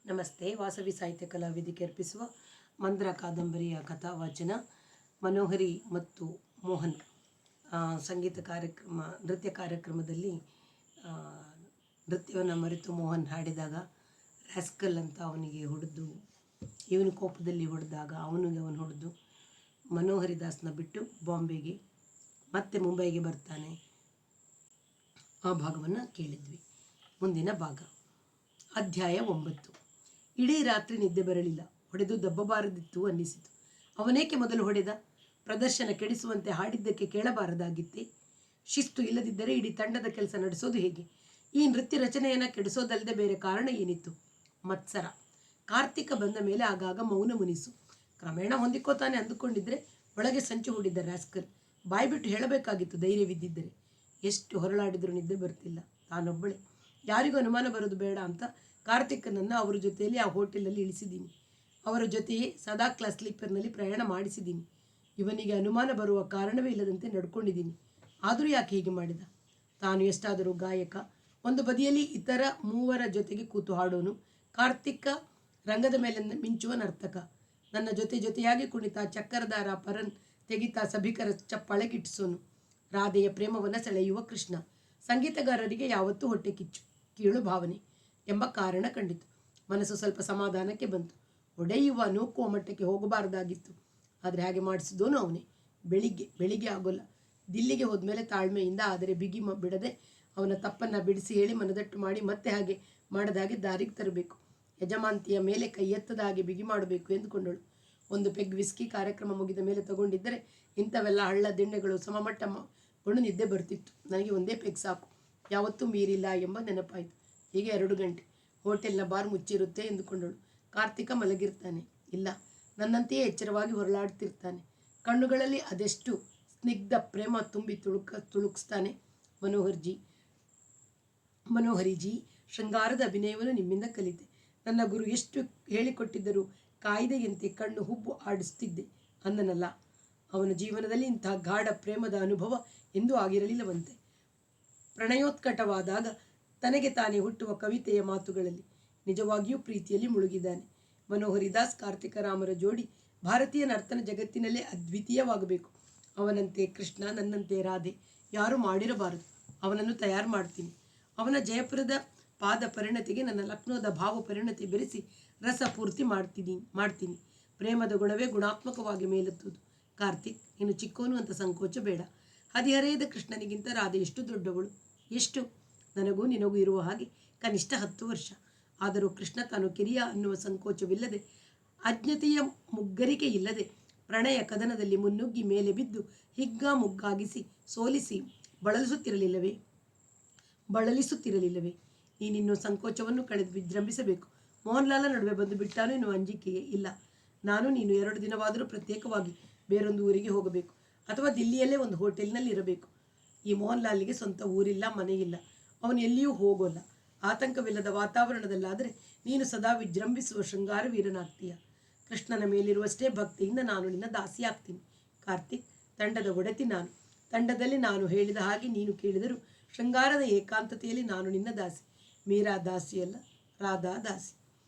ನಮಸ್ತೆ. ವಾಸವಿ ಸಾಹಿತ್ಯ ಕಲಾವೇದಿಕೆ ಅರ್ಪಿಸುವ ಮಂದ್ರ ಕಾದಂಬರಿಯ ಕಥಾವಾಚನ. ಮನೋಹರಿ ಮತ್ತು ಮೋಹನ್ ಸಂಗೀತ ಕಾರ್ಯಕ್ರಮ, ನೃತ್ಯ ಕಾರ್ಯಕ್ರಮದಲ್ಲಿ ನೃತ್ಯವನ್ನು ಮರೆತು ಮೋಹನ್ ಹಾಡಿದಾಗ ರಾಸ್ಕಲ್ ಅಂತ ಅವನಿಗೆ ಹೊಡೆದು, ಇವನು ಕೋಪದಲ್ಲಿ ಹೊಡೆದಾಗ ಅವನು ಹೊಡೆದು ಮನೋಹರಿ ದಾಸ್ನ ಬಿಟ್ಟು ಬಾಂಬೆಗೆ ಮತ್ತೆ ಮುಂಬೈಗೆ ಬರ್ತಾನೆ. ಆ ಭಾಗವನ್ನು ಕೇಳಿದ್ವಿ. ಮುಂದಿನ ಭಾಗ ಅಧ್ಯಾಯ 9. ಇಡೀ ರಾತ್ರಿ ನಿದ್ದೆ ಬರಲಿಲ್ಲ. ಹೊಡೆದು ದಬ್ಬಬಾರದಿತ್ತು ಅನ್ನಿಸಿತು. ಅವನೇಕೆ ಮೊದಲು ಹೊಡೆದ? ಪ್ರದರ್ಶನ ಕೆಡಿಸುವಂತೆ ಹಾಡಿದ್ದಕ್ಕೆ ಕೇಳಬಾರದಾಗಿತ್ತೆ? ಶಿಸ್ತು ಇಲ್ಲದಿದ್ದರೆ ಇಡೀ ತಂಡದ ಕೆಲಸ ನಡೆಸೋದು ಹೇಗೆ? ಈ ನೃತ್ಯ ರಚನೆಯನ್ನು ಕೆಡಿಸೋದಲ್ಲದೆ ಬೇರೆ ಕಾರಣ ಏನಿತ್ತು? ಮತ್ಸರ. ಕಾರ್ತಿಕ ಬಂದ ಮೇಲೆ ಆಗಾಗ ಮೌನ ಮುನಿಸು. ಕ್ರಮೇಣ ಹೊಂದಿಕೋತಾನೆ ಅಂದುಕೊಂಡಿದ್ರೆ ಒಳಗೆ ಸಂಚು ಹೂಡಿದ್ದ ರಾಸ್ಕಲ್. ಬಾಯ್ಬಿಟ್ಟು ಹೇಳಬೇಕಾಗಿತ್ತು ಧೈರ್ಯವಿದ್ದಿದ್ದರೆ. ಎಷ್ಟು ಹೊರಳಾಡಿದರೂ ನಿದ್ದೆ ಬರ್ತಿಲ್ಲ. ತಾನೊಬ್ಬಳೇ, ಯಾರಿಗೂ ಅನುಮಾನ ಬರೋದು ಬೇಡ ಅಂತ ಕಾರ್ತಿಕನನ್ನು ಅವರ ಜೊತೆಯಲ್ಲಿ ಆ ಹೋಟೆಲಲ್ಲಿ ಇಳಿಸಿದ್ದೀನಿ. ಅವರ ಜೊತೆಯೇ ಸದಾ ಕ್ಲಾಸ್ ಸ್ಲೀಪರ್ನಲ್ಲಿ ಪ್ರಯಾಣ ಮಾಡಿಸಿದ್ದೀನಿ. ಇವನಿಗೆ ಅನುಮಾನ ಬರುವ ಕಾರಣವೇ ಇಲ್ಲದಂತೆ ನಡ್ಕೊಂಡಿದ್ದೀನಿ. ಆದರೂ ಯಾಕೆ ಹೀಗೆ ಮಾಡಿದ? ತಾನು ಎಷ್ಟಾದರೂ ಗಾಯಕ, ಒಂದು ಬದಿಯಲ್ಲಿ ಇತರ ಮೂವರ ಜೊತೆಗೆ ಕೂತು ಹಾಡೋನು. ಕಾರ್ತಿಕ ರಂಗದ ಮೇಲೆ ಮಿಂಚುವ ನರ್ತಕ. ನನ್ನ ಜೊತೆಯಾಗಿ ಕುಣಿತ ಚಕ್ಕರದಾರ ಪರನ್ ತೆಗಿತಾ ಸಭಿಕರ ಚಪ್ಪಾಳೆ ಗಿಟ್ಟಿಸೋನು. ರಾಧೆಯ ಪ್ರೇಮವನ್ನು ಸೆಳೆಯುವ ಕೃಷ್ಣ. ಸಂಗೀತಗಾರರಿಗೆ ಯಾವತ್ತೂ ಹೊಟ್ಟೆ ಕಿಚ್ಚು, ಕೀಳು ಭಾವನೆ ಎಂಬ ಕಾರಣ ಕಂಡಿತು. ಮನಸ್ಸು ಸ್ವಲ್ಪ ಸಮಾಧಾನಕ್ಕೆ ಬಂತು. ಒಡೆಯುವ ನೂಕುವ ಮಟ್ಟಕ್ಕೆ ಹೋಗಬಾರದಾಗಿತ್ತು. ಆದರೆ ಹಾಗೆ ಮಾಡಿಸಿದೋನು ಅವನೇ. ಬೆಳಿಗ್ಗೆ ಆಗೋಲ್ಲ. ದಿಲ್ಲಿಗೆ ಹೋದ್ಮೇಲೆ ತಾಳ್ಮೆಯಿಂದ, ಆದರೆ ಬಿಗಿ ಬಿಡದೆ ಅವನ ತಪ್ಪನ್ನು ಬಿಡಿಸಿ ಹೇಳಿ ಮನದಟ್ಟು ಮಾಡಿ ಮತ್ತೆ ಹಾಗೆ ಮಾಡದ ಹಾಗೆ ದಾರಿಗೆ ತರಬೇಕು. ಯಜಮಾಂತಿಯ ಮೇಲೆ ಕೈ ಎತ್ತದ ಹಾಗೆ ಬಿಗಿ ಮಾಡಬೇಕು ಎಂದುಕೊಂಡಳು. ಒಂದು ಪೆಗ್ ವಿಸ್ಕಿ ಕಾರ್ಯಕ್ರಮ ಮುಗಿದ ಮೇಲೆ ತಗೊಂಡಿದ್ದರೆ ಇಂಥವೆಲ್ಲ ಹಳ್ಳ ದಿಣ್ಣೆಗಳು ಸಮಮಟ್ಟ ಕೊಂಡು ನಿದ್ದೆ ಬರ್ತಿತ್ತು. ನನಗೆ ಒಂದೇ ಪೆಗ್ ಸಾಕು, ಯಾವತ್ತೂ ಮೀರಿಲ್ಲ ಎಂಬ ನೆನಪಾಯಿತು. ಹೀಗೆ 2 ಗಂಟೆ. ಹೋಟೆಲ್ನ ಬಾರ್ ಮುಚ್ಚಿರುತ್ತೆ ಎಂದುಕೊಂಡಳು. ಕಾರ್ತಿಕ ಮಲಗಿರ್ತಾನೆ. ಇಲ್ಲ, ನನ್ನಂತೆಯೇ ಎಚ್ಚರವಾಗಿ ಹೊರಳಾಡ್ತಿರ್ತಾನೆ. ಕಣ್ಣುಗಳಲ್ಲಿ ಅದೆಷ್ಟು ಸ್ನಿಗ್ಧ ಪ್ರೇಮ ತುಂಬಿ ತುಳುಕಿಸ್ತಾನೆ. ಮನೋಹರಿಜಿ, ಶೃಂಗಾರದ ಅಭಿನಯವನ್ನು ನಿಮ್ಮಿಂದ ಕಲಿತೆ. ನನ್ನ ಗುರು ಎಷ್ಟು ಹೇಳಿಕೊಟ್ಟಿದ್ದರೂ ಕಾಯ್ದೆಯಂತೆ ಕಣ್ಣು ಹುಬ್ಬು ಆಡಿಸ್ತಿದ್ದೆ ಅಂದನಲ್ಲ. ಅವನ ಜೀವನದಲ್ಲಿ ಇಂತಹ ಗಾಢ ಪ್ರೇಮದ ಅನುಭವ ಎಂದೂ ಆಗಿರಲಿಲ್ಲವಂತೆ. ಪ್ರಣಯೋತ್ಕಟವಾದಾಗ ತನಗೆ ತಾನೇ ಹುಟ್ಟುವ ಕವಿತೆಯ ಮಾತುಗಳಲ್ಲಿ ನಿಜವಾಗಿಯೂ ಪ್ರೀತಿಯಲ್ಲಿ ಮುಳುಗಿದ್ದಾನೆ. ಮನೋಹರಿದಾಸ್ ಕಾರ್ತಿಕ ರಾಮರ ಜೋಡಿ ಭಾರತೀಯ ನರ್ತನ ಜಗತ್ತಿನಲ್ಲೇ ಅದ್ವಿತೀಯವಾಗಬೇಕು. ಅವನಂತೆ ಕೃಷ್ಣ, ನನ್ನಂತೆ ರಾಧೆ ಯಾರೂ ಮಾಡಿರಬಾರದು. ಅವನನ್ನು ತಯಾರು ಮಾಡ್ತೀನಿ. ಅವನ ಜಯಪುರದ ಪಾದ ಪರಿಣತಿಗೆ ನನ್ನ ಲಕ್ನೋದ ಭಾವ ಪರಿಣತಿ ಬೆರೆಸಿ ರಸ ಪೂರ್ತಿ ಮಾಡ್ತೀನಿ. ಪ್ರೇಮದ ಗುಣವೇ ಗುಣಾತ್ಮಕವಾಗಿ ಮೇಲೆತ್ತುವುದು. ಕಾರ್ತಿಕ್, ನೀನು ಚಿಕ್ಕೋನು ಅಂತ ಸಂಕೋಚ ಬೇಡ. ಹದಿಹರೆಯದ ಕೃಷ್ಣನಿಗಿಂತ ರಾಧೆ ಎಷ್ಟು ದೊಡ್ಡವಳು? ಎಷ್ಟು? ನನಗೂ ನಿನಗೂ ಇರುವ ಹಾಗೆ ಕನಿಷ್ಠ 10 ವರ್ಷ. ಆದರೂ ಕೃಷ್ಣ ತಾನು ಕಿರಿಯ ಅನ್ನುವ ಸಂಕೋಚವಿಲ್ಲದೆ, ಅಜ್ಞತೆಯ ಮುಗ್ಗರಿಕೆ ಇಲ್ಲದೆ, ಪ್ರಣಯ ಕದನದಲ್ಲಿ ಮುನ್ನುಗ್ಗಿ ಮೇಲೆ ಬಿದ್ದು ಹಿಗ್ಗಾಮುಗ್ಗಾಗಿಸಿ ಸೋಲಿಸಿ ಬಳಲಿಸುತ್ತಿರಲಿಲ್ಲವೇ? ನೀನಿನ್ನು ಸಂಕೋಚವನ್ನು ಕಳೆದು ವಿಜೃಂಭಿಸಬೇಕು. ಮೋಹನ್ಲಾಲ ನಡುವೆ ಬಂದು ಬಿಟ್ಟಾನು ಎನ್ನುವ ಅಂಜಿಕೆಯೇ ಇಲ್ಲ. ನಾನು ನೀನು 2 ದಿನವಾದರೂ ಪ್ರತ್ಯೇಕವಾಗಿ ಬೇರೊಂದು ಊರಿಗೆ ಹೋಗಬೇಕು, ಅಥವಾ ದಿಲ್ಲಿಯಲ್ಲೇ ಒಂದು ಹೋಟೆಲ್ನಲ್ಲಿ ಇರಬೇಕು. ಈ ಮೋಹನ್ಲಾಲ್ಗೆ ಸ್ವಂತ ಊರಿಲ್ಲ, ಮನೆಯಿಲ್ಲ. ಅವನು ಎಲ್ಲಿಯೂ ಹೋಗೋಲ್ಲ. ಆತಂಕವಿಲ್ಲದ ವಾತಾವರಣದಲ್ಲಾದರೆ ನೀನು ಸದಾ ವಿಜೃಂಭಿಸುವ ಶೃಂಗಾರ ವೀರನಾಗ್ತೀಯ. ಕೃಷ್ಣನ ಮೇಲಿರುವಷ್ಟೇ ಭಕ್ತಿಯಿಂದ ನಾನು ನಿನ್ನ ದಾಸಿ ಆಗ್ತೀನಿ. ಕಾರ್ತಿಕ್, ತಂಡದ ಒಡತಿ ನಾನು. ತಂಡದಲ್ಲಿ ನಾನು ಹೇಳಿದ ಹಾಗೆ ನೀನು ಕೇಳಿದರೂ ಶೃಂಗಾರದ ಏಕಾಂತತೆಯಲ್ಲಿ ನಾನು ನಿನ್ನ ದಾಸಿ. ಮೀರಾ ದಾಸಿಯಲ್ಲ, ರಾಧಾ ದಾಸಿ.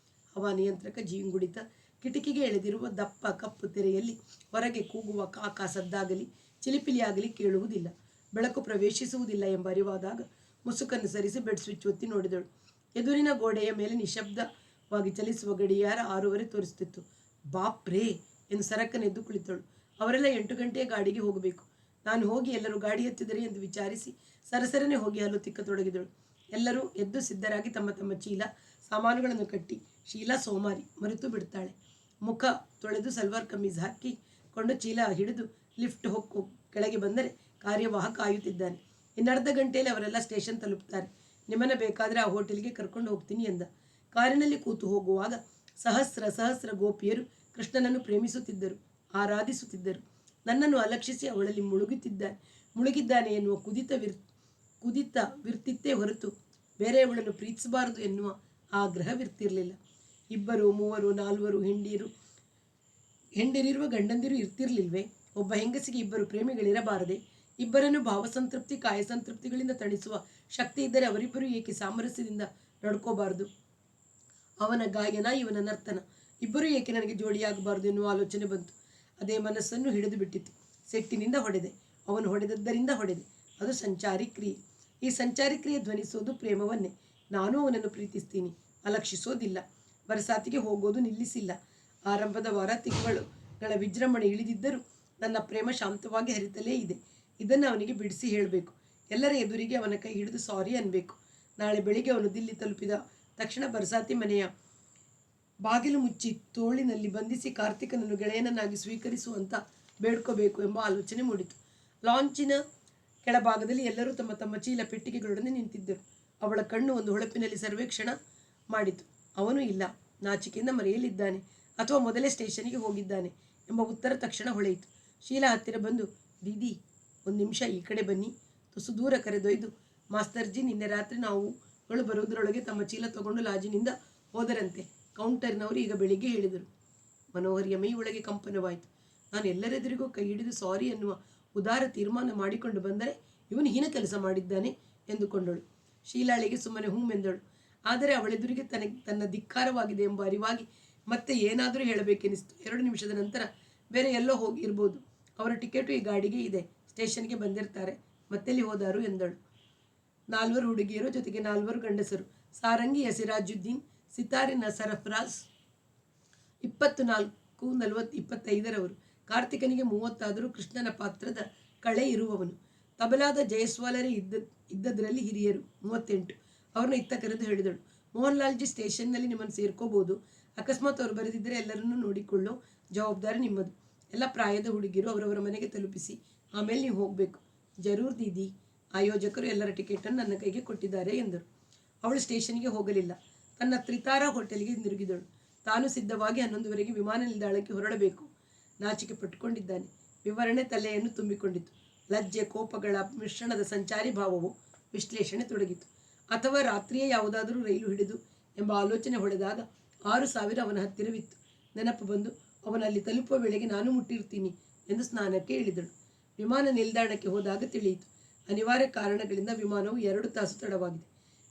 ಹವಾನಿಯಂತ್ರಕ ಜೀಂಗುಡಿತ ಕಿಟಕಿಗೆ ಎಳೆದಿರುವ ದಪ್ಪ ಕಪ್ಪು ತೆರೆಯಲ್ಲಿ ಹೊರಗೆ ಕೂಗುವ ಕಾಕ ಸದ್ದಾಗಲಿ ಚಿಲಿಪಿಲಿಯಾಗಲಿ ಕೇಳುವುದಿಲ್ಲ. ಬೆಳಕು ಪ್ರವೇಶಿಸುವುದಿಲ್ಲ ಎಂಬ ಅರಿವಾದಾಗ ಮುಸುಕನ್ನು ಸರಿಸಿ ಬೆಡ್ ಸ್ವಿಚ್ ಒತ್ತಿ ನೋಡಿದಳು. ಎದುರಿನ ಗೋಡೆಯ ಮೇಲೆ ನಿಶಬ್ದವಾಗಿ ಚಲಿಸುವ ಗಡಿಯಾರ 6:15 ತೋರಿಸುತ್ತಿತ್ತು. ಬಾಪ್ರೇ ಎಂದು ಸರಕನೆದ್ದು ಕುಳಿತಳು. ಅವರೆಲ್ಲ 8 ಗಂಟೆಯ ಗಾಡಿಗೆ ಹೋಗಬೇಕು. ನಾನು ಹೋಗಿ ಎಲ್ಲರೂ ಗಾಡಿ ಹತ್ತಿದರೆ ಎಂದು ವಿಚಾರಿಸಿ ಸರಸರನೆ ಹೋಗಿ ಹಲ್ಲು ತಿಕ್ಕತೊಡಗಿದಳು. ಎಲ್ಲರೂ ಎದ್ದು ಸಿದ್ಧರಾಗಿ ತಮ್ಮ ತಮ್ಮ ಚೀಲ ಸಾಮಾನುಗಳನ್ನು ಕಟ್ಟಿ. ಶೀಲಾ ಸೋಮಾರಿ, ಮರೆತು ಬಿಡ್ತಾಳೆ. ಮುಖ ತೊಳೆದು ಸಲ್ವಾರ್ ಕಮೀಸ್ ಹಾಕಿಕೊಂಡು ಚೀಲ ಹಿಡಿದು ಲಿಫ್ಟ್ ಹೊಕ್ಕು ಕೆಳಗೆ ಬಂದರೆ ಕಾರ್ಯವಾಹ ಕಾಯುತ್ತಿದ್ದಾನೆ. ಇನ್ನರ್ಧ ಗಂಟೆಯಲ್ಲಿ ಅವರೆಲ್ಲ ಸ್ಟೇಷನ್ ತಲುಪ್ತಾರೆ. ನಿಮ್ಮನ್ನು ಬೇಕಾದರೆ ಆ ಹೋಟೆಲ್ಗೆ ಕರ್ಕೊಂಡು ಹೋಗ್ತೀನಿ ಎಂದ. ಕಾರಿನಲ್ಲಿ ಕೂತು ಹೋಗುವಾಗ ಸಹಸ್ರ ಗೋಪಿಯರು ಕೃಷ್ಣನನ್ನು ಪ್ರೇಮಿಸುತ್ತಿದ್ದರು, ಆರಾಧಿಸುತ್ತಿದ್ದರು. ನನ್ನನ್ನು ಅಲಕ್ಷಿಸಿ ಅವಳಲ್ಲಿ ಮುಳುಗಿದ್ದಾನೆ ಎನ್ನುವ ಕುದಿತವಿರ್ತಿತ್ತೇ ಹೊರತು ಬೇರೆಯವಳನ್ನು ಪ್ರೀತಿಸಬಾರದು ಎನ್ನುವ ಆಗ್ರಹವಿರ್ತಿರಲಿಲ್ಲ. 2, 3, 4 ಹೆಂಡರಿರುವ ಗಂಡಂದಿರು ಇರ್ತಿರ್ಲಿಲ್ವೇ? ಒಬ್ಬ ಹೆಂಗಸಿಗೆ 2 ಪ್ರೇಮಿಗಳಿರಬಾರದೆ? ಇಬ್ಬರನ್ನು ಭಾವಸಂತೃಪ್ತಿ ಕಾಯಸಂತೃಪ್ತಿಗಳಿಂದ ತಣಿಸುವ ಶಕ್ತಿ ಇದ್ದರೆ ಅವರಿಬ್ಬರು ಏಕೆ ಸಾಮರಸ್ಯದಿಂದ ನಡ್ಕೋಬಾರದು? ಅವನ ಗಾಯನ ಇವನ ನರ್ತನ ಇಬ್ಬರೂ ಏಕೆ ನನಗೆ ಜೋಡಿಯಾಗಬಾರದು ಎನ್ನುವ ಆಲೋಚನೆ ಬಂತು. ಅದೇ ಮನಸ್ಸನ್ನು ಹಿಡಿದು ಬಿಟ್ಟಿತು. ಸೆಟ್ಟಿನಿಂದ ಹೊಡೆದೆ, ಅವನು ಹೊಡೆದದ್ದರಿಂದ ಹೊಡೆದೆ. ಅದು ಸಂಚಾರಿ ಕ್ರಿಯೆ. ಈ ಸಂಚಾರಿ ಕ್ರಿಯೆ ಧ್ವನಿಸೋದು ಪ್ರೇಮವನ್ನೇ. ನಾನೂ ಅವನನ್ನು ಪ್ರೀತಿಸ್ತೀನಿ, ಅಲಕ್ಷಿಸೋದಿಲ್ಲ. ಬರಸಾತಿಗೆ ಹೋಗೋದು ನಿಲ್ಲಿಸಿಲ್ಲ. ಆರಂಭದ ವಾರ ತಿಂಗಳುಗಳ ವಿಜೃಂಭಣೆ ಇಳಿದಿದ್ದರೂ ನನ್ನ ಪ್ರೇಮ ಶಾಂತವಾಗಿ ಹರಿತಲೇ ಇದೆ. ಇದನ್ನು ಅವನಿಗೆ ಬಿಡಿಸಿ ಹೇಳಬೇಕು. ಎಲ್ಲರ ಎದುರಿಗೆ ಅವನ ಕೈ ಹಿಡಿದು ಸಾರಿ ಅನ್ಬೇಕು. ನಾಳೆ ಬೆಳಿಗ್ಗೆ ಅವನು ದಿಲ್ಲಿ ತಲುಪಿದ ತಕ್ಷಣ ಬರಸಾತಿ ಮನೆಯ ಬಾಗಿಲು ಮುಚ್ಚಿ ತೋಳಿನಲ್ಲಿ ಬಂಧಿಸಿ ಕಾರ್ತಿಕನನ್ನು ಗೆಳೆಯನನ್ನಾಗಿ ಸ್ವೀಕರಿಸುವಂತ ಬೇಡ್ಕೋಬೇಕು ಎಂಬ ಆಲೋಚನೆ ಮೂಡಿತು. ಲಾಂಚಿನ ಕೆಳಭಾಗದಲ್ಲಿ ಎಲ್ಲರೂ ತಮ್ಮ ತಮ್ಮ ಚೀಲ ಪೆಟ್ಟಿಗೆಗಳೊಡನೆ ನಿಂತಿದ್ದರು. ಅವಳ ಕಣ್ಣು ಒಂದು ಹೊಳಪಿನಲ್ಲಿ ಸರ್ವೇಕ್ಷಣ ಮಾಡಿತು. ಅವನು ಇಲ್ಲ, ನಾಚಿಕೆಯಿಂದ ಮರೆಯಲಿದ್ದಾನೆ, ಅಥವಾ ಮೊದಲೇ ಸ್ಟೇಷನ್ಗೆ ಹೋಗಿದ್ದಾನೆ ಎಂಬ ಉತ್ತರ ತಕ್ಷಣ ಹೊಳೆಯಿತು. ಶೀಲಾ ಹತ್ತಿರ ಬಂದು, ದೀದಿ ಒಂದು ನಿಮಿಷ ಈ ಕಡೆ ಬನ್ನಿ, ತುಸು ದೂರ ಕರೆದೊಯ್ದು, ಮಾಸ್ತರ್ಜಿ ನಿನ್ನೆ ರಾತ್ರಿ ನಾವುಗಳು ಬರುವುದರೊಳಗೆ ತಮ್ಮ ಚೀಲ ತಗೊಂಡು ಲಾಜಿನಿಂದ ಹೋದರಂತೆ. ಕೌಂಟರ್ನವರು ಈಗ ಬೆಳಿಗ್ಗೆ ಹೇಳಿದರು. ಮನೋಹರಿಯ ಮೈ ಒಳಗೆ ಕಂಪನವಾಯಿತು. ನಾನು ಎಲ್ಲರೆದುರಿಗೂ ಕೈ ಹಿಡಿದು ಸಾರಿ ಎನ್ನುವ ಉದಾರ ತೀರ್ಮಾನ ಮಾಡಿಕೊಂಡು ಬಂದರೆ ಇವನು ಹೀನ ಕೆಲಸ ಮಾಡಿದ್ದಾನೆ ಎಂದುಕೊಂಡಳು. ಶೀಲಾಳಿಗೆ ಸುಮ್ಮನೆ ಎಂದಳು. ಆದರೆ ಅವಳೆದುರಿಗೆ ತನ್ನ ಧಿಕ್ಕಾರವಾಗಿದೆ ಎಂಬ ಅರಿವಾಗಿ ಮತ್ತೆ ಏನಾದರೂ ಹೇಳಬೇಕೆನಿಸ್ತು. 2 ನಿಮಿಷದ ನಂತರ ಬೇರೆ ಎಲ್ಲೋ ಹೋಗಿರ್ಬೋದು, ಅವರ ಟಿಕೆಟು ಈ ಗಾಡಿಗೆ ಇದೆ, ಸ್ಟೇಷನ್ಗೆ ಬಂದಿರ್ತಾರೆ, ಮತ್ತೆಲ್ಲಿ ಹೋದಾರು ಎಂದಳು. 4 ಹುಡುಗಿಯರು ಜೊತೆಗೆ 4 ಗಂಡಸರು. ಸಾರಂಗಿಯ ಸಿರಾಜುದ್ದೀನ್, ಸಿತಾರಿನ ಸರಫರಾಜ್ 24-25ರವರು. ಕಾರ್ತಿಕನಿಗೆ 30 ಕೃಷ್ಣನ ಪಾತ್ರದ ಕಳೆ ಇರುವವನು. ತಬಲಾದ ಜಯಸ್ವಾಲರೇ ಇದ್ದದ್ರಲ್ಲಿ ಹಿರಿಯರು 38. ಅವ್ರನ್ನ ಇತ್ತ ಕರೆದು ಹೇಳಿದಳು, ಮೋಹನ್ ಲಾಲ್ಜಿ ಸ್ಟೇಷನ್ನಲ್ಲಿ ನಿಮ್ಮನ್ನು ಸೇರ್ಕೋಬಹುದು. ಅಕಸ್ಮಾತ್ ಅವರು ಬರೆದಿದ್ದರೆ ಎಲ್ಲರನ್ನೂ ನೋಡಿಕೊಳ್ಳೋ ಜವಾಬ್ದಾರಿ ನಿಮ್ಮದು. ಎಲ್ಲ ಪ್ರಾಯದ ಹುಡುಗಿರು ಅವರವರ ಮನೆಗೆ ತಲುಪಿಸಿ ಆಮೇಲೆ ನೀವು ಹೋಗಬೇಕು. ಜರೂರ್ ದೀದಿ, ಆಯೋಜಕರು ಎಲ್ಲರ ಟಿಕೆಟನ್ನು ನನ್ನ ಕೈಗೆ ಕೊಟ್ಟಿದ್ದಾರೆ ಎಂದರು. ಅವಳು ಸ್ಟೇಷನ್ಗೆ ಹೋಗಲಿಲ್ಲ. ತನ್ನ ತ್ರಿತಾರಾ ಹೋಟೆಲ್ಗೆ ತಿರುಗಿದಳು. ತಾನು ಸಿದ್ಧವಾಗಿ 11 ವಿಮಾನ ನಿಲ್ದಾಣಕ್ಕೆ ಹೊರಡಬೇಕು. ನಾಚಿಕೆ ಪಟ್ಟುಕೊಂಡಿದ್ದಾನೆ. ವಿವರಣೆ ತಲೆಯನ್ನು ತುಂಬಿಕೊಂಡಿತು. ಲಜ್ಜೆ ಕೋಪಗಳ ಮಿಶ್ರಣದ ಸಂಚಾರಿ ಭಾವವು ವಿಶ್ಲೇಷಣೆ ತೊಡಗಿತು. ಅಥವಾ ರಾತ್ರಿಯೇ ಯಾವುದಾದರೂ ರೈಲು ಹಿಡಿದು ಎಂಬ ಆಲೋಚನೆ ಹೊಡೆದಾಗ 6,000 ಅವನ ಹತ್ತಿರವಿತ್ತು. ನೆನಪು ಬಂದು ಅವನಲ್ಲಿ ತಲುಪುವ ವೇಳೆಗೆ ನಾನು ಮುಟ್ಟಿರ್ತೀನಿ ಎಂದು ಸ್ನಾನಕ್ಕೆ ಇಳಿದಳು. ವಿಮಾನ ನಿಲ್ದಾಣಕ್ಕೆ ಹೋದಾಗ ತಿಳಿಯಿತು, ಅನಿವಾರ್ಯ ಕಾರಣಗಳಿಂದ ವಿಮಾನವು 2 ತಾಸು ತಡವಾಗಿದೆ.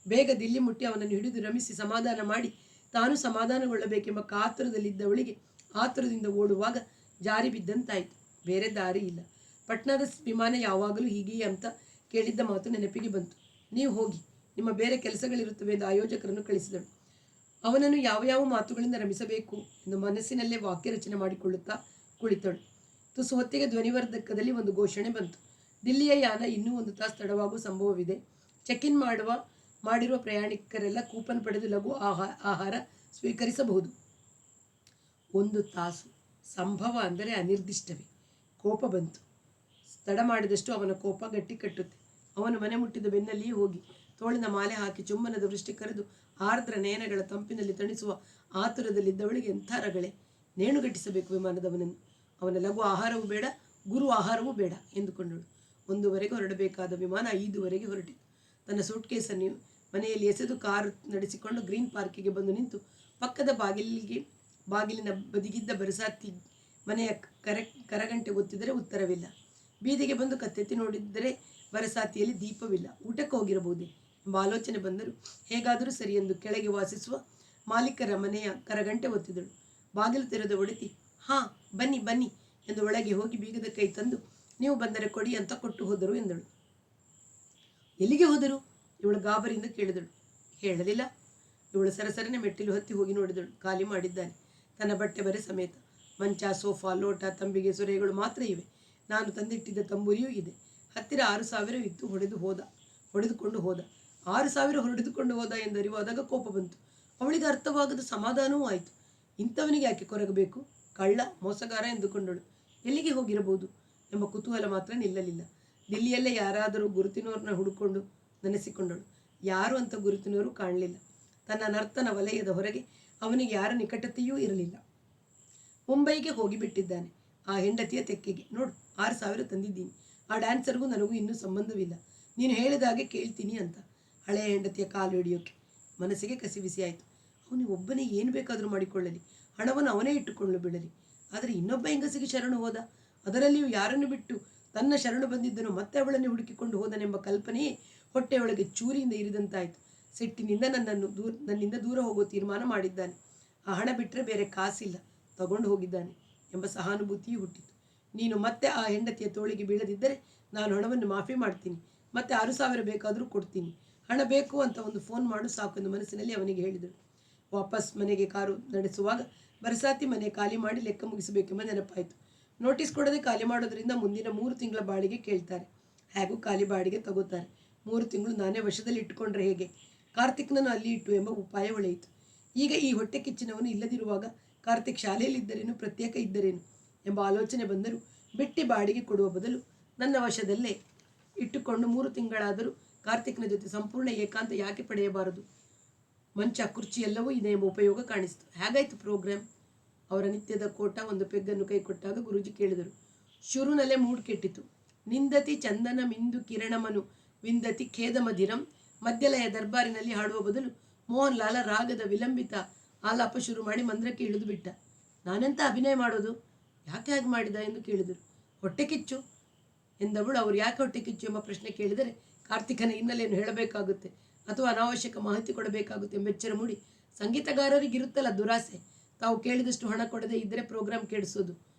ಬೇಗ ದಿಲ್ಲಿ ಮುಟ್ಟಿ ಅವನನ್ನು ಹಿಡಿದು ರಮಿಸಿ ಸಮಾಧಾನ ಮಾಡಿ ತಾನು ಸಮಾಧಾನಗೊಳ್ಳಬೇಕೆಂಬ ಕಾತುರದಲ್ಲಿದ್ದವಳಿಗೆ ಆತುರದಿಂದ ಓಡುವಾಗ ಜಾರಿ ಬಿದ್ದಂತಾಯಿತು. ಬೇರೆ ದಾರಿ ಇಲ್ಲ. ಪಟ್ನಾದ ವಿಮಾನ ಯಾವಾಗಲೂ ಹೀಗೆಯೇ ಅಂತ ಕೇಳಿದ್ದ ಮಾತು ನೆನಪಿಗೆ ಬಂತು. ನೀವು ಹೋಗಿ, ನಿಮ್ಮ ಬೇರೆ ಕೆಲಸಗಳಿರುತ್ತವೆ ಎಂದು ಆಯೋಜಕರನ್ನು ಕಳಿಸಿದಳು. ಅವನನ್ನು ಯಾವ ಮಾತುಗಳಿಂದ ರಮಿಸಬೇಕು ಎಂದು ಮನಸ್ಸಿನಲ್ಲೇ ವಾಕ್ಯ ರಚನೆ ಮಾಡಿಕೊಳ್ಳುತ್ತಾ ಕುಳಿತಳು. ತುಸು ಹೊತ್ತಿಗೆ ಧ್ವನಿವರ್ಧಕದಲ್ಲಿ ಒಂದು ಘೋಷಣೆ ಬಂತು. ದಿಲ್ಲಿಯ ಯಾನ ಇನ್ನೂ 1 ತಾಸು ತಡವಾಗುವ ಸಂಭವವಿದೆ. ಚೆಕ್ ಇನ್ ಮಾಡಿರುವ ಪ್ರಯಾಣಿಕರೆಲ್ಲ ಕೂಪನ್ ಪಡೆದು ಲಘು ಆಹಾರ ಸ್ವೀಕರಿಸಬಹುದು. 1 ತಾಸು ಸಂಭವ ಅಂದರೆ ಅನಿರ್ದಿಷ್ಟವೇ. ಕೋಪ ಬಂತು. ತಡ ಮಾಡಿದಷ್ಟು ಅವನ ಕೋಪ ಗಟ್ಟಿ ಕಟ್ಟುತ್ತೆ. ಅವನು ಮನೆ ಮುಟ್ಟಿದ ಬೆನ್ನಲ್ಲಿಯೇ ಹೋಗಿ ತೋಳಿನ ಮಾಲೆ ಹಾಕಿ ಚುಂಬನದ ವೃಷ್ಟಿ ಕರೆದು ಆರ್ದ್ರ ನಯನಗಳ ತಂಪಿನಲ್ಲಿ ತಣಿಸುವ ಆತುರದಲ್ಲಿದ್ದವಳಿಗೆ ಎಂಥ ರಗಳೆ. ನೇಣುಗಟ್ಟಿಸಬೇಕು ವಿಮಾನದವನನ್ನು. ಅವನ ಲಘು ಆಹಾರವೂ ಬೇಡ, ಗುರು ಆಹಾರವೂ ಬೇಡ ಎಂದುಕೊಂಡಳು. 1:00 ಹೊರಡಬೇಕಾದ ವಿಮಾನ 5:00 ಹೊರಟಿತು. ತನ್ನ ಸೂಟ್ಕೇಸನ್ನು ಮನೆಯಲ್ಲಿ ಎಸೆದು ಕಾರು ನಡೆಸಿಕೊಂಡು ಗ್ರೀನ್ ಪಾರ್ಕಿಗೆ ಬಂದು ನಿಂತು ಪಕ್ಕದ ಬಾಗಿಲಿನ ಬದಿಗಿದ್ದ ಬರಸಾತಿ ಮನೆಯ ಕರಗಂಟೆ ಒತ್ತಿದರೆ ಉತ್ತರವಿಲ್ಲ. ಬೀದಿಗೆ ಬಂದು ಕತ್ತೆತ್ತಿ ನೋಡಿದರೆ ಬರಸಾತಿಯಲ್ಲಿ ದೀಪವಿಲ್ಲ. ಊಟಕ್ಕೆ ಹೋಗಿರಬಹುದೇ ಎಂಬ ಆಲೋಚನೆ ಬಂದರೂ ಹೇಗಾದರೂ ಸರಿ ಎಂದು ಕೆಳಗೆ ವಾಸಿಸುವ ಮಾಲೀಕರ ಮನೆಯ ಕರಗಂಟೆ ಒತ್ತಿದಳು. ಬಾಗಿಲು ತೆರೆದ ಒಡತಿ, ಹಾಂ ಬನ್ನಿ ಬನ್ನಿ ಎಂದು ಒಳಗೆ ಹೋಗಿ ಬೀಗದ ಕೈ ತಂದು, ನೀವು ಬಂದರೆ ಕೊಡಿ ಅಂತ ಕೊಟ್ಟು ಹೋದರು ಎಂದಳು. ಎಲ್ಲಿಗೆ ಹೋದರು? ಇವಳು ಗಾಬರಿಯಿಂದ ಕೇಳಿದಳು. ಹೇಳಲಿಲ್ಲ. ಇವಳು ಸರಸರನೆ ಮೆಟ್ಟಿಲು ಹತ್ತಿ ಹೋಗಿ ನೋಡಿದಳು. ಖಾಲಿ ಮಾಡಿದ್ದಾನೆ. ತನ್ನ ಬಟ್ಟೆ ಬರೆ ಸಮೇತ. ಮಂಚ, ಸೋಫಾ, ಲೋಟ, ತಂಬಿಗೆ, ಸೊರೆಗಳು ಮಾತ್ರ ಇವೆ. ನಾನು ತಂದಿಟ್ಟಿದ್ದ ತಂಬೂರಿಯೂ ಇದೆ. ಹತ್ತಿರ 6,000 ಇತ್ತು. ಹೊಡೆದುಕೊಂಡು ಹೋದ. 6,000 ಹೊಡೆದುಕೊಂಡು ಹೋದ ಎಂದು ಅರಿವಾದಾಗ ಕೋಪ ಬಂತು. ಅವಳಿಗೆ ಅರ್ಥವಾಗದ ಸಮಾಧಾನವೂ ಆಯಿತು. ಇಂಥವನಿಗೆ ಯಾಕೆ ಕೊರಗಬೇಕು? ಕಳ್ಳ, ಮೋಸಗಾರ ಎಂದುಕೊಂಡಳು. ಎಲ್ಲಿಗೆ ಹೋಗಿರಬಹುದು ಎಂಬ ಕುತೂಹಲ ಮಾತ್ರ ನಿಲ್ಲಲಿಲ್ಲ. ದಿಲ್ಲಿಯಲ್ಲೇ ಯಾರಾದರೂ ಗುರುತಿನೋರನ್ನ ಹುಡುಕೊಂಡು ನೆನೆಸಿಕೊಂಡಳು. ಯಾರು ಅಂತ ಗುರುತಿನವರು ಕಾಣಲಿಲ್ಲ. ತನ್ನ ನರ್ತನ ವಲಯದ ಹೊರಗೆ ಅವನಿಗೆ ಯಾರ ನಿಕಟತೆಯೂ ಇರಲಿಲ್ಲ. ಮುಂಬೈಗೆ ಹೋಗಿಬಿಟ್ಟಿದ್ದಾನೆ. ಆ ಹೆಂಡತಿಯ ತೆಕ್ಕೆಗೆ. ನೋಡು, 6,000 ತಂದಿದ್ದೀನಿ. ಆ ಡ್ಯಾನ್ಸರ್ಗೂ ನನಗೂ ಇನ್ನೂ ಸಂಬಂಧವಿಲ್ಲ. ನೀನು ಹೇಳಿದಾಗೆ ಕೇಳ್ತೀನಿ ಅಂತ. ಹಳೆಯ ಹೆಂಡತಿಯ ಕಾಲು ಹಿಡಿಯೋಕೆ ಮನಸ್ಸಿಗೆ ಕಸಿಬಿಸಿ ಆಯಿತು. ಅವನಿಗೆ ಒಬ್ಬನೇ ಏನು ಬೇಕಾದರೂ ಮಾಡಿಕೊಳ್ಳಲಿ, ಹಣವನ್ನು ಅವನೇ ಇಟ್ಟುಕೊಂಡು ಬಿಡಲಿ. ಆದರೆ ಇನ್ನೊಬ್ಬ ಹೆಂಗಸಿಗೆ ಶರಣು ಹೋದ. ಅದರಲ್ಲಿಯೂ ಯಾರನ್ನು ಬಿಟ್ಟು ತನ್ನ ಶರಣು ಬಂದಿದ್ದನು ಮತ್ತೆ ಅವಳನ್ನೇ ಹುಡುಕಿಕೊಂಡು ಹೋದನೆಂಬ ಕಲ್ಪನೆಯೇ ಹೊಟ್ಟೆಯೊಳಗೆ ಚೂರಿಯಿಂದ ಇರಿದಂತಾಯಿತು. ಸಿಟ್ಟಿನಿಂದ ನನ್ನಿಂದ ದೂರ ಹೋಗೋ ತೀರ್ಮಾನ ಮಾಡಿದ್ದಾನೆ. ಆ ಹಣ ಬಿಟ್ಟರೆ ಬೇರೆ ಕಾಸಿಲ್ಲ, ತಗೊಂಡು ಹೋಗಿದ್ದಾನೆ ಎಂಬ ಸಹಾನುಭೂತಿಯೂ ಹುಟ್ಟಿತು. ನೀನು ಮತ್ತೆ ಆ ಹೆಂಡತಿಯ ತೋಳಿಗೆ ಬೀಳದಿದ್ದರೆ ನಾನು ಹಣವನ್ನು ಮಾಫಿ ಮಾಡ್ತೀನಿ, ಮತ್ತೆ 6,000 ಬೇಕಾದರೂ ಕೊಡ್ತೀನಿ. ಹಣ ಬೇಕು ಅಂತ ಒಂದು ಫೋನ್ ಮಾಡು ಸಾಕು ಎಂದು ಮನಸ್ಸಿನಲ್ಲಿ ಅವನಿಗೆ ಹೇಳಿದಳು. ವಾಪಸ್ ಮನೆಗೆ ಕಾರು ನಡೆಸುವಾಗ ಬರಸಾತಿ ಮನೆ ಖಾಲಿ ಮಾಡಿ ಲೆಕ್ಕ ಮುಗಿಸಬೇಕೆಂಬ ನೆನಪಾಯಿತು. ನೋಟಿಸ್ ಕೊಡದೆ ಖಾಲಿ ಮಾಡೋದ್ರಿಂದ ಮುಂದಿನ 3 ತಿಂಗಳ ಬಾಡಿಗೆ ಕೇಳ್ತಾರೆ. ಹೇಗೂ ಖಾಲಿ ಬಾಡಿಗೆ ತಗೋತಾರೆ. 3 ತಿಂಗಳು ನಾನೇ ವಶದಲ್ಲಿ ಇಟ್ಟುಕೊಂಡ್ರೆ ಹೇಗೆ? ಕಾರ್ತಿಕ್ನನ್ನು ಅಲ್ಲಿ ಇಟ್ಟು ಎಂಬ ಉಪಾಯ ಹೊಳೆಯಿತು. ಈಗ ಈ ಹೊಟ್ಟೆ ಕಿಚ್ಚಿನವನು ಇಲ್ಲದಿರುವಾಗ ಕಾರ್ತಿಕ್ ಶಾಲೆಯಲ್ಲಿದ್ದರೇನು, ಪ್ರತ್ಯೇಕ ಇದ್ದರೇನು ಎಂಬ ಆಲೋಚನೆ ಬಂದರೂ ಬಿಟ್ಟಿ ಬಾಡಿಗೆ ಕೊಡುವ ಬದಲು ನನ್ನ ವಶದಲ್ಲೇ ಇಟ್ಟುಕೊಂಡು 3 ತಿಂಗಳಾದರೂ ಕಾರ್ತಿಕ್ನ ಜೊತೆ ಸಂಪೂರ್ಣ ಏಕಾಂತ ಯಾಕೆ ಪಡೆಯಬಾರದು? ಮಂಚ ಕುರ್ಚಿ ಎಲ್ಲವೂ ಇದೆ ಎಂಬ ಉಪಯೋಗ ಕಾಣಿಸ್ತು. ಹೇಗಾಯಿತು ಪ್ರೋಗ್ರಾಮ್? ಅವರ ನಿತ್ಯದ ಕೋಟ ಒಂದು ಪೆಗ್ಗನ್ನು ಕೈ ಕೊಟ್ಟಾಗ ಗುರೂಜಿ ಕೇಳಿದರು. ಶುರುನಲ್ಲೇ ಮೂಡ್ ಕೆಟ್ಟಿತು. ನಿಂದತಿ ಚಂದನ ಮಿಂದು ಕಿರಣಮನು ವಿಂದತಿ ಖೇದ ಮಧಿರಂ ಮಧ್ಯಲಯ ದರ್ಬಾರಿನಲ್ಲಿ ಹಾಡುವ ಬದಲು ಮೋಹನ್ ಲಾಲ ರಾಗದ ವಿಲಂಬಿತ ಆಲಾಪ ಶುರು ಮಾಡಿ ಮಂದ್ರಕ್ಕೆ ಇಳಿದು ಬಿಟ್ಟ. ನಾನೆಂತ ಅಭಿನಯ ಮಾಡೋದು? ಯಾಕೆ ಹಾಗೆ ಮಾಡಿದ ಎಂದು ಕೇಳಿದರು. ಹೊಟ್ಟೆ ಕಿಚ್ಚು ಎಂದವಳು. ಅವರು ಯಾಕೆ ಹೊಟ್ಟೆ ಕಿಚ್ಚು ಎಂಬ ಪ್ರಶ್ನೆ ಕೇಳಿದರೆ ಕಾರ್ತಿಕನ ಹಿನ್ನೆಲೆಯನ್ನು ಹೇಳಬೇಕಾಗುತ್ತೆ ಅಥವಾ ಅನಾವಶ್ಯಕ ಮಾಹಿತಿ ಕೊಡಬೇಕಾಗುತ್ತೆ ಎಂಬ ಎಚ್ಚರ ಮೂಡಿ, ಸಂಗೀತಗಾರರಿಗಿರುತ್ತಲ್ಲ ದುರಾಸೆ, ತಾವು ಕೇಳಿದಷ್ಟು ಹಣ ಕೊಡದೆ ಇದ್ದರೆ ಪ್ರೋಗ್ರಾಮ್ ಕೆಡಿಸೋದು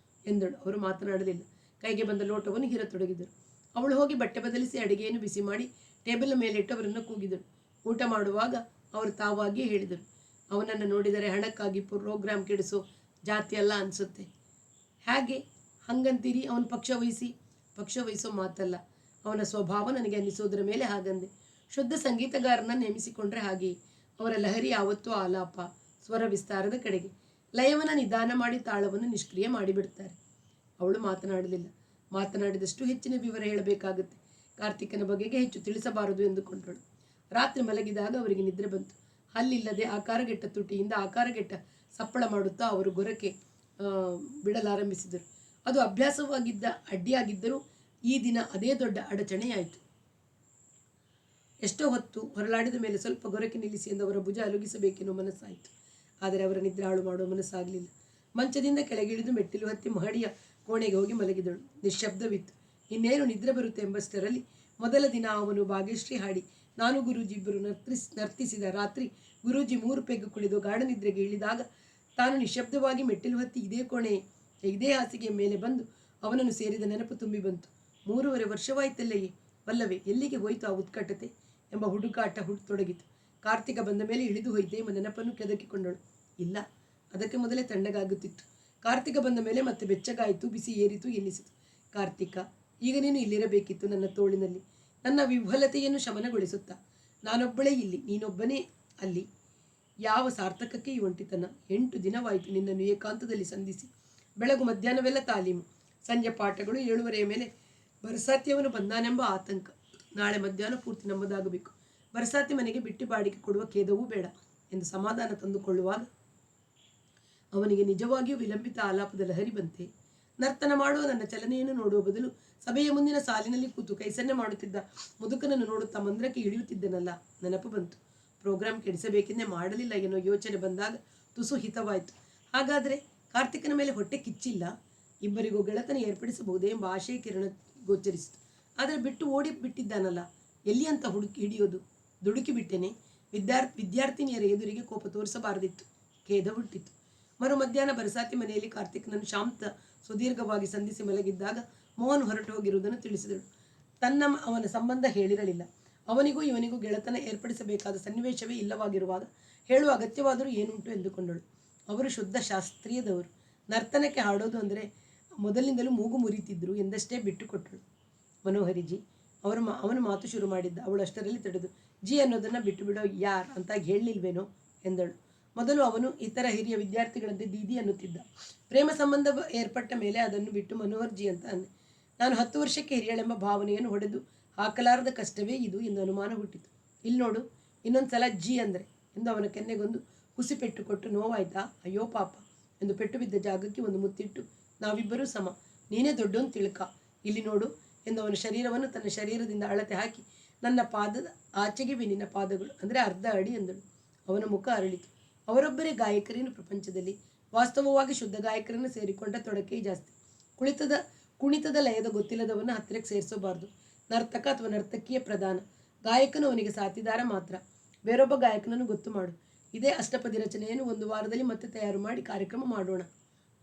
ಎಂದಳು. ಅವರು ಮಾತನಾಡಲಿಲ್ಲ. ಕೈಗೆ ಬಂದ ಲೋಟವನ್ನು ಹೀರತೊಡಗಿದರು. ಅವಳು ಹೋಗಿ ಬಟ್ಟೆ ಬದಲಿಸಿ ಅಡಿಗೆಯನ್ನು ಬಿಸಿ ಮಾಡಿ ಟೇಬಲ್ ಮೇಲೆ ಇಟ್ಟು ಅವರನ್ನು ಕೂಗಿದಳು. ಊಟ ಮಾಡುವಾಗ ಅವರು ತಾವಾಗಿಯೇ ಹೇಳಿದರು, ಅವನನ್ನು ನೋಡಿದರೆ ಹಣಕ್ಕಾಗಿ ಪ್ರೋಗ್ರಾಮ್ ಕೆಡಿಸೋ ಜಾತಿ ಅಲ್ಲ ಅನಿಸುತ್ತೆ. ಹೇಗೆ ಹಂಗಂತೀರಿ? ಅವನು ಪಕ್ಷ ವಹಿಸೋ ಮಾತಲ್ಲ, ಅವನ ಸ್ವಭಾವ ನನಗೆ ಅನ್ನಿಸೋದ್ರ ಮೇಲೆ ಹಾಗಂದೆ. ಶುದ್ಧ ಸಂಗೀತಗಾರನ ನೇಮಿಸಿಕೊಂಡ್ರೆ ಹಾಗೆಯೇ. ಅವರ ಲಹರಿ ಯಾವತ್ತೂ ಆಲಾಪ, ಸ್ವರ ವಿಸ್ತಾರದ ಕಡೆಗೆ. ಲಯವನ್ನು ನಿಧಾನ ಮಾಡಿ ತಾಳವನ್ನು ನಿಷ್ಕ್ರಿಯ ಮಾಡಿಬಿಡ್ತಾರೆ. ಅವಳು ಮಾತನಾಡಲಿಲ್ಲ. ಮಾತನಾಡಿದಷ್ಟು ಹೆಚ್ಚಿನ ವಿವರ ಹೇಳಬೇಕಾಗುತ್ತೆ. ಕಾರ್ತಿಕನ ಬಗೆಗೆ ಹೆಚ್ಚು ತಿಳಿಸಬಾರದು ಎಂದುಕೊಂಡಳು. ರಾತ್ರಿ ಮಲಗಿದಾಗ ಅವರಿಗೆ ನಿದ್ರೆ ಬಂತು. ಹಲ್ಲಿಲ್ಲದೆ ಆಕಾರಗೆಟ್ಟ ತುಟಿಯಿಂದ ಆಕಾರಗೆಟ್ಟ ಸಪ್ಪಳ ಮಾಡುತ್ತಾ ಅವರು ಗೊರಕೆ ಬಿಡಲಾರಂಭಿಸಿದರು. ಅದು ಅಭ್ಯಾಸವಾಗಿದ್ದ ಅಡ್ಡಿಯಾಗಿದ್ದರೂ ಈ ದಿನ ಅದೇ ದೊಡ್ಡ ಅಡಚಣೆಯಾಯಿತು. ಎಷ್ಟೋ ಹೊತ್ತು ಹೊರಲಾಡಿದ ಮೇಲೆ ಸ್ವಲ್ಪ ಗೊರಕೆ ನಿಲ್ಲಿಸಿ ಎಂದು ಅವರ ಭುಜ ಅಲುಗಿಸಬೇಕೆನ್ನುವ ಮನಸ್ಸಾಯಿತು. ಆದರೆ ಅವರ ನಿದ್ರೆ ಹಾಳು ಮಾಡುವ ಮನಸ್ಸಾಗಲಿಲ್ಲ. ಮಂಚದಿಂದ ಕೆಳಗಿಳಿದು ಮೆಟ್ಟಿಲು ಹತ್ತಿ ಮಹಡಿಯ ಕೋಣೆಗೆ ಹೋಗಿ ಮಲಗಿದಳು. ನಿಶ್ಶಬ್ದವಿತ್ತು. ಇನ್ನೇನು ನಿದ್ರೆ ಬರುತ್ತೆ ಎಂಬಷ್ಟರಲ್ಲಿ ಮೊದಲ ದಿನ ಅವನು ಭಾಗ್ಯಶ್ರೀ ಹಾಡಿ ನಾನು ಗುರೂಜಿ ಇಬ್ಬರು ನರ್ತಿಸಿದ ರಾತ್ರಿ ಗುರೂಜಿ 3 ಪೆಗ್ ಕುಳಿದು ಗಾಢ ನಿದ್ರೆಗೆ ಇಳಿದಾಗ ತಾನು ನಿಶ್ಶಬ್ದವಾಗಿ ಮೆಟ್ಟಿಲು ಹತ್ತಿ ಇದೇ ಹಾಸಿಗೆಯ ಮೇಲೆ ಬಂದು ಅವನನ್ನು ಸೇರಿದ ನೆನಪು ತುಂಬಿ ಬಂತು. 3.5 ವರ್ಷವಾಯಿತಲ್ಲಯೇ ವಲ್ಲವೇ, ಎಲ್ಲಿಗೆ ಹೋಯಿತು ಆ ಉತ್ಕಟತೆ ಎಂಬ ಹುಡುಕಾಟ ತೊಡಗಿತು. ಕಾರ್ತಿಕ ಬಂದ ಮೇಲೆ ಇಳಿದು ಹೋಯಿತೆ ಎಂಬ ನೆನಪನ್ನು ಕೆದಕಿಕೊಂಡಳು. ಇಲ್ಲ, ಅದಕ್ಕೆ ಮೊದಲೇ ತಣ್ಣಗಾಗುತ್ತಿತ್ತು. ಕಾರ್ತಿಕ ಬಂದ ಮೇಲೆ ಮತ್ತೆ ಬೆಚ್ಚಗಾಯಿತು, ಬಿಸಿ ಏರಿತು ಎನ್ನಿಸಿತು. ಕಾರ್ತಿಕ, ಈಗ ನೀನು ಇಲ್ಲಿರಬೇಕಿತ್ತು ನನ್ನ ತೋಳಿನಲ್ಲಿ, ನನ್ನ ವಿಫಲತೆಯನ್ನು ಶಮನಗೊಳಿಸುತ್ತಾ. ನಾನೊಬ್ಬಳೇ ಇಲ್ಲಿ, ನೀನೊಬ್ಬನೇ ಅಲ್ಲಿ. ಯಾವ ಸಾರ್ಥಕಕ್ಕೆ ಈ ಒಂಟಿತನ? 8 ದಿನವಾಯಿತು ನಿನ್ನನ್ನು ಏಕಾಂತದಲ್ಲಿ ಸಂಧಿಸಿ. ಬೆಳಗು ಮಧ್ಯಾಹ್ನವೆಲ್ಲ ತಾಲೀಮು, ಸಂಜೆ ಪಾಠಗಳು, 7:30 ಮೇಲೆ ಬರಸಾತಿಯವನು ಬಂದಾನೆಂಬ ಆತಂಕ. ನಾಳೆ ಮಧ್ಯಾಹ್ನ ಪೂರ್ತಿ ನಮ್ಮದಾಗಬೇಕು. ಬರಸಾತಿ ಮನೆಗೆ ಬಿಟ್ಟು ಬಾಡಿಗೆ ಕೊಡುವ ಖೇದವೂ ಬೇಡ ಎಂದು ಸಮಾಧಾನ ತಂದುಕೊಳ್ಳುವಾಗ ಅವನಿಗೆ ನಿಜವಾಗಿಯೂ ವಿಲಂಬಿತ ಆಲಾಪದ ಲಹರಿ ಬಂತೆ. ನರ್ತನ ಮಾಡುವ ನನ್ನ ಚಲನೆಯನ್ನು ನೋಡುವ ಬದಲು ಸಭೆಯ ಮುಂದಿನ ಸಾಲಿನಲ್ಲಿ ಕೂತು ಕೈಸನ್ನೆ ಮಾಡುತ್ತಿದ್ದ ಮುದುಕನನ್ನು ನೋಡುತ್ತಾ ಮಂದ್ರಕ್ಕೆ ಇಳಿಯುತ್ತಿದ್ದನಲ್ಲ, ನೆನಪು ಬಂತು. ಪ್ರೋಗ್ರಾಮ್ ಕೆಡಿಸಬೇಕೆಂದೇ ಮಾಡಲಿಲ್ಲ ಎನ್ನುವ ಯೋಚನೆ ಬಂದಾಗ ತುಸು ಹಿತವಾಯಿತು. ಹಾಗಾದರೆ ಕಾರ್ತಿಕನ ಮೇಲೆ ಹೊಟ್ಟೆ ಕಿಚ್ಚಿಲ್ಲ, ಇಬ್ಬರಿಗೂ ಗೆಳತನ ಏರ್ಪಡಿಸಬಹುದೇ ಎಂಬ ಆಶಯ ಕಿರಣ ಗೋಚರಿಸಿತು. ಆದರೆ ಬಿಟ್ಟು ಓಡಿ ಬಿಟ್ಟಿದ್ದಾನಲ್ಲ, ಎಲ್ಲಿ ಅಂತ ಹಿಡಿಯೋದು? ದುಡುಕಿ ಬಿಟ್ಟೇನೆ. ವಿದ್ಯಾರ್ಥಿನಿಯರ ಎದುರಿಗೆ ಕೋಪ ತೋರಿಸಬಾರದಿತ್ತು. ಖೇದ ಹುಟ್ಟಿತು. ಮರು ಮಧ್ಯಾಹ್ನ ಬರಸಾತಿ ಮನೆಯಲ್ಲಿ ಕಾರ್ತಿಕ್ನನ್ನು ಶಾಂತ ಸುದೀರ್ಘವಾಗಿ ಸಂಧಿಸಿ ಮಲಗಿದ್ದಾಗ ಮೋಹನ್ ಹೊರಟು ಹೋಗಿರುವುದನ್ನು ತಿಳಿಸಿದಳು. ಅವನ ಸಂಬಂಧ ಹೇಳಿರಲಿಲ್ಲ. ಅವನಿಗೂ ಇವನಿಗೂ ಗೆಳತನ ಏರ್ಪಡಿಸಬೇಕಾದ ಸನ್ನಿವೇಶವೇ ಇಲ್ಲವಾಗಿರುವಾಗ ಹೇಳುವ ಅಗತ್ಯವಾದರೂ ಏನುಂಟು ಎಂದುಕೊಂಡಳು. ಅವರು ಶುದ್ಧ ಶಾಸ್ತ್ರೀಯದವರು. ನರ್ತನಕ್ಕೆ ಹಾಡೋದು ಅಂದರೆ ಮೊದಲಿನಿಂದಲೂ ಮೂಗು ಮುರಿತಿದ್ರು ಎಂದಷ್ಟೇ ಬಿಟ್ಟುಕೊಟ್ಟಳು. ಮನೋಹರಿಜಿ ಅವನು ಮಾತು ಶುರು ಮಾಡಿದ್ದ. ಅವಳು ಅಷ್ಟರಲ್ಲಿ ತಡೆದು, ಜಿ ಅನ್ನೋದನ್ನು ಬಿಟ್ಟು ಬಿಡೋ ಯಾರ್ ಅಂತ ಹೇಳಲಿಲ್ವೇನೋ ಎಂದಳು. ಮೊದಲು ಅವನು ಇತರ ಹಿರಿಯ ವಿದ್ಯಾರ್ಥಿಗಳಂತೆ ದೀದಿ ಅನ್ನುತ್ತಿದ್ದ. ಪ್ರೇಮ ಸಂಬಂಧ ಏರ್ಪಟ್ಟ ಮೇಲೆ ಅದನ್ನು ಬಿಟ್ಟು ಮನೋಹರ್ ಜಿ ಅಂತ ಅಂದೆ. ನಾನು 10 ವರ್ಷಕ್ಕೆ ಹಿರಿಯಳೆಂಬ ಭಾವನೆಯನ್ನು ಹೊಡೆದು ಹಾಕಲಾರದ ಕಷ್ಟವೇ ಇದು ಎಂದು ಅನುಮಾನ ಹುಟ್ಟಿತು. ಇಲ್ಲಿ ನೋಡು, ಇನ್ನೊಂದು ಸಲ ಜಿ ಅಂದರೆ ಎಂದು ಅವನ ಕೆನ್ನೆಗೊಂದು ಹುಸಿಪೆಟ್ಟು ಕೊಟ್ಟು, ನೋವಾಯ್ತಾ? ಅಯ್ಯೋ ಪಾಪ ಎಂದು ಪೆಟ್ಟು ಬಿದ್ದ ಜಾಗಕ್ಕೆ ಒಂದು ಮುತ್ತಿಟ್ಟು, ನಾವಿಬ್ಬರೂ ಸಮ, ನೀನೇ ದೊಡ್ಡೋನ್ ತಿಳ್ಕ, ಇಲ್ಲಿ ನೋಡು ಎಂದು ಅವನ ಶರೀರವನ್ನು ತನ್ನ ಶರೀರದಿಂದ ಅಳತೆ ಹಾಕಿ, ನನ್ನ ಪಾದದ ಆಚೆಗಿವೆ ನಿನ್ನ ಪಾದಗಳು, ಅಂದರೆ ಅರ್ಧ ಅಡಿ ಎಂದಳು. ಅವನ ಮುಖ ಅರಳಿತು. ಅವರೊಬ್ಬರೇ ಗಾಯಕರೇನು ಪ್ರಪಂಚದಲ್ಲಿ? ವಾಸ್ತವವಾಗಿ ಶುದ್ಧ ಗಾಯಕರನ್ನು ಸೇರಿಕೊಂಡ ತೊಡಕೆ ಜಾಸ್ತಿ. ಕುಣಿತದ ಲಯದ ಗೊತ್ತಿಲ್ಲದವನ್ನ ಹತ್ತಿರಕ್ಕೆ ಸೇರಿಸಬಾರ್ದು. ನರ್ತಕ ಅಥವಾ ನರ್ತಕಿಯ ಪ್ರಧಾನ, ಗಾಯಕನು ಅವನಿಗೆ ಸಾಥಿದಾರ ಮಾತ್ರ. ಬೇರೊಬ್ಬ ಗಾಯಕನನ್ನು ಗೊತ್ತು ಮಾಡು. ಇದೇ ಅಷ್ಟಪದಿ ರಚನೆಯನ್ನು 1 ವಾರದಲ್ಲಿ ಮತ್ತೆ ತಯಾರು ಮಾಡಿ ಕಾರ್ಯಕ್ರಮ ಮಾಡೋಣ.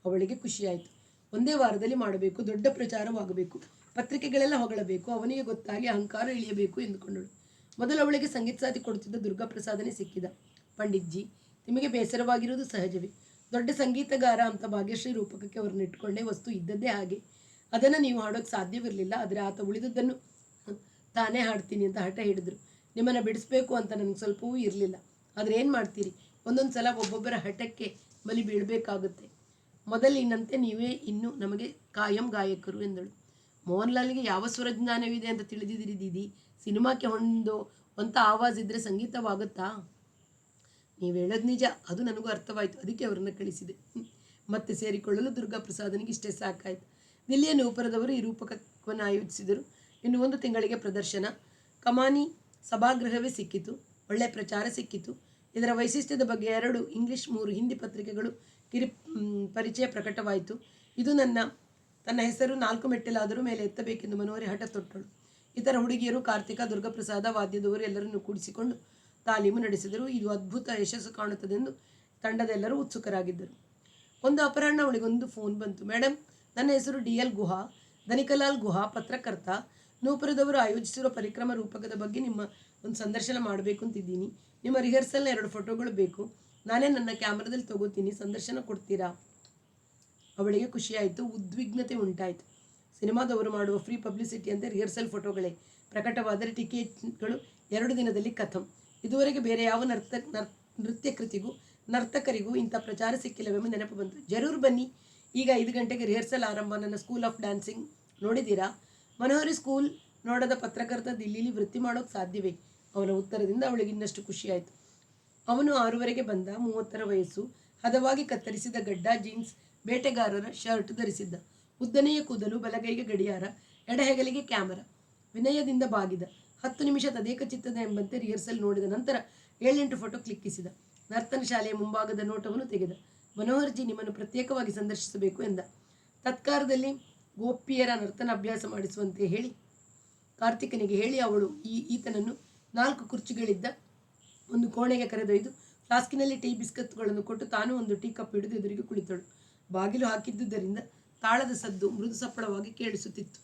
ಅವಳಿಗೆ ಖುಷಿಯಾಯಿತು. ಒಂದೇ ವಾರದಲ್ಲಿ ಮಾಡಬೇಕು, ದೊಡ್ಡ ಪ್ರಚಾರವಾಗಬೇಕು, ಪತ್ರಿಕೆಗಳೆಲ್ಲ ಹೊಗಳಬೇಕು, ಅವನಿಗೆ ಗೊತ್ತಾಗಿ ಅಹಂಕಾರ ಇಳಿಯಬೇಕು ಎಂದುಕೊಂಡಳು. ಮೊದಲು ಅವಳಿಗೆ ಸಂಗೀತ ಸಾಥಿ ಕೊಡುತ್ತಿದ್ದ ದುರ್ಗಾಪ್ರಸಾದನೇ ಸಿಕ್ಕಿದ. ಪಂಡಿತ್ಜಿ, ನಿಮಗೆ ಬೇಸರವಾಗಿರುವುದು ಸಹಜವೇ. ದೊಡ್ಡ ಸಂಗೀತಗಾರ ಅಂತ ಭಾಗ್ಯಶ್ರೀ ರೂಪಕಕ್ಕೆ ಅವರನ್ನು ಇಟ್ಕೊಂಡೇ, ವಸ್ತು ಇದ್ದದ್ದೇ ಹಾಗೆ. ಅದನ್ನು ನೀವು ಹಾಡೋಕ್ಕೆ ಸಾಧ್ಯವಿರಲಿಲ್ಲ. ಆದರೆ ಆತ ಉಳಿದದ್ದನ್ನು ತಾನೇ ಹಾಡ್ತೀನಿ ಅಂತ ಹಠ ಹಿಡಿದ್ರು. ನಿಮ್ಮನ್ನು ಬಿಡಿಸ್ಬೇಕು ಅಂತ ನನಗೆ ಸ್ವಲ್ಪವೂ ಇರಲಿಲ್ಲ. ಆದರೆ ಏನು ಮಾಡ್ತೀರಿ, ಒಂದೊಂದು ಸಲ ಒಬ್ಬೊಬ್ಬರ ಹಠಕ್ಕೆ ಬಲಿ ಬೀಳಬೇಕಾಗುತ್ತೆ. ಮೊದಲಿನಂತೆ ನೀವೇ ಇನ್ನು ನಮಗೆ ಕಾಯಂ ಗಾಯಕರು ಎಂದಳು. ಮೋಹನ್ ಲಾಲ್ಗೆ ಯಾವ ಸ್ವರಜ್ಞಾನವಿದೆ ಅಂತ ತಿಳಿದಿದ್ದೀರಿ ದೀದಿ? ಸಿನಿಮಾಕ್ಕೆ ಒಂಥ ಆವಾಜ್ ಇದ್ದರೆ ಸಂಗೀತವಾಗುತ್ತಾ? ನೀವು ಹೇಳೋದು ನಿಜ, ಅದು ನನಗೂ ಅರ್ಥವಾಯಿತು. ಅದಕ್ಕೆ ಅವರನ್ನು ಕಳಿಸಿದೆ. ಮತ್ತೆ ಸೇರಿಕೊಳ್ಳಲು ದುರ್ಗಾಪ್ರಸಾದನಿಗೆ ಇಷ್ಟೇ ಸಾಕಾಯಿತು. ದಿಲ್ಲಿಯ ನೂಪುರದವರು ಈ ರೂಪಕವನ್ನು ಆಯೋಜಿಸಿದರು. ಇನ್ನು 1 ತಿಂಗಳಿಗೆ ಪ್ರದರ್ಶನ. ಕಮಾನಿ ಸಭಾಗೃಹವೇ ಸಿಕ್ಕಿತು. ಒಳ್ಳೆಯ ಪ್ರಚಾರ ಸಿಕ್ಕಿತು. ಇದರ ವೈಶಿಷ್ಟ್ಯದ ಬಗ್ಗೆ 2 ಇಂಗ್ಲಿಷ್ 3 ಹಿಂದಿ ಪತ್ರಿಕೆಗಳು ಪರಿಚಯ ಪ್ರಕಟವಾಯಿತು. ಇದು ತನ್ನ ಹೆಸರು 4 ಮೆಟ್ಟಿಲಾದರೂ ಮೇಲೆ ಎತ್ತಬೇಕೆಂದು ಮನೋಹರಿ ಹಠ ತೊಟ್ಟಳು. ಇತರ ಹುಡುಗಿಯರು ಕಾರ್ತಿಕ, ದುರ್ಗಾಪ್ರಸಾದ, ವಾದ್ಯದವರು ಎಲ್ಲರನ್ನು ಕೂಡಿಸಿಕೊಂಡು ತಾಲೀಮು ನಡೆಸಿದರು. ಇದು ಅದ್ಭುತ ಯಶಸ್ಸು ಕಾಣುತ್ತದೆಂದು ತಂಡದೆಲ್ಲರೂ ಉತ್ಸುಕರಾಗಿದ್ದರು. ಒಂದು ಅಪರಾಹ್ನ ಅವಳಿಗೊಂದು ಫೋನ್ ಬಂತು. ಮೇಡಮ್, ನನ್ನ ಹೆಸರು DL ಗುಹಾ, ಧನಿಕಲಾಲ್ ಗುಹಾ, ಪತ್ರಕರ್ತ. ನೂಪುರದವರು ಆಯೋಜಿಸಿರುವ ಪರಿಕ್ರಮ ರೂಪಕದ ಬಗ್ಗೆ ನಿಮ್ಮ ಒಂದು ಸಂದರ್ಶನ ಮಾಡಬೇಕು ಅಂತಿದ್ದೀನಿ. ನಿಮ್ಮ ರಿಹರ್ಸಲ್ನ 2 ಫೋಟೋಗಳು ಬೇಕು. ನಾನೇ ನನ್ನ ಕ್ಯಾಮ್ರಾದಲ್ಲಿ ತಗೋತೀನಿ, ಸಂದರ್ಶನ ಕೊಡ್ತೀರಾ? ಅವಳಿಗೆ ಖುಷಿಯಾಯಿತು, ಉದ್ವಿಗ್ನತೆ ಉಂಟಾಯಿತು. ಸಿನಿಮಾದವರು ಮಾಡುವ ಫ್ರೀ ಪಬ್ಲಿಸಿಟಿ ಅಂತೆ ರಿಹರ್ಸಲ್ ಫೋಟೋಗಳೇ ಪ್ರಕಟವಾದರೆ ಟಿಕೆಟ್ಗಳು 2 ದಿನದಲ್ಲಿ ಖತಮ್. ಇದುವರೆಗೆ ಬೇರೆ ಯಾವ ನೃತ್ಯ ಕೃತಿಗೂ ನರ್ತಕರಿಗೂ ಇಂಥ ಪ್ರಚಾರ ಸಿಕ್ಕಿಲ್ಲವೆಂಬ ನೆನಪು ಬಂತು. ಜರೂರು ಬನ್ನಿ, ಈಗ 5 ಗಂಟೆಗೆ ರಿಹರ್ಸಲ್ ಆರಂಭ. ನನ್ನ ಸ್ಕೂಲ್ ಆಫ್ ಡ್ಯಾನ್ಸಿಂಗ್ ನೋಡಿದ್ದೀರಾ? ಮನೋಹರಿ ಸ್ಕೂಲ್ ನೋಡದ ಪತ್ರಕರ್ತ ದಿಲ್ಲಿಲಿ ವೃತ್ತಿ ಮಾಡೋಕ್ಕೆ ಸಾಧ್ಯವೇ? ಅವನ ಉತ್ತರದಿಂದ ಅವಳಿಗೆ ಇನ್ನಷ್ಟು ಖುಷಿಯಾಯಿತು. ಅವನು 6ವರೆಗೆ ಬಂದ. 30ರ ವಯಸ್ಸು, ಹದವಾಗಿ ಕತ್ತರಿಸಿದ ಗಡ್ಡ, ಜೀನ್ಸ್, ಬೇಟೆಗಾರರ ಶರ್ಟ್ ಧರಿಸಿದ್ದ. ಉದ್ದನೆಯ ಕೂದಲು, ಬಲಗೈಗೆ ಗಡಿಯಾರ, ಎಡಹೆಗಲಿಗೆ ಕ್ಯಾಮರಾ. ವಿನಯದಿಂದ ಬಾಗಿದ. 10 ನಿಮಿಷ ತದೇಕ ಚಿತ್ತದ ಎಂಬಂತೆ ರಿಹರ್ಸಲ್ ನೋಡಿದ ನಂತರ 7-8 ಫೋಟೋ ಕ್ಲಿಕ್ಕಿಸಿದ. ನರ್ತನ ಶಾಲೆಯ ಮುಂಭಾಗದ ನೋಟವನ್ನು ತೆಗೆದ. ಮನೋಹರ್ಜಿ ನಿಮ್ಮನ್ನು ಪ್ರತ್ಯೇಕವಾಗಿ ಸಂದರ್ಶಿಸಬೇಕು ಎಂದ. ತತ್ಕಾರದಲ್ಲಿ ಗೋಪಿಯರ ನರ್ತನ ಅಭ್ಯಾಸ ಮಾಡಿಸುವಂತೆ ಹೇಳಿ ಕಾರ್ತಿಕನಿಗೆ ಹೇಳಿ ಅವಳು ಈತನನ್ನು 4 ಕುರ್ಚಿಗಳಿದ್ದ ಒಂದು ಕೋಣೆಗೆ ಕರೆದೊಯ್ದು ಫ್ಲಾಸ್ಕಿನಲ್ಲಿ ಟೀ ಬಿಸ್ಕತ್ಗಳನ್ನು ಕೊಟ್ಟು ತಾನು ಒಂದು ಟೀ ಕಪ್ ಹಿಡಿದು ಎದುರಿಗೆ ಕುಳಿತಳು. ಬಾಗಿಲು ಹಾಕಿದ್ದುದರಿಂದ ತಾಳದ ಸದ್ದು ಮೃದು ಸಪ್ಪಳವಾಗಿ ಕೇಳಿಸುತ್ತಿತ್ತು.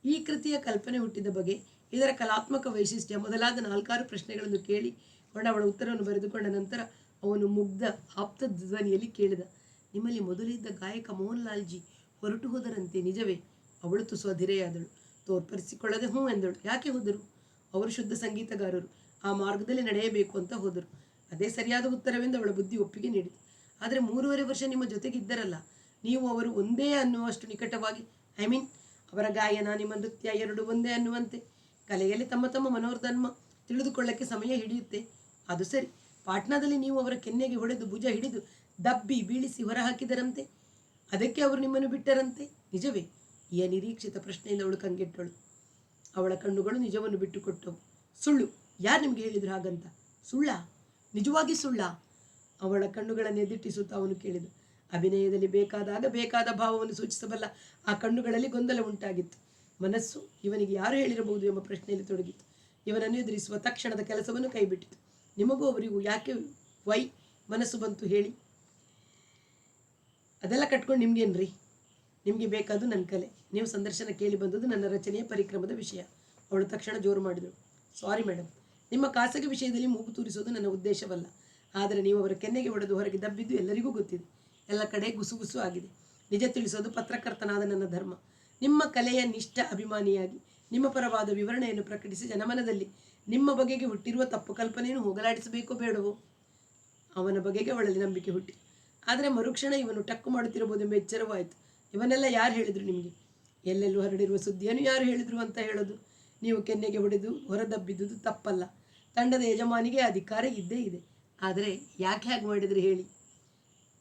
ಈ ಕೃತಿಯ ಕಲ್ಪನೆ ಹುಟ್ಟಿದ ಬಗೆ, ಇದರ ಕಲಾತ್ಮಕ ವೈಶಿಷ್ಟ್ಯ ಮೊದಲಾದ 4-6 ಪ್ರಶ್ನೆಗಳನ್ನು ಕೇಳಿಕೊಂಡ ಅವಳ ಉತ್ತರವನ್ನು ಬರೆದುಕೊಂಡ ನಂತರ ಅವನು ಮುಗ್ಧ ಆಪ್ತ ಧ್ವನಿಯಲ್ಲಿ ಕೇಳಿದ. ನಿಮ್ಮಲ್ಲಿ ಮೊದಲಿದ್ದ ಗಾಯಕ ಮೋಹನ್ ಲಾಲ್ಜಿ ಹೊರಟು ಹೋದರಂತೆ, ನಿಜವೇ? ಅವಳು ತುಸು ಅಧಿರೆಯಾದಳು. ತೋರ್ಪಡಿಸಿಕೊಳ್ಳದೆ ಹ್ಞೂ ಎಂದಳು. ಯಾಕೆ ಹೋದರು? ಅವರು ಶುದ್ಧ ಸಂಗೀತಗಾರರು, ಆ ಮಾರ್ಗದಲ್ಲಿ ನಡೆಯಬೇಕು ಅಂತ ಹೋದರು. ಅದೇ ಸರಿಯಾದ ಉತ್ತರವೆಂದು ಅವಳ ಬುದ್ಧಿ ಒಪ್ಪಿಗೆ ನೀಡಿತು. ಆದರೆ 3.5 ವರ್ಷ ನಿಮ್ಮ ಜೊತೆಗಿದ್ದರಲ್ಲ, ನೀವು ಅವರು ಒಂದೇ ಅನ್ನುವಷ್ಟು ನಿಕಟವಾಗಿ, ಅವರ ಗಾಯನ ನಿಮ್ಮ ನೃತ್ಯ 2 ಒಂದೇ ಅನ್ನುವಂತೆ. ಕಲೆಯಲ್ಲಿ ತಮ್ಮ ತಮ್ಮ ಮನೋಧರ್ಮ ತಿಳಿದುಕೊಳ್ಳಕ್ಕೆ ಸಮಯ ಹಿಡಿಯುತ್ತೆ. ಅದು ಸರಿ, ಪಾಟ್ನಾದಲ್ಲಿ ನೀವು ಅವರ ಕೆನ್ನೆಗೆ ಹೊಡೆದು ಭುಜ ಹಿಡಿದು ದಬ್ಬಿ ಬೀಳಿಸಿ ಹೊರಹಾಕಿದರಂತೆ, ಅದಕ್ಕೆ ಅವರು ನಿಮ್ಮನ್ನು ಬಿಟ್ಟರಂತೆ, ನಿಜವೇ? ಈ ಅನಿರೀಕ್ಷಿತ ಪ್ರಶ್ನೆಯಿಂದ ಅವಳು ಕಂಗೆಟ್ಟಳು. ಅವಳ ಕಣ್ಣುಗಳು ನಿಜವನ್ನು ಬಿಟ್ಟುಕೊಟ್ಟವು. ಸುಳ್ಳು? ಯಾರು ನಿಮಗೆ ಹೇಳಿದ್ರು ಹಾಗಂತ? ಸುಳ್ಳ? ನಿಜವಾಗಿ ಸುಳ್ಳ? ಅವಳ ಕಣ್ಣುಗಳನ್ನು ಎದಿಟ್ಟಿಸುತ್ತಾ ಅವನು ಕೇಳಿದ. ಅಭಿನಯದಲ್ಲಿ ಬೇಕಾದಾಗ ಬೇಕಾದ ಭಾವವನ್ನು ಸೂಚಿಸಬಲ್ಲ ಆ ಕಣ್ಣುಗಳಲ್ಲಿ ಗೊಂದಲ ಉಂಟಾಗಿತ್ತು. ಮನಸ್ಸು ಇವನಿಗೆ ಯಾರು ಹೇಳಿರಬಹುದು ಎಂಬ ಪ್ರಶ್ನೆಯಲ್ಲಿ ತೊಡಗಿತ್ತು. ಇವನನ್ನು ಎದುರಿಸುವ ತಕ್ಷಣದ ಕೆಲಸವನ್ನು ಕೈಬಿಟ್ಟಿತು. ನಿಮಗೂ ಅವರಿಗೂ ಯಾಕೆ ಮನಸ್ಸು ಬಂತು ಹೇಳಿ? ಅದೆಲ್ಲ ಕಟ್ಕೊಂಡು ನಿಮ್ಗೇನ್ರಿ? ನಿಮಗೆ ಬೇಕಾದು ನನ್ನ ಕಲೆ. ನೀವು ಸಂದರ್ಶನ ಕೇಳಿ ಬಂದದ್ದು ನನ್ನ ರಚನೆಯ ಪರಿಕ್ರಮದ ವಿಷಯ. ಅವಳು ತಕ್ಷಣ ಜೋರು ಮಾಡಿದಳು. ಸಾರಿ ಮೇಡಮ್, ನಿಮ್ಮ ಖಾಸಗಿ ವಿಷಯದಲ್ಲಿ ಮೂಗು ತೂರಿಸೋದು ನನ್ನ ಉದ್ದೇಶವಲ್ಲ. ಆದರೆ ನೀವು ಅವರ ಕೆನ್ನೆಗೆ ಹೊಡೆದು ಹೊರಗೆ ದಬ್ಬಿದ್ದು ಎಲ್ಲರಿಗೂ ಗೊತ್ತಿದೆ. ಎಲ್ಲ ಕಡೆ ಗುಸುಗುಸು ಆಗಿದೆ. ನಿಜ ತಿಳಿಸೋದು ಪತ್ರಕರ್ತನಾದ ನನ್ನ ಧರ್ಮ. ನಿಮ್ಮ ಕಲೆಯ ನಿಷ್ಠ ಅಭಿಮಾನಿಯಾಗಿ ನಿಮ್ಮ ಪರವಾದ ವಿವರಣೆಯನ್ನು ಪ್ರಕಟಿಸಿ ಜನಮನದಲ್ಲಿ ನಿಮ್ಮ ಬಗೆಗೆ ಹುಟ್ಟಿರುವ ತಪ್ಪು ಕಲ್ಪನೆಯನ್ನು ಹೋಗಲಾಡಿಸಬೇಕೋ ಬೇಡವೋ? ಅವನ ಬಗೆಗೆ ಅವಳಲ್ಲಿ ನಂಬಿಕೆ ಹುಟ್ಟಿ. ಆದರೆ ಮರುಕ್ಷಣ ಇವನು ಟಕ್ಕು ಮಾಡುತ್ತಿರಬಹುದೆಂಬ ಎಚ್ಚರವೂ ಆಯಿತು. ಇವನ್ನೆಲ್ಲ ಯಾರು ಹೇಳಿದರು ನಿಮಗೆ? ಎಲ್ಲೆಲ್ಲೂ ಹರಡಿರುವ ಸುದ್ದಿಯನ್ನು ಯಾರು ಹೇಳಿದರು ಅಂತ ಹೇಳೋದು? ನೀವು ಕೆನ್ನೆಗೆ ಹೊಡೆದು ಹೊರದಬ್ಬಿದ್ದುದು ತಪ್ಪಲ್ಲ. ತಂಡದ ಯಜಮಾನಿಗೆ ಅಧಿಕಾರ ಇದ್ದೇ ಇದೆ. ಆದರೆ ಯಾಕೆ ಹಾಗೆ ಮಾಡಿದರೆ ಹೇಳಿ?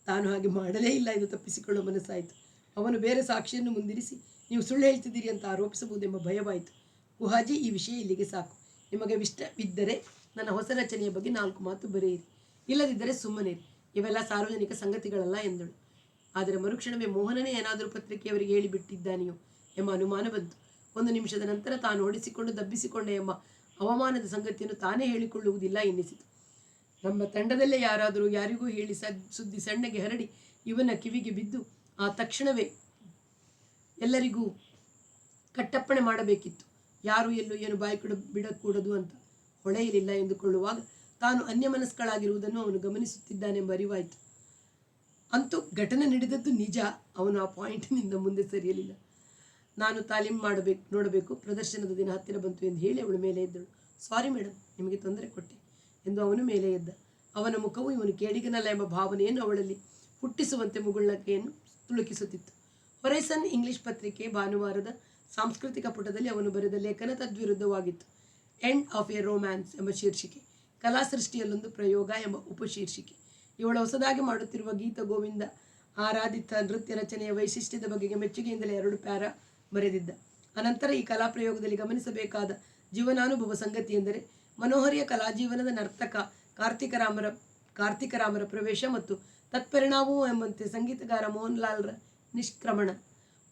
ತಾನು ಹಾಗೆ ಮಾಡಲೇ ಇಲ್ಲ ಎಂದು ತಪ್ಪಿಸಿಕೊಳ್ಳುವ ಮನಸ್ಸಾಯಿತು. ಅವನು ಬೇರೆ ಸಾಕ್ಷಿಯನ್ನು ಮುಂದಿರಿಸಿ ನೀವು ಸುಳ್ಳು ಹೇಳ್ತಿದ್ದೀರಿ ಅಂತ ಆರೋಪಿಸಬಹುದೆಂಬ ಭಯವಾಯಿತು. ಗುಹಾಜಿ, ಈ ವಿಷಯ ಇಲ್ಲಿಗೆ ಸಾಕು. ನಿಮಗೆ ಇಷ್ಟವಿದ್ದರೆ ನನ್ನ ಹೊಸ ರಚನೆಯ ಬಗ್ಗೆ 4 ಮಾತು ಬರೆಯಿರಿ, ಇಲ್ಲದಿದ್ದರೆ ಸುಮ್ಮನಿರಿ. ಇವೆಲ್ಲ ಸಾರ್ವಜನಿಕ ಸಂಗತಿಗಳಲ್ಲ ಎಂದಳು. ಆದರೆ ಮರುಕ್ಷಣವೇ ಮೋಹನನೇ ಏನಾದರೂ ಪತ್ರಿಕೆಯವರಿಗೆ ಹೇಳಿಬಿಟ್ಟಿದ್ದಾನೆಯೋ ಎಂಬ ಅನುಮಾನ ಬಂತು. 1 ನಿಮಿಷದ ನಂತರ ತಾನು ಓಡಿಸಿಕೊಂಡು ದಬ್ಬಿಸಿಕೊಂಡೆ ಎಂಬ ಅವಮಾನದ ಸಂಗತಿಯನ್ನು ತಾನೇ ಹೇಳಿಕೊಳ್ಳುವುದಿಲ್ಲ ಎನ್ನಿಸಿತು. ನಮ್ಮ ತಂಡದಲ್ಲೇ ಯಾರಾದರೂ ಯಾರಿಗೂ ಹೇಳಿ ಸುದ್ದಿ ಸಣ್ಣಗೆ ಹರಡಿ ಇವನ ಕಿವಿಗೆ ಬಿದ್ದು ಆ ತಕ್ಷಣವೇ ಎಲ್ಲರಿಗೂ ಕಟ್ಟಪ್ಪಣೆ ಮಾಡಬೇಕಿತ್ತು. ಯಾರು ಎಲ್ಲೂ ಏನು ಬಾಯಿ ಬಿಡಕೂಡದು ಅಂತ ಹೊಳೆಯಲಿಲ್ಲ ಎಂದುಕೊಳ್ಳುವಾಗ ತಾನು ಅನ್ಯಮನಸ್ಕಳಾಗಿರುವುದನ್ನು ಅವನು ಗಮನಿಸುತ್ತಿದ್ದಾನೆಂಬ ಅರಿವಾಯಿತು. ಅಂತೂ ಘಟನೆ ನಡೆದದ್ದು ನಿಜ. ಅವನು ಆ ಪಾಯಿಂಟಿನಿಂದ ಮುಂದೆ ಸರಿಯಲಿಲ್ಲ. ನಾನು ತಾಲೀಮ್ ನೋಡಬೇಕು, ಪ್ರದರ್ಶನದ ದಿನ ಹತ್ತಿರ ಬಂತು ಎಂದು ಹೇಳಿ ಅವಳು ಮೇಲೆ ಎದ್ದಳು. ಸಾರಿ ಮೇಡಮ್, ನಿಮಗೆ ತೊಂದರೆ ಕೊಟ್ಟೆ ಎಂದು ಅವನು ಮೇಲೆ ಎದ್ದ. ಅವನ ಮುಖವು ಇವನು ಕೇಡಿಗನಲ್ಲ ಎಂಬ ಭಾವನೆಯನ್ನು ಅವಳಲ್ಲಿ ಹುಟ್ಟಿಸುವಂತೆ ಮುಗುಳ್ನಗೆಯನ್ನು ತುಳುಕಿಸುತ್ತಿತ್ತು. ಹೊರೈಸನ್ ಇಂಗ್ಲಿಷ್ ಪತ್ರಿಕೆ ಭಾನುವಾರದ ಸಾಂಸ್ಕೃತಿಕ ಪುಟದಲ್ಲಿ ಅವನು ಬರೆದ ಲೇಖನ ತದ್ವಿರುದ್ಧವಾಗಿತ್ತು. ಎಂಡ್ ಆಫ್ ಎ ರೋಮ್ಯಾನ್ಸ್ ಎಂಬ ಶೀರ್ಷಿಕೆ, ಕಲಾ ಸೃಷ್ಟಿಯಲ್ಲೊಂದು ಪ್ರಯೋಗ ಎಂಬ ಉಪಶೀರ್ಷಿಕೆ. ಇವಳು ಹೊಸದಾಗಿ ಮಾಡುತ್ತಿರುವ ಗೀತ ಗೋವಿಂದ ಆರಾಧಿತ ನೃತ್ಯ ರಚನೆಯ ವೈಶಿಷ್ಟ್ಯದ ಬಗೆಗೆ ಮೆಚ್ಚುಗೆಯಿಂದಲೇ 2 ಪ್ಯಾರಾ ಬರೆದಿದ್ದ. ಅನಂತರ ಈ ಕಲಾ ಪ್ರಯೋಗದಲ್ಲಿ ಗಮನಿಸಬೇಕಾದ ಜೀವನಾನುಭವ ಸಂಗತಿ ಎಂದರೆ ಮನೋಹರಿಯ ಕಲಾಜೀವನದ ನರ್ತಕ ಕಾರ್ತಿಕರಾಮರ ಪ್ರವೇಶ ಮತ್ತು ತತ್ಪರಿಣಾಮವೂ ಎಂಬಂತೆ ಸಂಗೀತಗಾರ ಮೋಹನ್ಲಾಲ್ರ ನಿಷ್ಕ್ರಮಣ.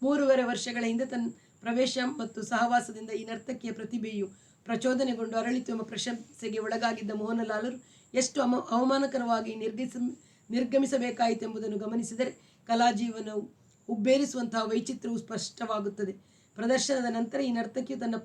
3.5 ವರ್ಷಗಳ ಹಿಂದೆ ತನ್ನ ಪ್ರವೇಶ ಮತ್ತು ಸಹವಾಸದಿಂದ ಈ ನರ್ತಕಿಯ ಪ್ರತಿಭೆಯು ಪ್ರಚೋದನೆಗೊಂಡು ಅರಳಿತು ಎಂಬ ಪ್ರಶಂಸೆಗೆ ಒಳಗಾಗಿದ್ದ ಮೋಹನಲಾಲರು ಎಷ್ಟು ಅವಮಾನಕರವಾಗಿ ನಿರ್ಗಮಿಸಬೇಕಾಯಿತೆಂಬುದನ್ನು ಗಮನಿಸಿದರೆ ಕಲಾಜೀವನವು ಉಬ್ಬೇರಿಸುವಂತಹ ವೈಚಿತ್ರ್ಯವು ಸ್ಪಷ್ಟವಾಗುತ್ತದೆ. ಪ್ರದರ್ಶನದ ನಂತರ ಈ ನರ್ತಕಿಯು ತನ್ನ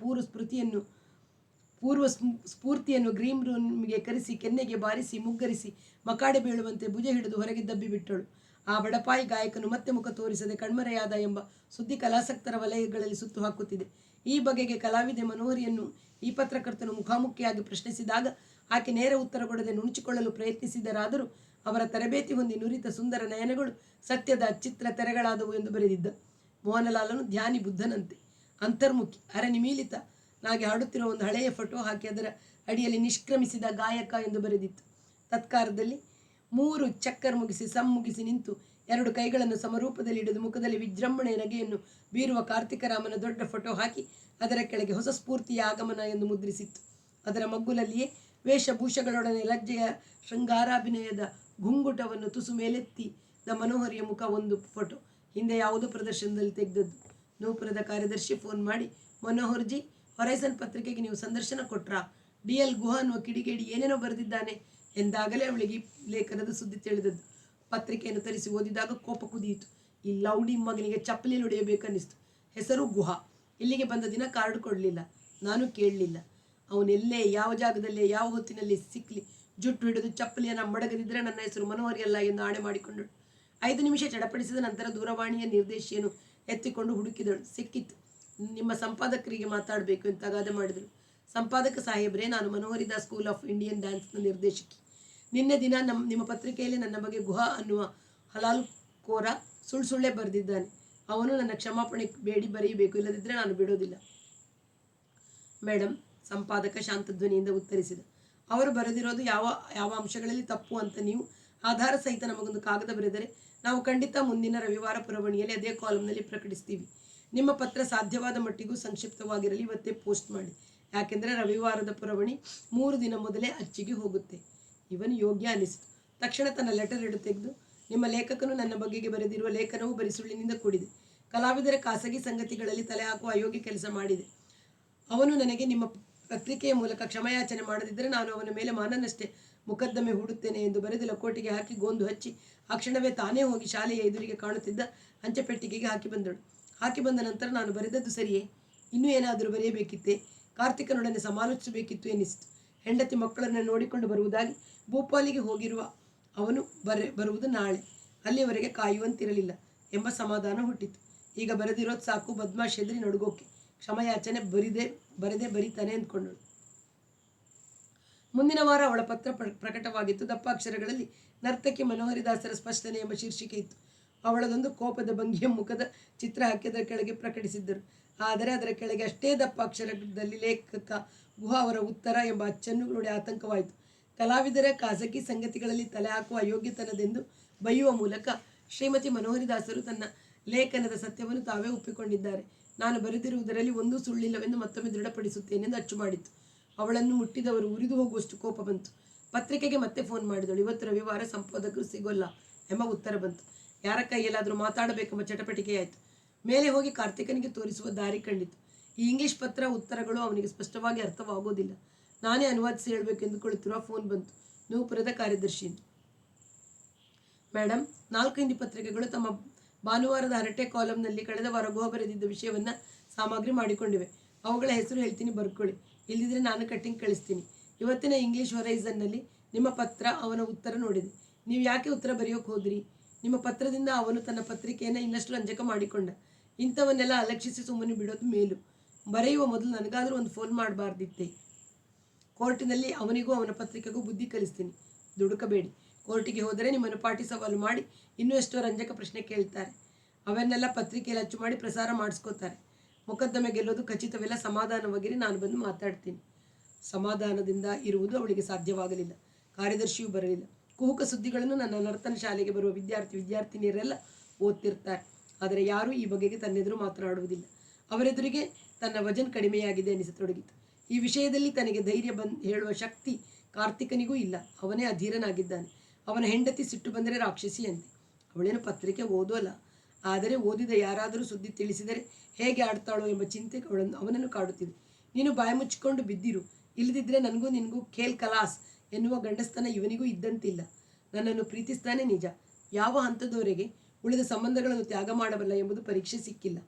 ಪೂರ್ವ ಸ್ಫೂರ್ತಿಯನ್ನು ಗ್ರೀನ್ ರೂಮ್ಗೆ ಕರೆಸಿ ಕೆನ್ನೆಗೆ ಬಾರಿಸಿ ಮುಗ್ಗರಿಸಿ ಮಕಾಡೆ ಬೀಳುವಂತೆ ಭುಜ ಹಿಡಿದು ಹೊರಗೆ ದಬ್ಬಿ ಬಿಟ್ಟಳು. ಆ ಬಡಪಾಯಿ ಗಾಯಕನು ಮತ್ತೆ ಮುಖ ತೋರಿಸದೆ ಕಣ್ಮರೆಯಾದ ಎಂಬ ಸುದ್ದಿ ಕಲಾಸಕ್ತರ ವಲಯಗಳಲ್ಲಿ ಸುತ್ತು ಹಾಕುತ್ತಿದೆ. ಈ ಬಗೆಗೆ ಕಲಾವಿದೆ ಮನೋಹರಿಯನ್ನು ಈ ಪತ್ರಕರ್ತನು ಮುಖಾಮುಖಿಯಾಗಿ ಪ್ರಶ್ನಿಸಿದಾಗ ಆಕೆ ನೇರ ಉತ್ತರ ಕೊಡದೆ ನುಣುಚಿಕೊಳ್ಳಲು ಪ್ರಯತ್ನಿಸಿದರಾದರೂ ಅವರ ತರಬೇತಿ ಹೊಂದಿ ನುರಿತ ಸುಂದರ ನಯನಗಳು ಸತ್ಯದ ಚಿತ್ರ ತೆರೆಗಳಾದವು ಎಂದು ಬರೆದಿದ್ದ. ಮೋಹನಲಾಲನು ಧ್ಯಾನಿ ಬುದ್ಧನಂತೆ ಅಂತರ್ಮುಖಿ ನಿಮೀಲಿತ ನಾಗೆ ಹಾಡುತ್ತಿರುವ ಒಂದು ಹಳೆಯ ಫೋಟೋ ಹಾಕಿ ಅದರ ಅಡಿಯಲ್ಲಿ ನಿಷ್ಕ್ರಮಿಸಿದ ಗಾಯಕ ಎಂದು ಬರೆದಿತ್ತು. ತತ್ಕಾರದಲ್ಲಿ 3 ಚಕ್ಕರ್ ಮುಗಿಸಿ ನಿಂತು 2 ಕೈಗಳನ್ನು ಸಮರೂಪದಲ್ಲಿ ಹಿಡಿದು ಮುಖದಲ್ಲಿ ವಿಜೃಂಭಣೆಯ ನಗೆಯನ್ನು ಬೀರುವ ಕಾರ್ತಿಕರಾಮನ ದೊಡ್ಡ ಫೋಟೋ ಹಾಕಿ ಅದರ ಕೆಳಗೆ ಹೊಸ ಸ್ಫೂರ್ತಿಯ ಆಗಮನ ಎಂದು ಮುದ್ರಿಸಿತ್ತು. ಅದರ ಮಗ್ಗುಲಲ್ಲಿಯೇ ವೇಷಭೂಷಗಳೊಡನೆ ಲಜ್ಜೆಯ ಶೃಂಗಾರಾಭಿನಯದ ಗುಂಗುಟವನ್ನು ತುಸು ಮೇಲೆತ್ತಿದ ಮನೋಹರಿಯ ಮುಖ ಒಂದು ಫೋಟೋ. ಹಿಂದೆ ಯಾವುದೋ ಪ್ರದರ್ಶನದಲ್ಲಿ ತೆಗೆದದ್ದು. ನೂಪುರದ ಕಾರ್ಯದರ್ಶಿ ಫೋನ್ ಮಾಡಿ, ಮನೋಹರ್ಜಿ, ಹೊರೈಸನ್ ಪತ್ರಿಕೆಗೆ ನೀವು ಸಂದರ್ಶನ ಕೊಟ್ರಾ? DL ಗುಹಾ ಅನ್ನುವ ಕಿಡಿಗೇಡಿ ಏನೇನೋ ಬರೆದಿದ್ದಾನೆ ಎಂದಾಗಲೇ ಅವಳಿಗೆ ಲೇಖನದ ಸುದ್ದಿ ತಿಳಿದದ್ದು. ಪತ್ರಿಕೆಯನ್ನು ತರಿಸಿ ಓದಿದಾಗ ಕೋಪ ಕುದಿಯಿತು. ಈ ಲೌಡಿ ಮಗನಿಗೆ ಚಪ್ಪಲಿ ಹೊಡೆಯಬೇಕನ್ನಿಸ್ತು. ಹೆಸರು ಗುಹಾ. ಇಲ್ಲಿಗೆ ಬಂದ ದಿನ ಕಾರ್ಡ್ ಕೊಡಲಿಲ್ಲ. ನಾನು ಕೇಳಲಿಲ್ಲ. ಅವನೆಲ್ಲೇ ಯಾವ ಜಾಗದಲ್ಲೇ ಯಾವ ಹೊತ್ತಿನಲ್ಲಿ ಸಿಕ್ಕಲಿ ಜುಟ್ಟು ಹಿಡಿದು ಚಪ್ಪಲಿಯನ್ನು ಮಡಗದಿದ್ದರೆ ನನ್ನ ಹೆಸರು ಮನೋಹರಿಯಲ್ಲ ಎಂದು ಆಣೆ ಮಾಡಿಕೊಂಡಳು. 5 ನಿಮಿಷ ಚಡಪಡಿಸಿದ ನಂತರ ದೂರವಾಣಿಯ ನಿರ್ದೇಶಿಯನ್ನು ಎತ್ತಿಕೊಂಡು ಹುಡುಕಿದಳು. ಸಿಕ್ಕಿತ್ತು. ನಿಮ್ಮ ಸಂಪಾದಕರಿಗೆ ಮಾತಾಡಬೇಕು ಎಂದು ತಗಾದೆ ಮಾಡಿದಳು. ಸಂಪಾದಕ ಸಾಹೇಬ್ರೆ, ನಾನು ಮನೋಹರಿದಾಸ್ ಸ್ಕೂಲ್ ಆಫ್ ಇಂಡಿಯನ್ ಡ್ಯಾನ್ಸ್ನ ನಿರ್ದೇಶಕಿ. ನಿನ್ನೆ ದಿನ ನಿಮ್ಮ ಪತ್ರಿಕೆಯಲ್ಲಿ ನನ್ನ ಬಗ್ಗೆ ಗುಹಾ ಅನ್ನುವ ಹಲಾಲ್ ಕೋರ ಸುಳ್ಳೆ ಬರೆದಿದ್ದಾನೆ. ಅವನು ನನ್ನ ಕ್ಷಮಾಪಣೆ ಬೇಡಿ ಬರೆಯಬೇಕು, ಇಲ್ಲದಿದ್ದರೆ ನಾನು ಬಿಡೋದಿಲ್ಲ. ಮೇಡಮ್, ಸಂಪಾದಕ ಶಾಂತಧ್ವನಿಯಿಂದ ಉತ್ತರಿಸಿದ. ಅವರು ಬರೆದಿರೋದು ಯಾವ ಅಂಶಗಳಲ್ಲಿ ತಪ್ಪು ಅಂತ ನೀವು ಆಧಾರ ಸಹಿತ ನಮಗೊಂದು ಕಾಗದ ಬರೆದರೆ ನಾವು ಖಂಡಿತ ಮುಂದಿನ ರವಿವಾರ ಪುರವಣಿಯಲ್ಲಿ ಅದೇ ಕಾಲಂನಲ್ಲಿ ಪ್ರಕಟಿಸ್ತೀವಿ. ನಿಮ್ಮ ಪತ್ರ ಸಾಧ್ಯವಾದ ಮಟ್ಟಿಗೂ ಸಂಕ್ಷಿಪ್ತವಾಗಿರಲಿ, ಇವತ್ತೇ ಪೋಸ್ಟ್ ಮಾಡಿ. ಯಾಕೆಂದರೆ ರವಿವಾರದ ಪುರವಣಿ 3 ದಿನ ಮೊದಲೇ ಅಚ್ಚಿಗೆ ಹೋಗುತ್ತೆ. ಇವನು ಯೋಗ್ಯ ಅನಿಸಿತು. ತಕ್ಷಣ ತನ್ನ ಲೆಟರ್ ತೆಗೆದು, ನಿಮ್ಮ ಲೇಖಕನು ನನ್ನ ಬಗೆಗೆ ಬರೆದಿರುವ ಲೇಖನವು ಬರೀ ಸುಳ್ಳಿನಿಂದ ಕೂಡಿದೆ. ಕಲಾವಿದರ ಖಾಸಗಿ ಸಂಗತಿಗಳಲ್ಲಿ ತಲೆ ಹಾಕುವ ಅಯೋಗ್ಯ ಕೆಲಸ ಮಾಡಿದೆ. ಅವನು ನನಗೆ ನಿಮ್ಮ ಪತ್ರಿಕೆಯ ಮೂಲಕ ಕ್ಷಮೆಯಾಚನೆ ಮಾಡದಿದ್ದರೆ ನಾನು ಅವನ ಮೇಲೆ ಮಾನನಷ್ಟೇ ಮೊಕದ್ದಮೆ ಹೂಡುತ್ತೇನೆ ಎಂದು ಬರೆದು ಲಕೋಟಿಗೆ ಹಾಕಿ ಗೋಂದು ಹಚ್ಚಿ ಆ ಕ್ಷಣವೇ ತಾನೇ ಹೋಗಿ ಶಾಲೆಯ ಎದುರಿಗೆ ಕಾಣುತ್ತಿದ್ದ ಅಂಚೆಪೆಟ್ಟಿಗೆಗೆ ಹಾಕಿ ಬಂದಳು. ಹಾಕಿ ಬಂದ ನಂತರ ನಾನು ಬರೆದದ್ದು ಸರಿಯೇ? ಇನ್ನೂ ಏನಾದರೂ ಬರೆಯಬೇಕಿತ್ತೇ? ಕಾರ್ತಿಕನೊಡನೆ ಸಮಾಲೋಚಿಸಬೇಕಿತ್ತು ಎನ್ನಿಸಿತು. ಹೆಂಡತಿ ಮಕ್ಕಳನ್ನು ನೋಡಿಕೊಂಡು ಬರುವುದಾಗಿ ಭೂಪಾಲಿಗೆ ಹೋಗಿರುವ ಅವನು ಬರುವುದು ನಾಳೆ, ಅಲ್ಲಿಯವರೆಗೆ ಕಾಯುವಂತಿರಲಿಲ್ಲ ಎಂಬ ಸಮಾಧಾನ ಹುಟ್ಟಿತು. ಈಗ ಬರೆದಿರೋದು ಸಾಕು, ಬದ್ಮಾಶ್ ಹೆದರಿ ನಡುಗೋಕೆ. ಕ್ಷಮಯಾಚನೆ ಬರೆದೇ ಬರೀತಾನೆ ಅಂದ್ಕೊಂಡಳು. ಮುಂದಿನ ವಾರ ಅವಳ ಪತ್ರ ಪ್ರಕಟವಾಗಿತ್ತು. ದಪ್ಪ ಅಕ್ಷರಗಳಲ್ಲಿ ನರ್ತಕಿ ಮನೋಹರಿದಾಸರ ಸ್ಪಷ್ಟನೆ ಎಂಬ ಶೀರ್ಷಿಕೆ ಇತ್ತು. ಅವಳದೊಂದು ಕೋಪದ ಭಂಗಿಯ ಮುಖದ ಚಿತ್ರ ಹಾಕಿ ಅದರ ಕೆಳಗೆ ಪ್ರಕಟಿಸಿದ್ದರು. ಆದರೆ ಅದರ ಕೆಳಗೆ ಅಷ್ಟೇ ದಪ್ಪ ಅಕ್ಷರದಲ್ಲಿ ಲೇಖಕ ಗುಹಾ ಅವರ ಉತ್ತರ ಎಂಬ ಅಚ್ಚನ್ನು ನೋಡಿ ಆತಂಕವಾಯಿತು. ಕಲಾವಿದರ ಖಾಸಗಿ ಸಂಗತಿಗಳಲ್ಲಿ ತಲೆ ಹಾಕುವ ಅಯೋಗ್ಯತನದೆಂದು ಬಯ್ಯುವ ಮೂಲಕ ಶ್ರೀಮತಿ ಮನೋಹರಿದಾಸರು ತನ್ನ ಲೇಖನದ ಸತ್ಯವನ್ನು ತಾವೇ ಒಪ್ಪಿಕೊಂಡಿದ್ದಾರೆ. ನಾನು ಬರೆದಿರುವುದರಲ್ಲಿ ಒಂದೂ ಸುಳ್ಳಿಲ್ಲವೆಂದು ಮತ್ತೊಮ್ಮೆ ದೃಢಪಡಿಸುತ್ತೇನೆಂದು ಅಚ್ಚು ಮಾಡಿತು. ಅವಳನ್ನು ಮುಟ್ಟಿದವರು ಉರಿದು ಹೋಗುವಷ್ಟು ಕೋಪ ಬಂತು. ಪತ್ರಿಕೆಗೆ ಮತ್ತೆ ಫೋನ್ ಮಾಡಿದಳು. ಇವತ್ತು ರವಿವಾರ, ಸಂಪಾದಕರು ಸಿಗೋಲ್ಲ ಎಂಬ ಉತ್ತರ ಬಂತು. ಯಾರ ಕೈಯಲ್ಲಾದರೂ ಮಾತಾಡಬೇಕೆಂಬ ಚಟಪಟಿಕೆಯಾಯಿತು. ಮೇಲೆ ಹೋಗಿ ಕಾರ್ತಿಕನಿಗೆ ತೋರಿಸುವ ದಾರಿ ಕಂಡಿತು. ಈ ಇಂಗ್ಲಿಷ್ ಪತ್ರ ಉತ್ತರಗಳು ಅವನಿಗೆ ಸ್ಪಷ್ಟವಾಗಿ ಅರ್ಥವಾಗೋದಿಲ್ಲ. ನಾನೇ ಅನುವಾದಿಸಿ ಹೇಳಬೇಕು ಎಂದುಕೊಳ್ಳುತ್ತಿರುವ ಫೋನ್ ಬಂತು. ನೂಪುರದ ಕಾರ್ಯದರ್ಶಿ. ಮೇಡಮ್, 4 ಹಿಂದಿ ಪತ್ರಿಕೆಗಳು ತಮ್ಮ ಭಾನುವಾರದ ಹರಟೆ ಕಾಲಂನಲ್ಲಿ ಕಳೆದ ವಾರ ಗುಹ ಬರೆದಿದ್ದ ವಿಷಯವನ್ನು ಸಾಮಗ್ರಿ ಮಾಡಿಕೊಂಡಿವೆ. ಅವುಗಳ ಹೆಸರು ಹೇಳ್ತೀನಿ, ಬರ್ಕೊಳ್ಳಿ. ಇಲ್ಲದಿದ್ದರೆ ನಾನು ಕಟ್ಟಿಂಗ್ ಕಳಿಸ್ತೀನಿ. ಇವತ್ತಿನ ಇಂಗ್ಲೀಷ್ ಹೊರೈಸನ್ನಲ್ಲಿ ನಿಮ್ಮ ಪತ್ರ, ಅವನ ಉತ್ತರ ನೋಡಿದೆ. ನೀವು ಯಾಕೆ ಉತ್ತರ ಬರೆಯೋಕೆ ಹೋದ್ರಿ? ನಿಮ್ಮ ಪತ್ರದಿಂದ ಅವನು ತನ್ನ ಪತ್ರಿಕೆಯನ್ನು ಇನ್ನಷ್ಟು ರಂಜಕ ಮಾಡಿಕೊಂಡ. ಇಂಥವನ್ನೆಲ್ಲ ಅಲಕ್ಷಿಸಿ ಸುಮ್ಮನೆ ಬಿಡೋದು ಮೇಲು. ಬರೆಯುವ ಮೊದಲು ನನಗಾದರೂ ಒಂದು ಫೋನ್ ಮಾಡಬಾರ್ದಿತ್ತೆ. ಕೋರ್ಟಿನಲ್ಲಿ ಅವನಿಗೂ ಅವನ ಪತ್ರಿಕೆಗೂ ಬುದ್ಧಿ ಕಲಿಸ್ತೀನಿ. ದುಡುಕಬೇಡಿ. ಕೋರ್ಟಿಗೆ ಹೋದರೆ ನಿಮ್ಮನ್ನು ಪಾಟಿ ಸವಾಲು ಮಾಡಿ ಇನ್ನೂ ಎಷ್ಟೋ ರಂಜಕ ಪ್ರಶ್ನೆ ಕೇಳ್ತಾರೆ. ಅವನ್ನೆಲ್ಲ ಪತ್ರಿಕೆಯಲ್ಲಿ ಅಚ್ಚು ಮಾಡಿ ಪ್ರಸಾರ ಮಾಡಿಸ್ಕೋತಾರೆ. ಮೊಕದ್ದಮೆ ಗೆಲ್ಲೋದು ಖಚಿತವೆಲ್ಲ. ಸಮಾಧಾನವಾಗಿರಿ, ನಾನು ಬಂದು ಮಾತಾಡ್ತೀನಿ. ಸಮಾಧಾನದಿಂದ ಇರುವುದು ಅವಳಿಗೆ ಸಾಧ್ಯವಾಗಲಿಲ್ಲ. ಕಾರ್ಯದರ್ಶಿಯೂ ಬರಲಿಲ್ಲ. ಕುಹುಕ ಸುದ್ದಿಗಳನ್ನು ನನ್ನ ನರ್ತನ ಶಾಲೆಗೆ ಬರುವ ವಿದ್ಯಾರ್ಥಿನಿಯರೆಲ್ಲ ಓದ್ತಿರ್ತಾರೆ. ಆದರೆ ಯಾರೂ ಈ ಬಗೆಗೆ ತನ್ನೆದುರು ಮಾತನಾಡುವುದಿಲ್ಲ. ಅವರೆದುರಿಗೆ ತನ್ನ ವಜನ್ ಕಡಿಮೆಯಾಗಿದೆ ಅನಿಸತೊಡಗಿತು. ಈ ವಿಷಯದಲ್ಲಿ ತನಗೆ ಧೈರ್ಯ ಹೇಳುವ ಶಕ್ತಿ ಕಾರ್ತಿಕನಿಗೂ ಇಲ್ಲ. ಅವನೇ ಅಧೀರನಾಗಿದ್ದಾನೆ. ಅವನ ಹೆಂಡತಿ ಸಿಟ್ಟು ಬಂದರೆ ರಾಕ್ಷಸಿಯಂತೆ. ಅವಳೇನು ಪತ್ರಿಕೆ ಓದೋಲ್ಲ. ಆದರೆ ಓದಿದ ಯಾರಾದರೂ ಸುದ್ದಿ ತಿಳಿಸಿದರೆ ಹೇಗೆ ಆಡ್ತಾಳೋ ಎಂಬ ಚಿಂತೆ ಅವನನ್ನು ಕಾಡುತ್ತಿದೆ. ನೀನು ಬಾಯಿ ಮುಚ್ಚಿಕೊಂಡು ಬಿದ್ದಿರು. ಇಲ್ಲದಿದ್ದರೆ ನನಗೂ ನಿನಗೂ ಖೇಲ್ ಕಲಾಸ್ ಎನ್ನುವ ಗಂಡಸ್ತನ ಇವನಿಗೂ ಇದ್ದಂತಿಲ್ಲ. ನನ್ನನ್ನು ಪ್ರೀತಿಸ್ತಾನೆ ನಿಜ. ಯಾವ ಹಂತದವರೆಗೆ ಉಳಿದ ಸಂಬಂಧಗಳನ್ನು ತ್ಯಾಗ ಮಾಡಬಲ್ಲ ಎಂಬುದು ಪರೀಕ್ಷೆ ಸಿಕ್ಕಿಲ್ಲ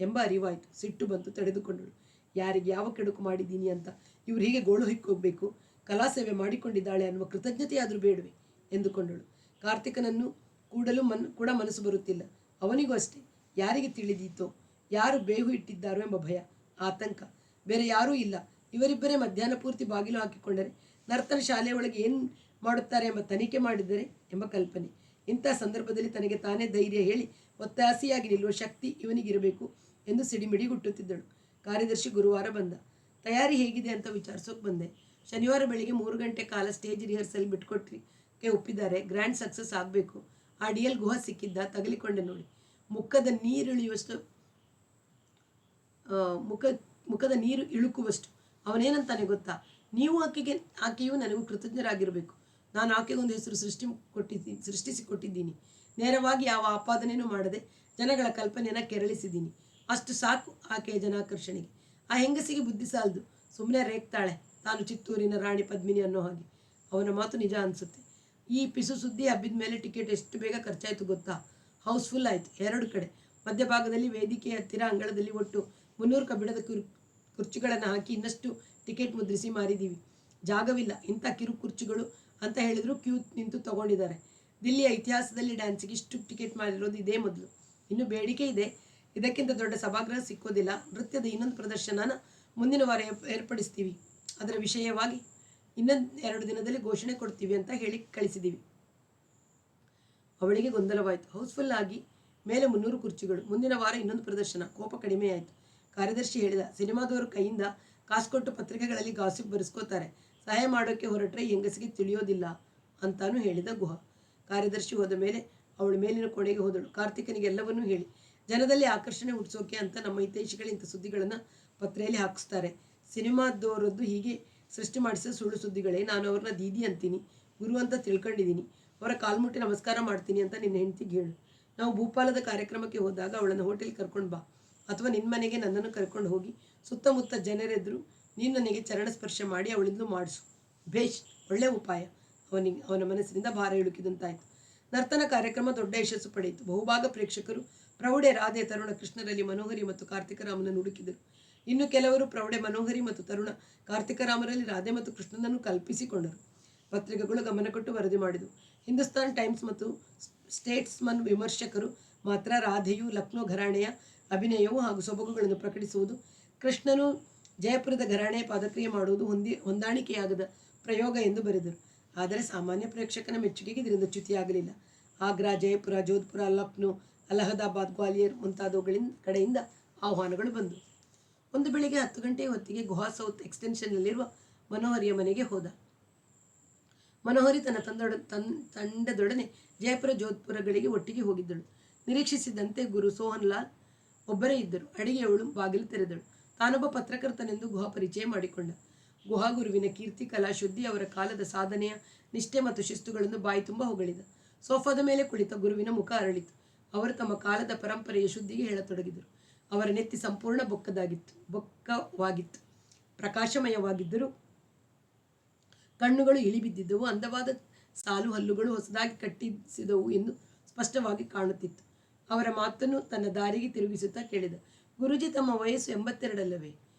ಎಂಬ ಅರಿವಾಯಿತು. ಸಿಟ್ಟು ಬಂತು. ತಡೆದುಕೊಂಡಳು. ಯಾರಿಗೆ ಯಾವ ಕೆಡುಕು ಮಾಡಿದ್ದೀನಿ ಅಂತ ಇವರು ಹೀಗೆ ಗೋಳು ಹೊಕ್ಕೋಗ್ಬೇಕು? ಕಲಾ ಸೇವೆ ಮಾಡಿಕೊಂಡಿದ್ದಾಳೆ ಅನ್ನುವ ಕೃತಜ್ಞತೆಯಾದರೂ ಬೇಡವೆ ಎಂದುಕೊಂಡಳು. ಕಾರ್ತಿಕನನ್ನು ಕೂಡ ಮನಸ್ಸು ಬರುತ್ತಿಲ್ಲ. ಅವನಿಗೂ ಅಷ್ಟೇ. ಯಾರಿಗೆ ತಿಳಿದೀತೋ, ಯಾರು ಬೇಹು ಇಟ್ಟಿದ್ದಾರೋ ಎಂಬ ಭಯ, ಆತಂಕ. ಬೇರೆ ಯಾರೂ ಇಲ್ಲ. ಇವರಿಬ್ಬರೇ ಮಧ್ಯಾಹ್ನ ಪೂರ್ತಿ ಬಾಗಿಲು ಹಾಕಿಕೊಂಡರೆ ನರ್ತನ ಶಾಲೆಯ ಒಳಗೆ ಏನು ಮಾಡುತ್ತಾರೆ ಎಂಬ ತನಿಖೆ ಮಾಡಿದರೆ ಎಂಬ ಕಲ್ಪನೆ. ಇಂಥ ಸಂದರ್ಭದಲ್ಲಿ ತನಗೆ ತಾನೇ ಧೈರ್ಯ ಹೇಳಿ ಒತ್ತಾಸೆಯಾಗಿ ನಿಲ್ಲುವ ಶಕ್ತಿ ಇವನಿಗಿರಬೇಕು ಎಂದು ಸಿಡಿಮಿಡಿಗುಟ್ಟುತ್ತಿದ್ದಳು. ಕಾರ್ಯದರ್ಶಿ ಗುರುವಾರ ಬಂದ. ತಯಾರಿ ಹೇಗಿದೆ ಅಂತ ವಿಚಾರಿಸೋಕೆ ಬಂದೆ. ಶನಿವಾರ ಬೆಳಿಗ್ಗೆ 3 ಗಂಟೆ ಕಾಲ ಸ್ಟೇಜ್ ರಿಹರ್ಸಲ್ ಬಿಟ್ಕೊಟ್ರಿಗೆ ಒಪ್ಪಿದ್ದಾರೆ. ಗ್ರ್ಯಾಂಡ್ ಸಕ್ಸಸ್ ಆಗಬೇಕು. ಆ ಡಿಎಲ್ ಗುಹ ಸಿಕ್ಕಿದ್ದ. ತಗಲಿಕೊಂಡೆ ನೋಡಿ. ಮುಖದ ನೀರು ಇಳುಕುವಷ್ಟು. ಅವನೇನಂತಾನೆ ಗೊತ್ತಾ? ನೀವು ಆಕೆಯು ನನಗೂ ಕೃತಜ್ಞರಾಗಿರಬೇಕು. ನಾನು ಆಕೆಗೊಂದು ಹೆಸರು ಸೃಷ್ಟಿಸಿ ಕೊಟ್ಟಿದ್ದೀನಿ. ನೇರವಾಗಿ ಯಾವ ಆಪಾದನೆಯೂ ಮಾಡದೆ ಜನಗಳ ಕಲ್ಪನೆಯನ್ನು ಕೆರಳಿಸಿದ್ದೀನಿ. ಅಷ್ಟು ಸಾಕು ಆಕೆಯ ಜನಾಕರ್ಷಣೆಗೆ. ಆ ಹೆಂಗಸಿಗೆ ಬುದ್ಧಿ ಸಾಲದು. ಸುಮ್ಮನೆ ರೇಗ್ತಾಳೆ, ತಾನು ಚಿತ್ತೂರಿನ ರಾಣಿ ಪದ್ಮಿನಿ ಅನ್ನೋ ಹಾಗೆ. ಅವನ ಮಾತು ನಿಜ ಅನಿಸುತ್ತೆ. ಈ ಪಿಸು ಸುದ್ದಿ ಹಬ್ಬಿದ ಮೇಲೆ ಟಿಕೆಟ್ ಎಷ್ಟು ಬೇಗ ಖರ್ಚಾಯಿತು ಗೊತ್ತಾ? ಹೌಸ್ಫುಲ್ ಆಯಿತು 2 ಕಡೆ. ಮಧ್ಯಭಾಗದಲ್ಲಿ ವೇದಿಕೆಯ ಹತ್ತಿರ ಅಂಗಳದಲ್ಲಿ ಒಟ್ಟು 300 ಕಬ್ಬಿಣದ ಕುರ್ಚಿಗಳನ್ನು ಹಾಕಿ ಇನ್ನಷ್ಟು ಟಿಕೆಟ್ ಮುದ್ರಿಸಿ ಮಾರಿದ್ದೀವಿ. ಜಾಗವಿಲ್ಲ. ಇಂಥ ಕಿರು ಕುರ್ಚಿಗಳು ಅಂತ ಹೇಳಿದ್ರು ಕ್ಯೂ ನಿಂತು ತಗೊಂಡಿದ್ದಾರೆ. ದಿಲ್ಲಿಯ ಇತಿಹಾಸದಲ್ಲಿ ಡ್ಯಾನ್ಸಿಗೆ ಇಷ್ಟು ಟಿಕೆಟ್ ಮಾಡಿರೋದು ಇದೇ ಮೊದಲು. ಇನ್ನು ಬೇಡಿಕೆ ಇದೆ. ಇದಕ್ಕಿಂತ ದೊಡ್ಡ ಸಭಾಗೃಹ ಸಿಕ್ಕೋದಿಲ್ಲ. ನೃತ್ಯದ ಇನ್ನೊಂದು ಪ್ರದರ್ಶನನ ಮುಂದಿನ ವಾರ ಏರ್ಪಡಿಸ್ತೀವಿ. ಅದರ ವಿಷಯವಾಗಿ ಇನ್ನೊಂದು 2 ದಿನದಲ್ಲಿ ಘೋಷಣೆ ಕೊಡ್ತೀವಿ ಅಂತ ಹೇಳಿ ಕಳಿಸಿದ್ದೀವಿ. ಅವಳಿಗೆ ಗೊಂದಲವಾಯಿತು. ಹೌಸ್ಫುಲ್ ಆಗಿ ಮೇಲೆ 300 ಕುರ್ಚಿಗಳು. ಮುಂದಿನ ವಾರ ಇನ್ನೊಂದು ಪ್ರದರ್ಶನ. ಕೋಪ ಕಡಿಮೆಯಾಯಿತು. ಕಾರ್ಯದರ್ಶಿ ಹೇಳಿದ, ಸಿನಿಮಾದವರು ಕೈಯಿಂದ ಕಾಸು ಕೊಟ್ಟು ಪತ್ರಿಕೆಗಳಲ್ಲಿ ಗಾಸಿಪ್ ಬರೆಸ್ಕೋತಾರೆ. ಸಹಾಯ ಮಾಡೋಕ್ಕೆ ಹೊರಟ್ರೆ ಹೆಂಗಸಿಗೆ ತಿಳಿಯೋದಿಲ್ಲ ಅಂತಾನು ಹೇಳಿದ ಗುಹ. ಕಾರ್ಯದರ್ಶಿ ಹೋದ ಮೇಲೆ ಅವಳು ಮೇಲಿನ ಕೋಣೆಗೆ ಹೋದಳು. ಕಾರ್ತಿಕನಿಗೆ ಎಲ್ಲವನ್ನೂ ಹೇಳಿ, ಜನದಲ್ಲಿ ಆಕರ್ಷಣೆ ಹುಟ್ಟಿಸೋಕೆ ಅಂತ ನಮ್ಮ ಹಿತೈಷಿಗಳು ಇಂಥ ಸುದ್ದಿಗಳನ್ನು ಪತ್ರೆಯಲ್ಲಿ ಹಾಕಿಸ್ತಾರೆ. ಸಿನಿಮಾದವರದ್ದು ಹೀಗೆ ಸೃಷ್ಟಿ ಮಾಡಿಸಿದ ಸುಳ್ಳು ಸುದ್ದಿಗಳೇ. ನಾನು ಅವ್ರನ್ನ ದೀದಿ ಅಂತೀನಿ, ಗುರು ಅಂತ ತಿಳ್ಕೊಂಡಿದ್ದೀನಿ. ಅವರ ಕಾಲ್ಮುಟ್ಟಿ ನಮಸ್ಕಾರ ಮಾಡ್ತೀನಿ ಅಂತ ನಿನ್ನ ಹೆಂಡತಿಗೆ ಹೇಳು. ನಾವು ಭೂಪಾಲದ ಕಾರ್ಯಕ್ರಮಕ್ಕೆ ಹೋದಾಗ ಅವಳನ್ನು ಹೋಟೆಲ್ಗೆ ಕರ್ಕೊಂಡು ಬಾ, ಅಥವಾ ನಿನ್ನ ಮನೆಗೆ ನನ್ನನ್ನು ಕರ್ಕೊಂಡು ಹೋಗಿ ಸುತ್ತಮುತ್ತ ಜನರೆದ್ರು ನೀನು ನನಗೆ ಚರಣ ಸ್ಪರ್ಶ ಮಾಡಿ ಅವಳಿಂದಲೂ ಮಾಡಿಸು. ಬೇಷ್, ಒಳ್ಳೆಯ ಉಪಾಯ. ಅವನ ಮನಸ್ಸಿನಿಂದ ಭಾರ ಇಳುಕಿದಂತಾಯಿತು. ನರ್ತನ ಕಾರ್ಯಕ್ರಮ ದೊಡ್ಡ ಯಶಸ್ಸು ಪಡೆಯಿತು. ಬಹುಭಾಗ ಪ್ರೇಕ್ಷಕರು ಪ್ರೌಢೆ, ರಾಧೆ, ತರುಣ ಕೃಷ್ಣರಲ್ಲಿ ಮನೋಹರಿ ಮತ್ತು ಕಾರ್ತಿಕರಾಮನನ್ನು ಹುಡುಕಿದರು. ಇನ್ನು ಕೆಲವರು ಪ್ರೌಢೆ ಮನೋಹರಿ ಮತ್ತು ತರುಣ ಕಾರ್ತಿಕರಾಮರಲ್ಲಿ ರಾಧೆ ಮತ್ತು ಕೃಷ್ಣನನ್ನು ಕಲ್ಪಿಸಿಕೊಂಡರು. ಪತ್ರಿಕೆಗಳು ಗಮನ ಕೊಟ್ಟು ವರದಿ ಮಾಡಿದವು. ಹಿಂದೂಸ್ತಾನ್ ಟೈಮ್ಸ್ ಮತ್ತು ಸ್ಟೇಟ್ಸ್ಮನ್ ವಿಮರ್ಶಕರು ಮಾತ್ರ ರಾಧೆಯು ಲಕ್ನೋ ಘರಾಣೆಯ ಅಭಿನಯವು ಹಾಗೂ ಸೊಬಗುಗಳನ್ನು ಪ್ರಕಟಿಸುವುದು, ಕೃಷ್ಣನು ಜಯಪುರದ ಘರಾಣೆಯ ಪಾದಕ್ರಿಯೆ ಮಾಡುವುದು ಹೊಂದಾಣಿಕೆಯಾಗದ ಪ್ರಯೋಗ ಎಂದು ಬರೆದರು. ಆದರೆ ಸಾಮಾನ್ಯ ಪ್ರೇಕ್ಷಕನ ಮೆಚ್ಚುಗೆಗೆ ಇದರಿಂದ ಚ್ಯುತಿಯಾಗಲಿಲ್ಲ. ಆಗ್ರಾ, ಜಯಪುರ, ಜೋಧ್ಪುರ, ಲಕ್ನೋ, ಅಲಹಾಬಾದ್, ಗ್ವಾಲಿಯರ್ ಮುಂತಾದವುಗಳಿಂದ ಕಡೆಯಿಂದ ಆಹ್ವಾನಗಳು ಬಂದವು. ಒಂದು ಬೆಳಿಗ್ಗೆ 10 ಗಂಟೆಯ ಹೊತ್ತಿಗೆ ಗುಹಾ ಸೌತ್ ಎಕ್ಸ್ಟೆನ್ಷನ್ನಲ್ಲಿರುವ ಮನೋಹರಿಯ ಮನೆಗೆ ಹೋದ. ಮನೋಹರಿ ತನ್ನ ತಂಡದೊಡನೆ ಜಯಪುರ, ಜೋಧ್ಪುರಗಳಿಗೆ ಒಟ್ಟಿಗೆ ಹೋಗಿದ್ದಳು. ನಿರೀಕ್ಷಿಸಿದಂತೆ ಗುರು ಸೋಹನ್ ಲಾಲ್ ಒಬ್ಬರೇ ಇದ್ದರು. ಅಡಿಗೆಯವಳು ಬಾಗಿಲು ತೆರೆದಳು. ತಾನೊಬ್ಬ ಪತ್ರಕರ್ತನೆಂದು ಗುಹಾ ಪರಿಚಯ ಮಾಡಿಕೊಂಡ. ಗುಹಾ ಗುರುವಿನ ಕೀರ್ತಿ, ಕಲಾ ಶುದ್ಧಿ, ಅವರ ಕಾಲದ ಸಾಧನೆಯ ನಿಷ್ಠೆ ಮತ್ತು ಶಿಸ್ತುಗಳನ್ನು ಬಾಯಿ ತುಂಬ ಹೊಗಳಿದ. ಸೋಫಾದ ಮೇಲೆ ಕುಳಿತ ಗುರುವಿನ ಮುಖ ಅರಳಿತು. ಅವರು ತಮ್ಮ ಕಾಲದ ಪರಂಪರೆಯ ಶುದ್ಧಿಗೆ ಹೇಳತೊಡಗಿದರು. ಅವರ ನೆತ್ತಿ ಸಂಪೂರ್ಣ ಬೊಕ್ಕವಾಗಿತ್ತು. ಪ್ರಕಾಶಮಯವಾಗಿದ್ದರೂ ಕಣ್ಣುಗಳು ಇಳಿಬಿದ್ದಿದ್ದವು. ಅಂದವಾದ ಸಾಲು ಹಲ್ಲುಗಳು ಹೊಸದಾಗಿ ಕಟ್ಟಿಸಿದವು ಎಂದು ಸ್ಪಷ್ಟವಾಗಿ ಕಾಣುತ್ತಿತ್ತು. ಅವರ ಮಾತನ್ನು ತನ್ನ ದಾರಿಗೆ ತಿರುಗಿಸುತ್ತಾ ಕೇಳಿದ, ಗುರುಜಿ, ತಮ್ಮ ವಯಸ್ಸು 82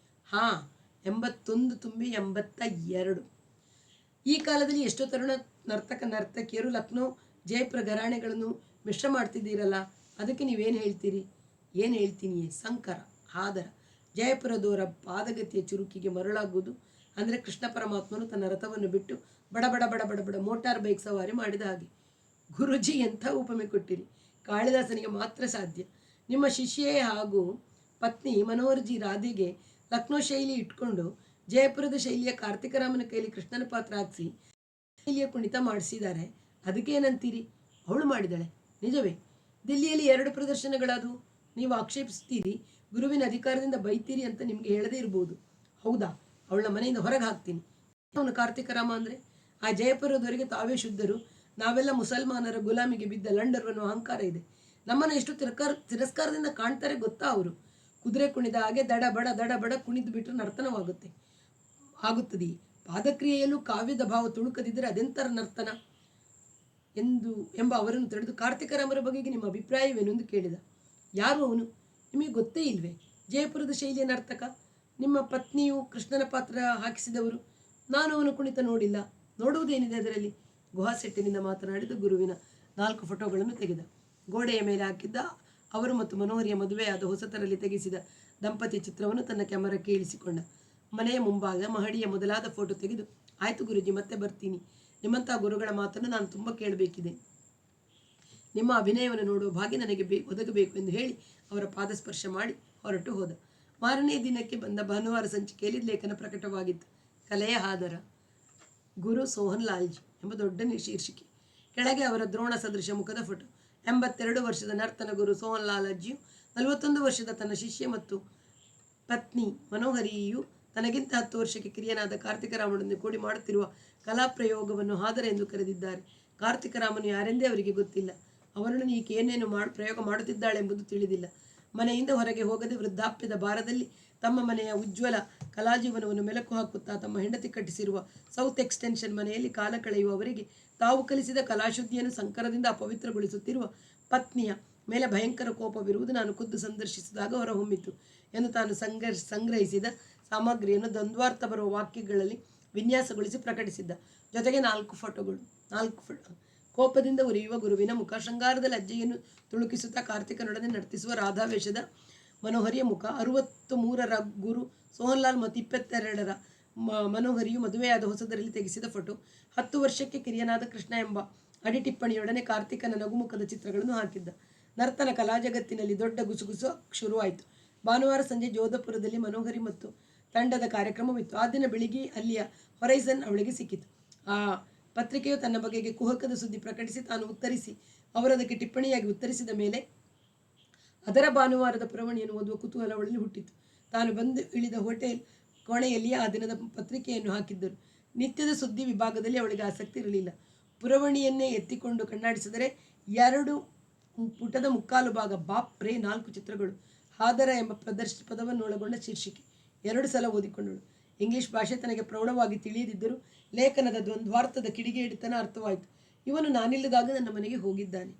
ಹಾಂ, 81 ತುಂಬಿ 82. ಈ ಕಾಲದಲ್ಲಿ ಎಷ್ಟೋ ತರುಣ ನರ್ತಕಿಯರು ಲಕ್ನೋ, ಜಯಪುರ ಘರಾಣೆಗಳನ್ನು ಮಿಶ್ರ ಮಾಡ್ತಿದ್ದೀರಲ್ಲ, ಅದಕ್ಕೆ ನೀವೇನು ಹೇಳ್ತೀರಿ? ಏನು ಹೇಳ್ತೀನಿ? ಸಂಕರ, ಆದರ. ಜಯಪುರದವರ ಪಾದಗತಿಯ ಚುರುಕಿಗೆ ಮರಳಾಗುವುದು ಅಂದರೆ ಕೃಷ್ಣ ಪರಮಾತ್ಮನು ತನ್ನ ರಥವನ್ನು ಬಿಟ್ಟು ಬಡ ಬಡ ಬಡ ಬಡ ಬಡ ಮೋಟಾರ್ ಬೈಕ್ ಸವಾರಿ ಮಾಡಿದ ಹಾಗೆ. ಗುರುಜಿ, ಎಂಥ ಉಪಮೆ ಕೊಟ್ಟಿರಿ! ಕಾಳಿದಾಸನಿಗೆ ಮಾತ್ರ ಸಾಧ್ಯ. ನಿಮ್ಮ ಶಿಷ್ಯೆ ಹಾಗೂ ಪತ್ನಿ ಮನೋಹರ್ಜಿ ರಾಧೆಗೆ ಲಕ್ನೋ ಶೈಲಿ ಇಟ್ಕೊಂಡು ಜಯಪುರದ ಶೈಲಿಯ ಕಾರ್ತಿಕರಾಮನ ಕೈಲಿ ಕೃಷ್ಣನ ಪಾತ್ರ ಹಾಕಿಸಿ ಶೈಲಿಯ ಕುಣಿತ ಮಾಡಿಸಿದ್ದಾರೆ. ಅದಕ್ಕೆ ಏನಂತೀರಿ? ಅವಳು ಮಾಡಿದಾಳೆ, ನಿಜವೇ? ದಿಲ್ಲಿಯಲ್ಲಿ 2 ಪ್ರದರ್ಶನಗಳಾದವು. ನೀವು ಆಕ್ಷೇಪಿಸ್ತೀರಿ, ಗುರುವಿನ ಅಧಿಕಾರದಿಂದ ಬೈತೀರಿ ಅಂತ ನಿಮಗೆ ಹೇಳದೇ ಇರ್ಬೋದು. ಹೌದಾ? ಅವಳ ಮನೆಯಿಂದ ಹೊರಗೆ ಹಾಕ್ತೀನಿ. ಅವನು ಕಾರ್ತಿಕರಾಮ ಅಂದರೆ? ಆ ಜಯಪುರದವರಿಗೆ ತಾವೇ ಶುದ್ಧರು, ನಾವೆಲ್ಲ ಮುಸಲ್ಮಾನರ ಗುಲಾಮಿಗೆ ಬಿದ್ದ ಲಂಡರು ಅನ್ನೋ ಅಹಂಕಾರ ಇದೆ. ನಮ್ಮನ್ನು ಎಷ್ಟು ತಿರಸ್ಕಾರದಿಂದ ಕಾಣ್ತಾರೆ ಗೊತ್ತಾ ಅವರು? ಕುದುರೆ ಕುಣಿದ ಹಾಗೆ ದಡ ಬಡ ಕುಣಿದು ಬಿಟ್ಟರೆ ನರ್ತನವಾಗುತ್ತೆ ಆಗುತ್ತದೆ. ಪಾದಕ್ರಿಯೆಯಲ್ಲೂ ಕಾವ್ಯದ ಭಾವ ತುಳುಕದಿದ್ದರೆ ಅದೆಂಥರ ನರ್ತನ ಎಂಬ ಅವರನ್ನು ತಡೆದು ಕಾರ್ತಿಕರಾಮರ ಬಗೆಗೆ ನಿಮ್ಮ ಅಭಿಪ್ರಾಯವೇನು ಎಂದು ಕೇಳಿದ. ಯಾರು ಅವನು? ನಿಮಗೆ ಗೊತ್ತೇ ಇಲ್ವೇ? ಜಯಪುರದ ಶೈಲಿಯ ನರ್ತಕ. ನಿಮ್ಮ ಪತ್ನಿಯು ಕೃಷ್ಣನ ಪಾತ್ರ ಹಾಕಿಸಿದವರು. ನಾನು ಅವನು ಕುಣಿತ ನೋಡಿಲ್ಲ. ನೋಡುವುದೇನಿದೆ ಅದರಲ್ಲಿ? ಗುಹಾಸೆಟ್ಟಿನಿಂದ ಮಾತನಾಡಿದ ಗುರುವಿನ 4 ಫೋಟೋಗಳನ್ನು ತೆಗೆದ. ಗೋಡೆಯ ಮೇಲೆ ಹಾಕಿದ್ದ ಅವರು ಮತ್ತು ಮನೋಹರಿಯ ಮದುವೆಯಾದ ಹೊಸತರಲ್ಲಿ ತೆಗೆಸಿದ ದಂಪತಿ ಚಿತ್ರವನ್ನು ತನ್ನ ಕ್ಯಾಮರಾಕ್ಕೆ ಇಳಿಸಿಕೊಂಡ. ಮನೆಯ ಮುಂಭಾಗ ಮಹಡಿಯ ಮೊದಲಾದ ಫೋಟೋ ತೆಗೆದು, ಆಯಿತು ಗುರುಜಿ, ಮತ್ತೆ ಬರ್ತೀನಿ. ನಿಮ್ಮಂಥ ಗುರುಗಳ ಮಾತನ್ನು ನಾನು ತುಂಬ ಕೇಳಬೇಕಿದೆ. ನಿಮ್ಮ ಅಭಿನಯವನ್ನು ನೋಡುವ ಭಾಗ್ಯ ನನಗೆ ಒದಗಬೇಕು ಎಂದು ಹೇಳಿ ಅವರ ಪಾದಸ್ಪರ್ಶ ಮಾಡಿ ಹೊರಟು ಹೋದ. ಮಾರನೇ ದಿನಕ್ಕೆ ಬಂದ ಭಾನುವಾರ ಸಂಚಿಕೆಯಲ್ಲಿ ಲೇಖನ ಪ್ರಕಟವಾಗಿತ್ತು. ಕಲೆಯ ಆಧಾರ, ಗುರು ಸೋಹನ್ ಲಾಲ್ಜಿ ಎಂಬ ದೊಡ್ಡ ಶೀರ್ಷಿಕೆ. ಕೆಳಗೆ ಅವರ ದ್ರೋಣ ಸದೃಶ ಮುಖದ ಫೋಟೋ. 82 ವರ್ಷದ ನರ್ತನ ಗುರು ಸೋಹನ್ ಲಾಲ್ಜಿಯು 41 ವರ್ಷದ ತನ್ನ ಶಿಷ್ಯ ಮತ್ತು ಪತ್ನಿ ಮನೋಹರಿಯು ತನಗಿಂತ 10 ವರ್ಷಕ್ಕೆ ಕಿರಿಯನಾದ ಕಾರ್ತಿಕರಾಮನೊಂದಿಗೆ ಕೂಡಿ ಮಾಡುತ್ತಿರುವ ಕಲಾಪ್ರಯೋಗವನ್ನು ಆಧಾರ ಎಂದು ಕರೆದಿದ್ದಾರೆ. ಕಾರ್ತಿಕರಾಮನು ಯಾರೆಂದೇ ಅವರಿಗೆ ಗೊತ್ತಿಲ್ಲ. ಅವರನ್ನು ಈಕೆ ಏನೇನು ಪ್ರಯೋಗ ಮಾಡುತ್ತಿದ್ದಾಳೆಂಬುದು ತಿಳಿದಿಲ್ಲ. ಮನೆಯಿಂದ ಹೊರಗೆ ಹೋಗದೆ ವೃದ್ಧಾಪ್ಯದ ಭಾರದಲ್ಲಿ ತಮ್ಮ ಮನೆಯ ಉಜ್ವಲ ಕಲಾಜೀವನವನ್ನು ಮೆಲುಕು ಹಾಕುತ್ತಾ ತಮ್ಮ ಹೆಂಡತಿ ಕಟ್ಟಿಸಿರುವ ಸೌತ್ ಎಕ್ಸ್ಟೆನ್ಷನ್ ಮನೆಯಲ್ಲಿ ಕಾಲ ಕಳೆಯುವವರಿಗೆ ತಾವು ಕಲಿಸಿದ ಕಲಾಶುದ್ಧಿಯನ್ನು ಸಂಕರದಿಂದ ಅಪವಿತ್ರಗೊಳಿಸುತ್ತಿರುವ ಪತ್ನಿಯ ಮೇಲೆ ಭಯಂಕರ ಕೋಪವಿರುವುದು ನಾನು ಖುದ್ದು ಸಂದರ್ಶಿಸಿದಾಗ ಹೊರಹೊಮ್ಮಿತು ಎಂದು ತಾನು ಸಂಗ್ರಹಿಸಿದ ಸಾಮಗ್ರಿಯನ್ನು ದ್ವಂದ್ವಾರ್ಥ ಬರುವ ವಾಕ್ಯಗಳಲ್ಲಿ ವಿನ್ಯಾಸಗೊಳಿಸಿ ಪ್ರಕಟಿಸಿದ್ದ. ಜೊತೆಗೆ 4 ಫೋಟೋಗಳು. ಕೋಪದಿಂದ ಉರಿಯುವ ಗುರುವಿನ ಮುಖ, ಶೃಂಗಾರದ ಲಜ್ಜೆಯನ್ನು ತುಳುಕಿಸುತ್ತಾ ಕಾರ್ತಿಕನೊಡನೆ ನರ್ತಿಸುವ ರಾಧಾವೇಶದ ಮನೋಹರಿಯ ಮುಖ, 63ರ ಗುರು ಸೋಹನ್ಲಾಲ್ ಮತ್ತು 22ರ ಮನೋಹರಿಯು ಮದುವೆಯಾದ ಹೊಸದರಲ್ಲಿ ತೆಗೆಸಿದ ಫೋಟೋ, 10 ವರ್ಷಕ್ಕೆ ಕಿರಿಯನಾದ ಕೃಷ್ಣ ಎಂಬ ಅಡಿಟಿಪ್ಪಣಿಯೊಡನೆ ಕಾರ್ತಿಕನ ನಗುಮುಖದ ಚಿತ್ರಗಳನ್ನು ಹಾಕಿದ್ದ. ನರ್ತನ ಕಲಾ ಜಗತ್ತಿನಲ್ಲಿ ದೊಡ್ಡ ಗುಸುಗುಸು ಶುರುವಾಯಿತು. ಭಾನುವಾರ ಸಂಜೆ ಜೋಧಪುರದಲ್ಲಿ ಮನೋಹರಿ ಮತ್ತು ತಂಡದ ಕಾರ್ಯಕ್ರಮವಿತ್ತು. ಆ ದಿನ ಬೆಳಿಗ್ಗೆ ಅಲ್ಲಿಯ ಹೊರೈಸನ್ ಅವಳಿಗೆ ಸಿಕ್ಕಿತು. ಆ ಪತ್ರಿಕೆಯು ತನ್ನ ಬಗೆಗೆ ಕುಹಕದ ಸುದ್ದಿ ಪ್ರಕಟಿಸಿ ತಾನು ಉತ್ತರಿಸಿ ಅವರದಕ್ಕೆ ಟಿಪ್ಪಣಿಯಾಗಿ ಉತ್ತರಿಸಿದ ಮೇಲೆ ಅದರ ಭಾನುವಾರದ ಪುರವಣಿಯನ್ನು ಓದುವ ಕುತೂಹಲ ಅವಳಲ್ಲಿ ಹುಟ್ಟಿತು. ತಾನು ಬಂದು ಇಳಿದ ಹೋಟೆಲ್ ಕೋಣೆಯಲ್ಲಿಯೇ ಆ ದಿನದ ಪತ್ರಿಕೆಯನ್ನು ಹಾಕಿದ್ದರು. ನಿತ್ಯದ ಸುದ್ದಿ ವಿಭಾಗದಲ್ಲಿ ಅವಳಿಗೆ ಆಸಕ್ತಿ ಇರಲಿಲ್ಲ. ಪುರವಣಿಯನ್ನೇ ಎತ್ತಿಕೊಂಡು ಕಣ್ಣಾಡಿಸಿದರೆ 2 ಪುಟದ 3/4 ಭಾಗ. ಬಾಪ್ರೇ, 4 ಚಿತ್ರಗಳು. ಆಧಾರ ಎಂಬ ಪದವನ್ನು ಒಳಗೊಂಡ ಶೀರ್ಷಿಕೆ. 2 ಸಲ ಓದಿಕೊಂಡಳು. ಇಂಗ್ಲಿಷ್ ಭಾಷೆ ತನಗೆ ಪ್ರೌಢವಾಗಿ ತಿಳಿಯದಿದ್ದರೂ ಲೇಖನದ ದ್ವಂದ್ವಾರ್ಥದ ಕಿಡಿಗೇಡಿತನ ಅರ್ಥವಾಯಿತು. ಇವನು ನಾನಿಲ್ಲದಾಗ ನನ್ನ ಮನೆಗೆ ಹೋಗಿದ್ದಾನೆ.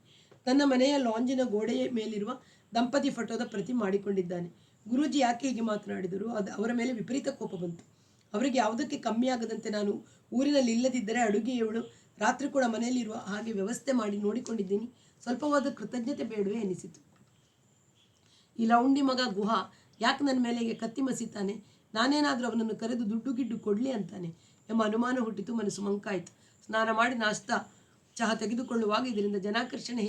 ತನ್ನ ಮನೆಯ ಲಾಂಜಿನ ಗೋಡೆಯ ಮೇಲಿರುವ ದಂಪತಿ ಫೋಟೋದ ಪ್ರತಿ ಮಾಡಿಕೊಂಡಿದ್ದಾನೆ. ಗುರೂಜಿ ಯಾಕೆ ಹೀಗೆ ಮಾತನಾಡಿದರು? ಅವರ ಮೇಲೆ ವಿಪರೀತ ಕೋಪ ಬಂತು. ಅವರಿಗೆ ಯಾವುದಕ್ಕೆ ಕಮ್ಮಿ ಆಗದಂತೆ ನಾನು ಊರಿನಲ್ಲಿ ಇಲ್ಲದಿದ್ದರೆ ಅಡುಗೆಯವಳು ರಾತ್ರಿ ಕೂಡ ಮನೆಯಲ್ಲಿರುವ ಹಾಗೆ ವ್ಯವಸ್ಥೆ ಮಾಡಿ ನೋಡಿಕೊಂಡಿದ್ದೀನಿ. ಸ್ವಲ್ಪವಾದ ಕೃತಜ್ಞತೆ ಬೇಡವೇ ಎನಿಸಿತು. ಈ ಲೌಂಡಿ ಮಗ ಗುಹಾ ಯಾಕೆ ನನ್ನ ಮೇಲೆ ಕತ್ತಿ ಮಸೀತಾನೆ? ನಾನೇನಾದರೂ ಅವನನ್ನು ಕರೆದು ದುಡ್ಡು ಗಿಡ್ಡು ಕೊಡಲಿ ಅಂತಾನೆ ಎಂಬ ಅನುಮಾನ ಹುಟ್ಟಿತು. ಮನಸ್ಸು ಮಂಕಾಯಿತು. ಸ್ನಾನ ಮಾಡಿ ನಾಷ್ಟ ಚಹಾ ತೆಗೆದುಕೊಳ್ಳುವಾಗ ಇದರಿಂದ ಜನಾಕರ್ಷಣೆ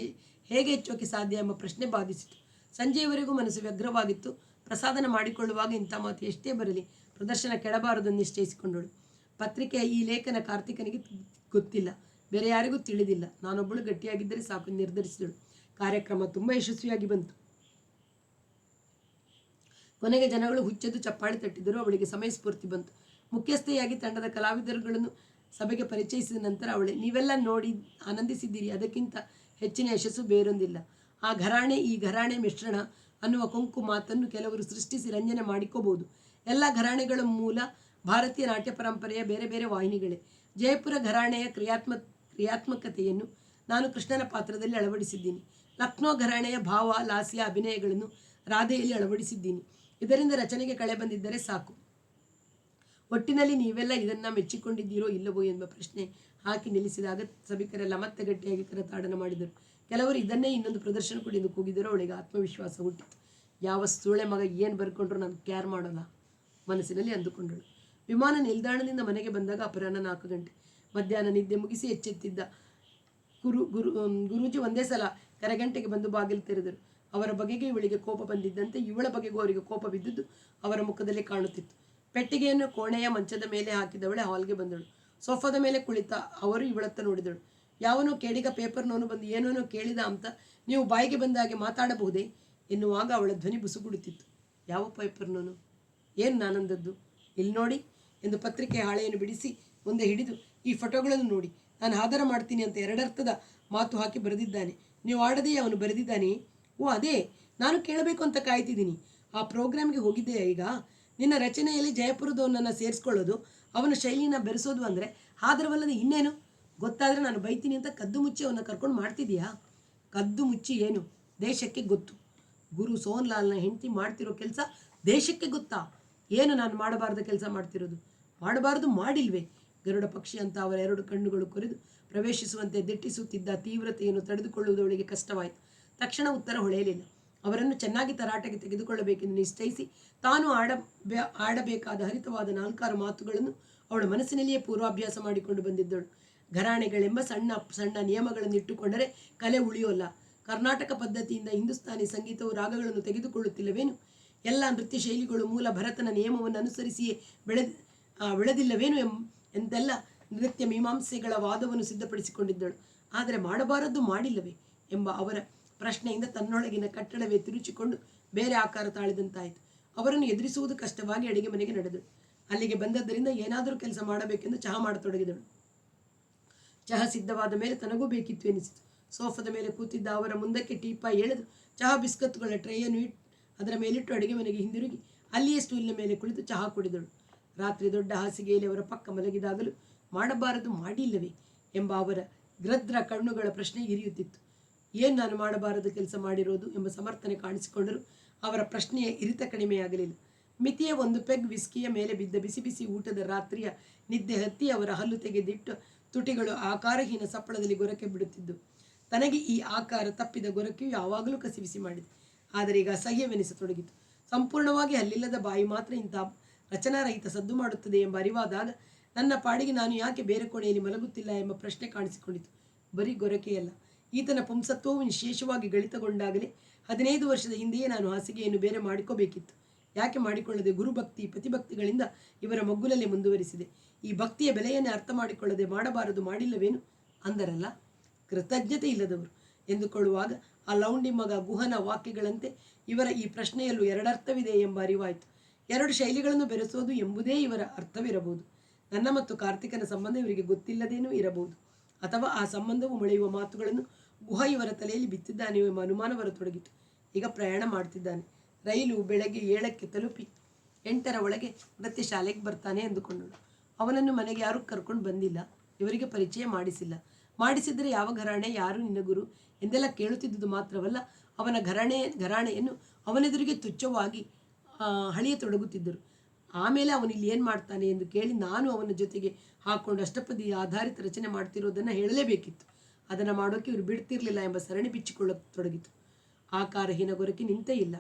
ಹೇಗೆ ಹೆಚ್ಚೋಕೆ ಸಾಧ್ಯ ಎಂಬ ಪ್ರಶ್ನೆ ಬಾಧಿಸಿತು. ಸಂಜೆಯವರೆಗೂ ಮನಸ್ಸು ವ್ಯಗ್ರವಾಗಿತ್ತು. ಪ್ರಸಾದನ ಮಾಡಿಕೊಳ್ಳುವಾಗ ಇಂಥ ಮಾತು ಎಷ್ಟೇ ಬರಲಿ ಪ್ರದರ್ಶನ ಕೆಡಬಾರದು ನಿಶ್ಚಯಿಸಿಕೊಂಡಳು. ಪತ್ರಿಕೆಯ ಈ ಲೇಖನ ಕಾರ್ತಿಕನಿಗೆ ಗೊತ್ತಿಲ್ಲ, ಬೇರೆ ಯಾರಿಗೂ ತಿಳಿದಿಲ್ಲ. ನಾನೊಬ್ಬಳು ಗಟ್ಟಿಯಾಗಿದ್ದರೆ ಸಾಕು ನಿರ್ಧರಿಸಿದಳು. ಕಾರ್ಯಕ್ರಮ ತುಂಬ ಯಶಸ್ವಿಯಾಗಿ ಬಂತು. ಕೊನೆಗೆ ಜನಗಳು ಹುಚ್ಚೆದ್ದು ಚಪ್ಪಾಳೆ ತಟ್ಟಿದರು. ಅವಳಿಗೆ ಸಮಯ ಸ್ಫೂರ್ತಿ ಬಂತು. ಮುಖ್ಯಸ್ಥೆಯಾಗಿ ತಂಡದ ಕಲಾವಿದರುಗಳನ್ನು ಸಭೆಗೆ ಪರಿಚಯಿಸಿದ ನಂತರ ಅವಳೇ, ನೀವೆಲ್ಲ ನೋಡಿ ಆನಂದಿಸಿದ್ದೀರಿ, ಅದಕ್ಕಿಂತ ಹೆಚ್ಚಿನ ಯಶಸ್ಸು ಬೇರೊಂದಿಲ್ಲ. ಆ ಘರಾಣೆ ಈ ಘರಾಣೆ ಮಿಶ್ರಣ ಅನ್ನುವ ಕೊಂಕು ಮಾತನ್ನು ಕೆಲವರು ಸೃಷ್ಟಿಸಿ ರಂಜನೆ ಮಾಡಿಕೋಬಹುದು. ಎಲ್ಲ ಘರಾಣೆಗಳ ಮೂಲ ಭಾರತೀಯ ನಾಟ್ಯ ಪರಂಪರೆಯ ಬೇರೆ ಬೇರೆ ವಾಹಿನಿಗಳೇ. ಜಯಪುರ ಘರಾಣೆಯ ಕ್ರಿಯಾತ್ಮಕತೆಯನ್ನು ನಾನು ಕೃಷ್ಣನ ಪಾತ್ರದಲ್ಲಿ ಅಳವಡಿಸಿದ್ದೀನಿ. ಲಕ್ನೋ ಘರಾಣೆಯ ಭಾವ, ಲಾಸ್ಯ, ಅಭಿನಯಗಳನ್ನು ರಾಧೆಯಲ್ಲಿ ಅಳವಡಿಸಿದ್ದೀನಿ. ಇದರಿಂದ ರಚನೆಗೆ ಕಳೆ ಬಂದಿದ್ದರೆ ಸಾಕು. ಒಟ್ಟಿನಲ್ಲಿ ನೀವೆಲ್ಲ ಇದನ್ನು ಮೆಚ್ಚಿಕೊಂಡಿದ್ದೀರೋ ಇಲ್ಲವೋ ಎಂಬ ಪ್ರಶ್ನೆ ಹಾಕಿ ನಿಲ್ಲಿಸಿದಾಗ ಸಭಿಕರೆಲ್ಲ ಮತ್ತೆ ಗಟ್ಟಿಯಾಗಿ ಕರತಾಡನ ಮಾಡಿದರು. ಕೆಲವರು ಇದನ್ನೇ ಇನ್ನೊಂದು ಪ್ರದರ್ಶನ ಕೊಡಿ ಎಂದು ಕೂಗಿದರೂ ಅವಳಿಗೆ ಆತ್ಮವಿಶ್ವಾಸ ಹುಟ್ಟಿತು. ಯಾವ ಸೂಳೆ ಮಗ ಏನು ಬರ್ಕೊಂಡ್ರು ನಾನು ಕ್ಯಾರ್ ಮಾಡೋಲ್ಲ ಮನಸ್ಸಿನಲ್ಲಿ ಅಂದುಕೊಂಡಳು. ವಿಮಾನ ನಿಲ್ದಾಣದಿಂದ ಮನೆಗೆ ಬಂದಾಗ ಅಪರಾಹ್ನ 4 ಗಂಟೆ. ಮಧ್ಯಾಹ್ನ ನಿದ್ದೆ ಮುಗಿಸಿ ಎಚ್ಚೆತ್ತಿದ್ದ ಗುರೂಜಿ ಒಂದೇ ಸಲ ಕರೆಗಂಟೆಗೆ ಬಂದು ಬಾಗಿಲು ತೆರೆದರು. ಅವರ ಬಗೆಗೆ ಇವಳಿಗೆ ಕೋಪ ಬಂದಿದ್ದಂತೆ ಇವಳ ಬಗೆಗೂ ಅವರಿಗೆ ಕೋಪ ಬಿದ್ದುದು ಅವರ ಮುಖದಲ್ಲಿ ಕಾಣುತ್ತಿತ್ತು. ಪೆಟ್ಟಿಗೆಯನ್ನು ಕೋಣೆಯ ಮಂಚದ ಮೇಲೆ ಹಾಕಿದವಳೆ ಹಾಲ್ಗೆ ಬಂದಳು. ಸೋಫಾದ ಮೇಲೆ ಕುಳಿತ ಅವರು ಇವಳತ್ತ ನೋಡಿದಳು. ಯಾವನೋ ಕೇಳಿಗ ಪೇಪರ್ನವನು ಬಂದು ಏನೋನೋ ಕೇಳಿದ ಅಂತ ನೀವು ಬಾಯಿಗೆ ಬಂದ ಹಾಗೆ ಮಾತಾಡಬಹುದೇ ಎನ್ನುವಾಗ ಅವಳ ಧ್ವನಿ ಬುಸುಗುಡುತ್ತಿತ್ತು. ಯಾವ ಪೇಪರ್ನವನು? ಏನು ನಾನಂದದ್ದು? ಇಲ್ಲಿ ನೋಡಿ ಎಂದು ಪತ್ರಿಕೆ ಹಾಳೆಯನ್ನು ಬಿಡಿಸಿ ಮುಂದೆ ಹಿಡಿದು ಈ ಫೋಟೋಗಳನ್ನು ನೋಡಿ, ನಾನು ಆಧಾರ ಮಾಡ್ತೀನಿ ಅಂತ 2 ಅರ್ಥದ ಮಾತು ಹಾಕಿ ಬರೆದಿದ್ದಾನೆ. ನೀವು ಆಡದೇ ಅವನು ಬರೆದಿದ್ದಾನೆ. ಓ ಅದೇ, ನಾನು ಕೇಳಬೇಕು ಅಂತ ಕಾಯ್ತಿದ್ದೀನಿ. ಆ ಪ್ರೋಗ್ರಾಮ್ಗೆ ಹೋಗಿದ್ದೆಯಾ ಈಗ? ನಿನ್ನ ರಚನೆಯಲ್ಲಿ ಜಯಪುರದವನನ್ನು ಸೇರಿಸ್ಕೊಳ್ಳೋದು, ಅವನ ಶೈಲಿನ ಬೆರೆಸೋದು ಅಂದರೆ ಆಧಾರವಲ್ಲದೆ ಇನ್ನೇನು? ಗೊತ್ತಾದರೆ ನಾನು ಬೈತೀನಿ ಅಂತ ಕದ್ದು ಮುಚ್ಚಿ ಅವನ್ನ ಕರ್ಕೊಂಡು ಮಾಡ್ತಿದ್ದೀಯಾ? ಕದ್ದು ಮುಚ್ಚಿ ಏನು? ದೇಶಕ್ಕೆ ಗೊತ್ತು. ಗುರು ಸೋನ್ಲಾಲ್ನ ಹೆಂಡತಿ ಮಾಡ್ತಿರೋ ಕೆಲಸ ದೇಶಕ್ಕೆ ಗೊತ್ತಾ? ಏನು ನಾನು ಮಾಡಬಾರ್ದ ಕೆಲಸ ಮಾಡ್ತಿರೋದು? ಮಾಡಬಾರ್ದು ಮಾಡಿಲ್ವೇ? ಗರುಡ ಪಕ್ಷಿ ಅಂತ ಅವರ 2 ಕಣ್ಣುಗಳು ಕೊರೆದು ಪ್ರವೇಶಿಸುವಂತೆ ದಿಟ್ಟಿಸುತ್ತಿದ್ದ ತೀವ್ರತೆಯನ್ನು ತಡೆದುಕೊಳ್ಳುವುದು ಅವಳಿಗೆ ಕಷ್ಟವಾಯಿತು. ತಕ್ಷಣ ಉತ್ತರ ಹೊಳೆಯಲಿಲ್ಲ. ಅವರನ್ನು ಚೆನ್ನಾಗಿ ತರಾಟೆಗೆ ತೆಗೆದುಕೊಳ್ಳಬೇಕೆಂದು ನಿಶ್ಚಯಿಸಿ ತಾನು ಆಡಬೇಕಾದ ಹರಿತವಾದ 4-6 ಮಾತುಗಳನ್ನು ಅವಳ ಮನಸ್ಸಿನಲ್ಲಿಯೇ ಪೂರ್ವಾಭ್ಯಾಸ ಮಾಡಿಕೊಂಡು ಬಂದಿದ್ದಳು. ಘರಾಣೆಗಳೆಂಬ ಸಣ್ಣ ಸಣ್ಣ ನಿಯಮಗಳನ್ನು ಇಟ್ಟುಕೊಂಡರೆ ಕಲೆ ಉಳಿಯೋಲ್ಲ. ಕರ್ನಾಟಕ ಪದ್ಧತಿಯಿಂದ ಹಿಂದೂಸ್ತಾನಿ ಸಂಗೀತವು ರಾಗಗಳನ್ನು ತೆಗೆದುಕೊಳ್ಳುತ್ತಿಲ್ಲವೇನು? ಎಲ್ಲ ನೃತ್ಯ ಶೈಲಿಗಳು ಮೂಲ ಭರತನ ನಿಯಮವನ್ನು ಅನುಸರಿಸಿಯೇ ಬೆಳೆದಿಲ್ಲವೇನು ಎಂತೆಲ್ಲ ನೃತ್ಯ ಮೀಮಾಂಸೆಗಳ ವಾದವನ್ನು ಸಿದ್ಧಪಡಿಸಿಕೊಂಡಿದ್ದಳು. ಆದರೆ ಮಾಡಬಾರದ್ದು ಮಾಡಿಲ್ಲವೇ ಎಂಬ ಅವರ ಪ್ರಶ್ನೆಯಿಂದ ತನ್ನೊಳಗಿನ ಕಟ್ಟಡವೇ ತಿರುಚಿಕೊಂಡು ಬೇರೆ ಆಕಾರ ತಾಳಿದಂತಾಯಿತು. ಅವರನ್ನು ಎದುರಿಸುವುದು ಕಷ್ಟವಾಗಿ ಅಡಿಗೆ ಮನೆಗೆ ನಡೆದಳು. ಅಲ್ಲಿಗೆ ಬಂದದ್ದರಿಂದ ಏನಾದರೂ ಕೆಲಸ ಮಾಡಬೇಕೆಂದು ಚಹಾ ಮಾಡತೊಡಗಿದಳು. ಚಹಾ ಸಿದ್ಧವಾದ ಮೇಲೆ ತನಗೂ ಬೇಕಿತ್ತು ಎನಿಸಿತು. ಸೋಫಾದ ಮೇಲೆ ಕೂತಿದ್ದ ಅವರ ಮುಂದಕ್ಕೆ ಟೀಪಾಯಿ ಎಳೆದು ಚಹಾ ಬಿಸ್ಕತ್ತುಗಳ ಟ್ರೇಯನ್ನು ಅದರ ಮೇಲಿಟ್ಟು ಅಡಿಗೆ ಮನೆಗೆ ಹಿಂದಿರುಗಿ ಅಲ್ಲಿಯೇ ಸ್ಟೂಲಿನ ಮೇಲೆ ಕುಳಿತು ಚಹಾ ಕುಡಿದಳು. ರಾತ್ರಿ ದೊಡ್ಡ ಹಾಸಿಗೆಯಲ್ಲಿ ಅವರ ಪಕ್ಕ ಮಲಗಿದಾಗಲೂ ಮಾಡಬಾರದು ಮಾಡಿಲ್ಲವೇ ಎಂಬ ಅವರ ಗೃದ್ರ ಕಣ್ಣುಗಳ ಪ್ರಶ್ನೆ ಇರಿಯುತ್ತಿತ್ತು. ಏನು ನಾನು ಮಾಡಬಾರದು ಕೆಲಸ ಮಾಡಿರೋದು ಎಂಬ ಸಮರ್ಥನೆ ಕಾಣಿಸಿಕೊಂಡರೂ ಅವರ ಪ್ರಶ್ನೆಯ ಇರಿತ ಕಡಿಮೆಯಾಗಲಿಲ್ಲ. ಮಿತಿಯ 1 ಪೆಗ್ ವಿಸ್ಕಿಯ ಮೇಲೆ ಬಿದ್ದ ಬಿಸಿ ಬಿಸಿ ಊಟದ ರಾತ್ರಿಯ ನಿದ್ದೆ ಹತ್ತಿ ಅವರ ಹಲ್ಲು ತೆಗೆದಿಟ್ಟು ತುಟಿಗಳು ಆಕಾರಹೀನ ಸಪ್ಪಳದಲ್ಲಿ ಗೊರಕೆ ಬಿಡುತ್ತಿದ್ದು. ತನಗೆ ಈ ಆಕಾರ ತಪ್ಪಿದ ಗೊರಕೆಯು ಯಾವಾಗಲೂ ಕಸಿಬಿಸಿ ಮಾಡಿದೆ. ಆದರೆ ಈಗ ಅಸಹ್ಯವೆನಿಸತೊಡಗಿತು. ಸಂಪೂರ್ಣವಾಗಿ ಹಲ್ಲಿಲ್ಲದ ಬಾಯಿ ಮಾತ್ರ ಇಂಥ ರಚನಾರಹಿತ ಸದ್ದು ಮಾಡುತ್ತದೆ ಎಂಬ ಅರಿವಾದಾಗ ನನ್ನ ಪಾಡಿಗೆ ನಾನು ಯಾಕೆ ಬೇರೆ ಕೋಣೆಯಲ್ಲಿ ಮಲಗುತ್ತಿಲ್ಲ ಎಂಬ ಪ್ರಶ್ನೆ ಕಾಣಿಸಿಕೊಂಡಿತು. ಬರೀ ಗೊರಕೆಯಲ್ಲ, ಈತನ ಪುಂಸತ್ವವು ವಿಶೇಷವಾಗಿ ಗಳಿತಗೊಂಡಾಗಲೇ 15 ವರ್ಷದ ಹಿಂದೆಯೇ ನಾನು ಹಾಸಿಗೆಯನ್ನು ಬೇರೆ ಮಾಡಿಕೋಬೇಕಿತ್ತು. ಯಾಕೆ ಮಾಡಿಕೊಳ್ಳದೆ ಗುರುಭಕ್ತಿ ಪ್ರತಿಭಕ್ತಿಗಳಿಂದ ಇವರ ಮಗ್ಗುಲಲ್ಲೇ ಮುಂದುವರಿಸಿದೆ. ಈ ಭಕ್ತಿಯ ಬೆಲೆಯನ್ನೇ ಅರ್ಥ ಮಾಡಿಕೊಳ್ಳದೆ ಮಾಡಬಾರದು ಮಾಡಿಲ್ಲವೇನು ಅಂದರಲ್ಲ. ಕೃತಜ್ಞತೆ ಇಲ್ಲದವರು ಎಂದುಕೊಳ್ಳುವಾಗ ಆ ಲೌಂಡಿ ಮಗ ಗುಹನ ವಾಕ್ಯಗಳಂತೆ ಇವರ ಈ ಪ್ರಶ್ನೆಯಲ್ಲೂ 2 ಅರ್ಥವಿದೆ ಎಂಬ ಅರಿವಾಯಿತು. 2 ಶೈಲಿಗಳನ್ನು ಬೆರೆಸೋದು ಎಂಬುದೇ ಇವರ ಅರ್ಥವಿರಬಹುದು. ನನ್ನ ಮತ್ತು ಕಾರ್ತಿಕನ ಸಂಬಂಧ ಇವರಿಗೆ ಗೊತ್ತಿಲ್ಲದೇನೂ ಇರಬಹುದು. ಅಥವಾ ಆ ಸಂಬಂಧವು ಮೊಳೆಯುವ ಮಾತುಗಳನ್ನು ಗುಹ ಇವರ ತಲೆಯಲ್ಲಿ ಬಿತ್ತಿದ್ದಾನೆಯೋ ಎಂಬ ಅನುಮಾನ ಬರತೊಡಗಿತು. ಈಗ ಪ್ರಯಾಣ ಮಾಡ್ತಿದ್ದಾನೆ. ರೈಲು ಬೆಳಗ್ಗೆ 7ಕ್ಕೆ ತಲುಪಿ 8ರ ಒಳಗೆ ನೃತ್ಯ ಶಾಲೆಗೆ ಬರ್ತಾನೆ ಎಂದುಕೊಂಡಳು. ಅವನನ್ನು ಮನೆಗೆ ಯಾರೂ ಕರ್ಕೊಂಡು ಬಂದಿಲ್ಲ. ಇವರಿಗೆ ಪರಿಚಯ ಮಾಡಿಸಿದರೆ ಯಾವ ಘರಾಣೆ, ಯಾರು ನಿನ್ನ ಗುರು ಎಂದೆಲ್ಲ ಕೇಳುತ್ತಿದ್ದುದು ಮಾತ್ರವಲ್ಲ, ಅವನ ಘರಾಣೆಯನ್ನು ಅವನೆದುರಿಗೆ ತುಚ್ಛವಾಗಿ ಹಳಿಯತೊಡಗುತ್ತಿದ್ದರು. ಆಮೇಲೆ ಅವನಿಲ್ಲಿ ಏನು ಮಾಡ್ತಾನೆ ಎಂದು ಕೇಳಿ ನಾನು ಅವನ ಜೊತೆಗೆ ಹಾಕ್ಕೊಂಡು ಅಷ್ಟಪದಿ ಆಧಾರಿತ ರಚನೆ ಮಾಡ್ತಿರೋದನ್ನು ಹೇಳಲೇಬೇಕಿತ್ತು. ಅದನ್ನು ಮಾಡೋಕ್ಕೆ ಇವರು ಬಿಡ್ತಿರ್ಲಿಲ್ಲ ಎಂಬ ಸರಣಿ ಬಿಚ್ಚಿಕೊಳ್ಳತೊಡಗಿತು. ಆಕಾರಹೀನ ಗೊರಕೆ ನಿಂತೇ ಇಲ್ಲ.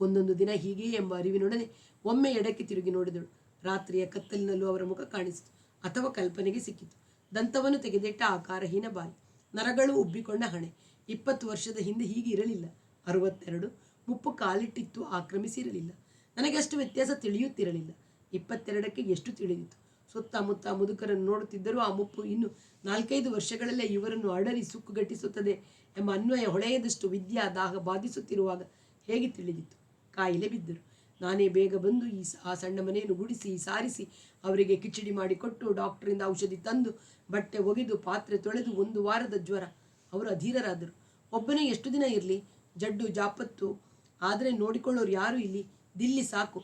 ಒಂದೊಂದು ದಿನ ಹೀಗೆಯೇ ಎಂಬ ಅರಿವಿನೊಡನೆ ಒಮ್ಮೆ ಎಡಕ್ಕೆ ತಿರುಗಿ ನೋಡಿದಳು. ರಾತ್ರಿಯ ಕತ್ತಲಿನಲ್ಲೂ ಅವರ ಮುಖ ಕಾಣಿಸಿತು, ಅಥವಾ ಕಲ್ಪನೆಗೆ ಸಿಕ್ಕಿತು. ದಂತವನ್ನು ತೆಗೆದಿಟ್ಟ ಆಕಾರಹೀನ ಬಾಯಿ, ನರಗಳು ಉಬ್ಬಿಕೊಂಡ ಹಣೆ. 20 ವರ್ಷದ ಹಿಂದೆ ಹೀಗೆ ಇರಲಿಲ್ಲ. 62 ಮುಪ್ಪು ಕಾಲಿಟ್ಟಿತ್ತು, ಆಕ್ರಮಿಸಿರಲಿಲ್ಲ. ನನಗೆ ಅಷ್ಟು ವ್ಯತ್ಯಾಸ ತಿಳಿಯುತ್ತಿರಲಿಲ್ಲ. 22ಕ್ಕೆ ಎಷ್ಟು ತಿಳಿದಿತ್ತು. ಸುತ್ತಮುತ್ತ ಮುದುಕರನ್ನು ನೋಡುತ್ತಿದ್ದರೂ ಆ ಮುಪ್ಪು ಇನ್ನು 4-5 ವರ್ಷಗಳಲ್ಲೇ ಇವರನ್ನು ಅಡರಿ ಸುಕ್ಕುಗಟ್ಟಿಸುತ್ತದೆ ಎಂಬ ಅನ್ವಯ ಹೊಳೆಯದಷ್ಟು ವಿದ್ಯಾ ದಾಹ ಬಾಧಿಸುತ್ತಿರುವಾಗ ಹೇಗೆ ತಿಳಿದಿತ್ತು? ಕಾಯಿಲೆ ಬಿದ್ದರು. ನಾನೇ ಬೇಗ ಬಂದು ಆ ಸಣ್ಣ ಮನೆಯನ್ನು ಗುಡಿಸಿ ಸಾರಿಸಿ ಅವರಿಗೆ ಕಿಚಡಿ ಮಾಡಿಕೊಟ್ಟು ಡಾಕ್ಟರಿಂದ ಔಷಧಿ ತಂದು ಬಟ್ಟೆ ಒಗೆದು ಪಾತ್ರೆ ತೊಳೆದು 1 ವಾರದ ಜ್ವರ. ಅವರು ಅಧೀರರಾದರು. ಒಬ್ಬನೇ ಎಷ್ಟು ದಿನ ಇರಲಿ? ಜಡ್ಡು ಜಾಪತ್ತು ಆದರೆ ನೋಡಿಕೊಳ್ಳೋರು ಯಾರು ಇಲ್ಲಿ, ದಿಲ್ಲಿ ಸಾಕು,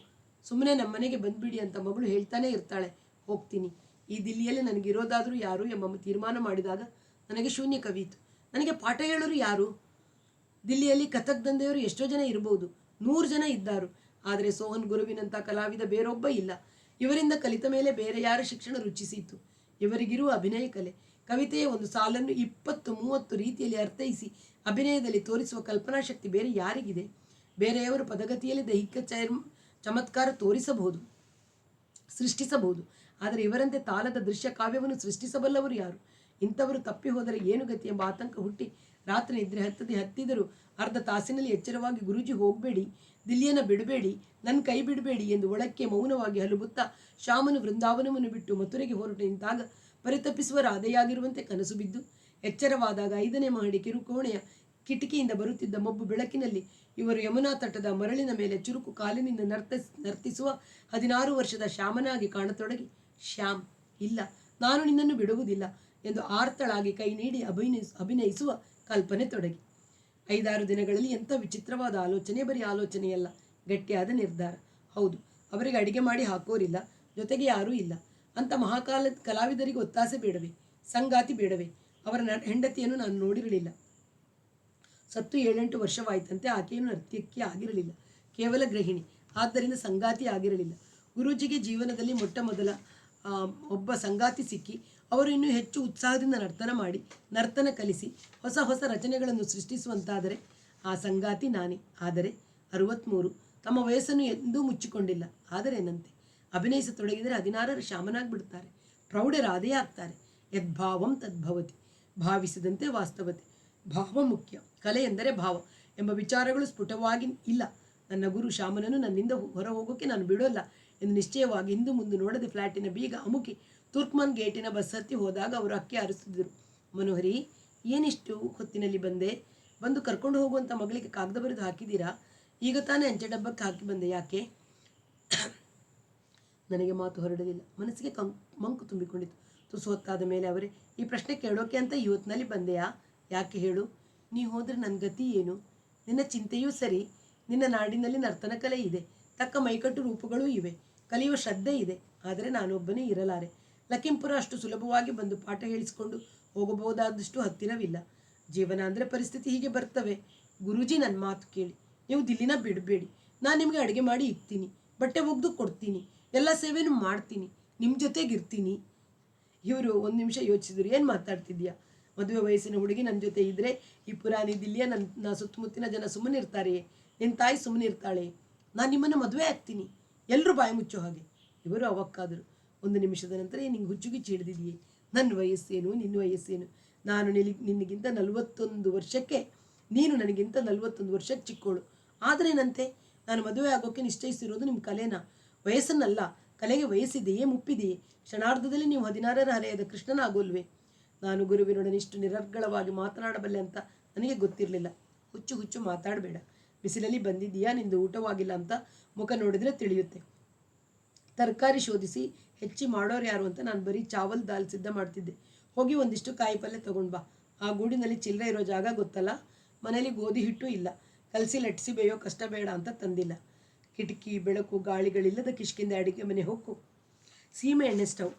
ಸುಮ್ಮನೆ ನಮ್ಮ ಮನೆಗೆ ಬಂದ್ಬಿಡಿ ಅಂತ ಮಗಳು ಹೇಳ್ತಾನೆ ಇರ್ತಾಳೆ. ಹೋಗ್ತೀನಿ, ಈ ದಿಲ್ಲಿಯಲ್ಲಿ ನನಗಿರೋದಾದರೂ ಯಾರು ಎಂಬ ತೀರ್ಮಾನ ಮಾಡಿದಾಗ ನನಗೆ ಶೂನ್ಯ ಕವಿಯಿತು. ನನಗೆ ಪಾಠ ಹೇಳೋರು ಯಾರು? ದಿಲ್ಲಿಯಲ್ಲಿ ಕಥಕ್ ದಂಧೆಯವರು ಎಷ್ಟೋ ಜನ ಇರಬಹುದು, 100 ಜನ ಇದ್ದಾರು. ಆದರೆ ಸೋಹನ್ ಗುರುವಿನಂಥ ಕಲಾವಿದ ಬೇರೊಬ್ಬ ಇಲ್ಲ. ಇವರಿಂದ ಕಲಿತ ಮೇಲೆ ಬೇರೆ ಯಾರ ಶಿಕ್ಷಣ ರುಚಿಸಿತು? ಇವರಿಗಿರುವ ಅಭಿನಯ ಕಲೆ. ಕವಿತೆಯ ಒಂದು ಸಾಲನ್ನು 20-30 ರೀತಿಯಲ್ಲಿ ಅರ್ಥೈಸಿ ಅಭಿನಯದಲ್ಲಿ ತೋರಿಸುವ ಕಲ್ಪನಾ ಶಕ್ತಿ ಬೇರೆ ಯಾರಿಗಿದೆ? ಬೇರೆಯವರು ಪದಗತಿಯಲ್ಲಿ ದೈಹಿಕ ಚಮತ್ಕಾರ ತೋರಿಸಬಹುದು, ಸೃಷ್ಟಿಸಬಹುದು. ಆದರೆ ಇವರಂತೆ ತಾಲದ ದೃಶ್ಯ ಕಾವ್ಯವನ್ನು ಸೃಷ್ಟಿಸಬಲ್ಲವರು ಯಾರು? ಇಂಥವರು ತಪ್ಪಿ ಹೋದರೆ ಏನು ಗತಿ ಎಂಬ ಆತಂಕ ಹುಟ್ಟಿ ರಾತ್ರಿ ನಿದ್ರೆ ಹತ್ತಿದರೂ ಅರ್ಧ ತಾಸಿನಲ್ಲಿ ಎಚ್ಚರವಾಗಿ ಗುರೂಜಿ ಹೋಗಬೇಡಿ, ದಿಲ್ಲಿಯನ್ನು ಬಿಡಬೇಡಿ, ನನ್ನ ಕೈ ಬಿಡಬೇಡಿ ಎಂದು ಒಳಕ್ಕೆ ಮೌನವಾಗಿ ಹಲುಬುತ್ತಾ ಶ್ಯಾಮನು ವೃಂದಾವನವನ್ನು ಬಿಟ್ಟು ಮಥುರೆಗೆ ಹೊರಟು ನಿಂತಾಗ ಪರಿತಪ್ಪಿಸುವ ರಾಧೆಯಾಗಿರುವಂತೆ ಕನಸು ಬಿದ್ದು ಎಚ್ಚರವಾದಾಗ 5ನೇ ಮಹಡಿ ಕಿರುಕೋಣೆಯ ಕಿಟಕಿಯಿಂದ ಬರುತ್ತಿದ್ದ ಮಬ್ಬು ಬೆಳಕಿನಲ್ಲಿ ಇವರು ಯಮುನಾ ತಟದ ಮರಳಿನ ಮೇಲೆ ಚುರುಕು ಕಾಲಿನಿಂದ ನರ್ತಿಸುವ 16 ವರ್ಷದ ಶ್ಯಾಮನಾಗಿ ಕಾಣತೊಡಗಿ, ಶ್ಯಾಮ್, ಇಲ್ಲ, ನಾನು ನಿನ್ನನ್ನು ಬಿಡುವುದಿಲ್ಲ ಎಂದು ಆರ್ತಳಾಗಿ ಕೈ ನೀಡಿ ಅಭಿನಯಿಸುವ ಕಲ್ಪನೆ ತೊಡಗಿ. 5-6 ದಿನಗಳಲ್ಲಿ ಎಂಥ ವಿಚಿತ್ರವಾದ ಆಲೋಚನೆ, ಬರೀ ಆಲೋಚನೆಯಲ್ಲ, ಗಟ್ಟಿಯಾದ ನಿರ್ಧಾರ. ಹೌದು, ಅವರಿಗೆ ಅಡಿಗೆ ಮಾಡಿ ಹಾಕೋರಿಲ್ಲ, ಜೊತೆಗೆ ಯಾರೂ ಇಲ್ಲ. ಅಂಥ ಕಲಾವಿದರಿಗೆ ಒತ್ತಾಸೆ ಬೇಡವೇ? ಸಂಗಾತಿ ಬೇಡವೇ? ಅವರ ಹೆಂಡತಿಯನ್ನು ನಾನು ನೋಡಿರಲಿಲ್ಲ. ಸತ್ತು 7-8 ವರ್ಷವಾಯಿತಂತೆ. ಆಕೆಯನ್ನು ನೃತ್ಯಕ್ಕೆ ಆಗಿರಲಿಲ್ಲ, ಕೇವಲ ಗೃಹಿಣಿ, ಆದ್ದರಿಂದ ಸಂಗಾತಿ ಆಗಿರಲಿಲ್ಲ. ಗುರೂಜಿಗೆ ಜೀವನದಲ್ಲಿ ಮೊಟ್ಟ ಮೊದಲ ಒಬ್ಬ ಸಂಗಾತಿ ಸಿಕ್ಕಿ ಅವರು ಇನ್ನೂ ಹೆಚ್ಚು ಉತ್ಸಾಹದಿಂದ ನರ್ತನ ಕಲಿಸಿ ಹೊಸ ಹೊಸ ರಚನೆಗಳನ್ನು ಸೃಷ್ಟಿಸುವಂತಾದರೆ ಆ ಸಂಗಾತಿ ನಾನೇ. ಆದರೆ 63, ತಮ್ಮ ವಯಸ್ಸನ್ನು ಎಂದೂ ಮುಚ್ಚಿಕೊಂಡಿಲ್ಲ. ಆದರೆ ಏನಂತೆ, ಅಭಿನಯಿಸತೊಡಗಿದರೆ 16ರ ಶ್ಯಾಮನಾಗ್ಬಿಡ್ತಾರೆ, ಪ್ರೌಢರಾದೇ ಆಗ್ತಾರೆ. ಯದ್ಭಾವಂ ತದ್ಭವತಿ, ಭಾವಿಸಿದಂತೆ ವಾಸ್ತವತೆ. ಭಾವ ಮುಖ್ಯ, ಕಲೆ ಎಂದರೆ ಭಾವ ಎಂಬ ವಿಚಾರಗಳು ಸ್ಫುಟವಾಗಿ ಇಲ್ಲ. ನನ್ನ ಗುರು ಶ್ಯಾಮನನ್ನು ನನ್ನಿಂದ ಹೊರ ಹೋಗೋಕೆ ನಾನು ಬಿಡೋಲ್ಲ ಎಂದು ನಿಶ್ಚಯವಾಗಿ ಹಿಂದು ಮುಂದೆ ನೋಡದೆ ಫ್ಲ್ಯಾಟಿನ ಬೀಗ ಅಮುಕಿ ತುರ್ಕ್ಮನ್ ಗೇಟಿನ ಬಸ್ ಹತ್ತಿ ಹೋದಾಗ ಅವರು ಅಕ್ಕಿ ಆರಿಸುತ್ತಿದ್ದರು. ಮನೋಹರಿ, ಏನಿಷ್ಟು ಹೊತ್ತಿನಲ್ಲಿ ಬಂದು ಕರ್ಕೊಂಡು ಹೋಗುವಂಥ ಮಗಳಿಗೆ ಕಾಗದ ಬರೆದು ಹಾಕಿದ್ದೀರಾ? ಈಗ ತಾನೇ ಅಂಚೆ ಡಬ್ಬಕ್ಕೆ ಹಾಕಿ ಬಂದೆ, ಯಾಕೆ? ನನಗೆ ಮಾತು ಹೊರಡಲಿಲ್ಲ. ಮನಸ್ಸಿಗೆ ಮಂಕು ತುಂಬಿಕೊಂಡಿತು. ತುಸು ಹೊತ್ತಾದ ಮೇಲೆ ಅವರೇ, ಈ ಪ್ರಶ್ನೆ ಕೇಳೋಕೆ ಅಂತ ಈ ಹೊತ್ತಿನಲ್ಲಿ ಬಂದೆಯಾ? ಯಾಕೆ ಹೇಳು? ನೀ ಹೋದರೆ ನನ್ನ ಗತಿ ಏನು? ನಿನ್ನ ಚಿಂತೆಯೂ ಸರಿ, ನಿನ್ನ ನಾಡಿನಲ್ಲಿ ನರ್ತನ ಕಲೆ ಇದೆ, ತಕ್ಕ ಮೈಕಟ್ಟು ರೂಪಗಳೂ ಇವೆ, ಕಲಿಯುವ ಶ್ರದ್ಧೆ ಇದೆ. ಆದರೆ ನಾನೊಬ್ಬನೇ ಇರಲಾರೆ. ಲಖೀಂಪುರ ಅಷ್ಟು ಸುಲಭವಾಗಿ ಬಂದು ಪಾಠ ಹೇಳಿಸಿಕೊಂಡು ಹೋಗಬಹುದಾದಷ್ಟು ಹತ್ತಿರವಿಲ್ಲ. ಜೀವನ ಅಂದರೆ ಪರಿಸ್ಥಿತಿ ಹೀಗೆ ಬರ್ತವೆ. ಗುರೂಜಿ, ನನ್ನ ಮಾತು ಕೇಳಿ, ನೀವು ದಿಲ್ಲಿನ ಬಿಡಬೇಡಿ. ನಾನು ನಿಮಗೆ ಅಡುಗೆ ಮಾಡಿ ಇಕ್ತೀನಿ, ಬಟ್ಟೆ ಒಗೆದು ಕೊಡ್ತೀನಿ, ಎಲ್ಲ ಸೇವೆನೂ ಮಾಡ್ತೀನಿ, ನಿಮ್ಮ ಜೊತೆಗಿರ್ತೀನಿ. ಇವರು 1 ನಿಮಿಷ ಯೋಚಿಸಿದ್ರು. ಏನು ಮಾತಾಡ್ತಿದ್ಯಾ? ಮದುವೆ ವಯಸ್ಸಿನ ಹುಡುಗಿ ನನ್ನ ಜೊತೆ ಇದ್ದರೆ ಈ ಪುರಾಣಿ ದಿಲ್ಲಿಯ ನನ್ನ ಸುತ್ತಮುತ್ತಿನ ಜನ ಸುಮ್ಮನೆ ಇರ್ತಾರೆಯೇ? ನಿನ್ನ ತಾಯಿ ಸುಮ್ಮನೆ ಇರ್ತಾಳೆ? ನಾನು ನಿಮ್ಮನ್ನು ಮದುವೆ ಆಗ್ತೀನಿ, ಎಲ್ಲರೂ ಬಾಯಿ ಮುಚ್ಚೋ ಹಾಗೆ. ಇವರು ಅವಕ್ಕಾದರು. 1 ನಿಮಿಷದ ನಂತರ ನಿಂಗೆ ಹುಚ್ಚುಗಿಚ್ಚಿ ಹಿಡಿದಿದೆಯೇ? ನನ್ನ ವಯಸ್ಸೇನು, ನಿನ್ನ ವಯಸ್ಸೇನು? ನಾನು ನಿನಗಿಂತ 41 ವರ್ಷಕ್ಕೆ, ನೀನು ನನಗಿಂತ 41 ವರ್ಷಕ್ಕೆ ಚಿಕ್ಕೋಳು. ಆದರೇನಂತೆ? ನಾನು ಮದುವೆ ಆಗೋಕ್ಕೆ ನಿಶ್ಚಯಿಸಿರೋದು ನಿಮ್ಮ ಕಲೆನ, ವಯಸ್ಸನ್ನಲ್ಲ. ಕಲೆಗೆ ವಯಸ್ಸಿದೆಯೇ, ಮುಪ್ಪಿದೆಯೇ? ಕ್ಷಣಾರ್ಧದಲ್ಲಿ ನೀವು 16ರ ಹರೆಯದ ಕೃಷ್ಣನಾಗೋಲ್ವೇ? ನಾನು ಗುರುವಿನೊಡನೆ ಇಷ್ಟು ನಿರರ್ಗಳವಾಗಿ ಮಾತನಾಡಬಲ್ಲೆ ಅಂತ ನನಗೆ ಗೊತ್ತಿರಲಿಲ್ಲ. ಹುಚ್ಚು ಮಾತಾಡಬೇಡ. ಬಿಸಿಲಲ್ಲಿ ಬಂದಿದ್ದೀಯಾ, ನಿಂದು ಊಟವಾಗಿಲ್ಲ ಅಂತ ಮುಖ ನೋಡಿದರೆ ತಿಳಿಯುತ್ತೆ. ತರಕಾರಿ ಶೋಧಿಸಿ ಹೆಚ್ಚಿ ಮಾಡೋರು ಯಾರು ಅಂತ ನಾನು ಬರೀ ಚಾವಲ್ ದಾಲ್ ಸಿದ್ಧ ಮಾಡ್ತಿದ್ದೆ. ಹೋಗಿ ಒಂದಿಷ್ಟು ಕಾಯಿ ಪಲ್ಯ ತೊಗೊಂಡು ಬಾ. ಆ ಗೂಡಿನಲ್ಲಿ ಚಿಲ್ಲರೆ ಇರೋ ಜಾಗ ಗೊತ್ತಲ್ಲ, ಮನೇಲಿ ಗೋಧಿ ಹಿಟ್ಟು ಇಲ್ಲ, ಕಲಸಿ ಲಟ್ಟಿಸಿ ಬೇಯೋ ಕಷ್ಟ ಬೇಡ ಅಂತ ತಂದಿಲ್ಲ. ಕಿಟಕಿ, ಬೆಳಕು, ಗಾಳಿಗಳಿಲ್ಲದ ಕಿಷ್ಕಿಂದ ಅಡಿಗೆ ಮನೆ ಹೊಕ್ಕು ಸೀಮೆ ಎಣ್ಣೆ ಸ್ಟವ್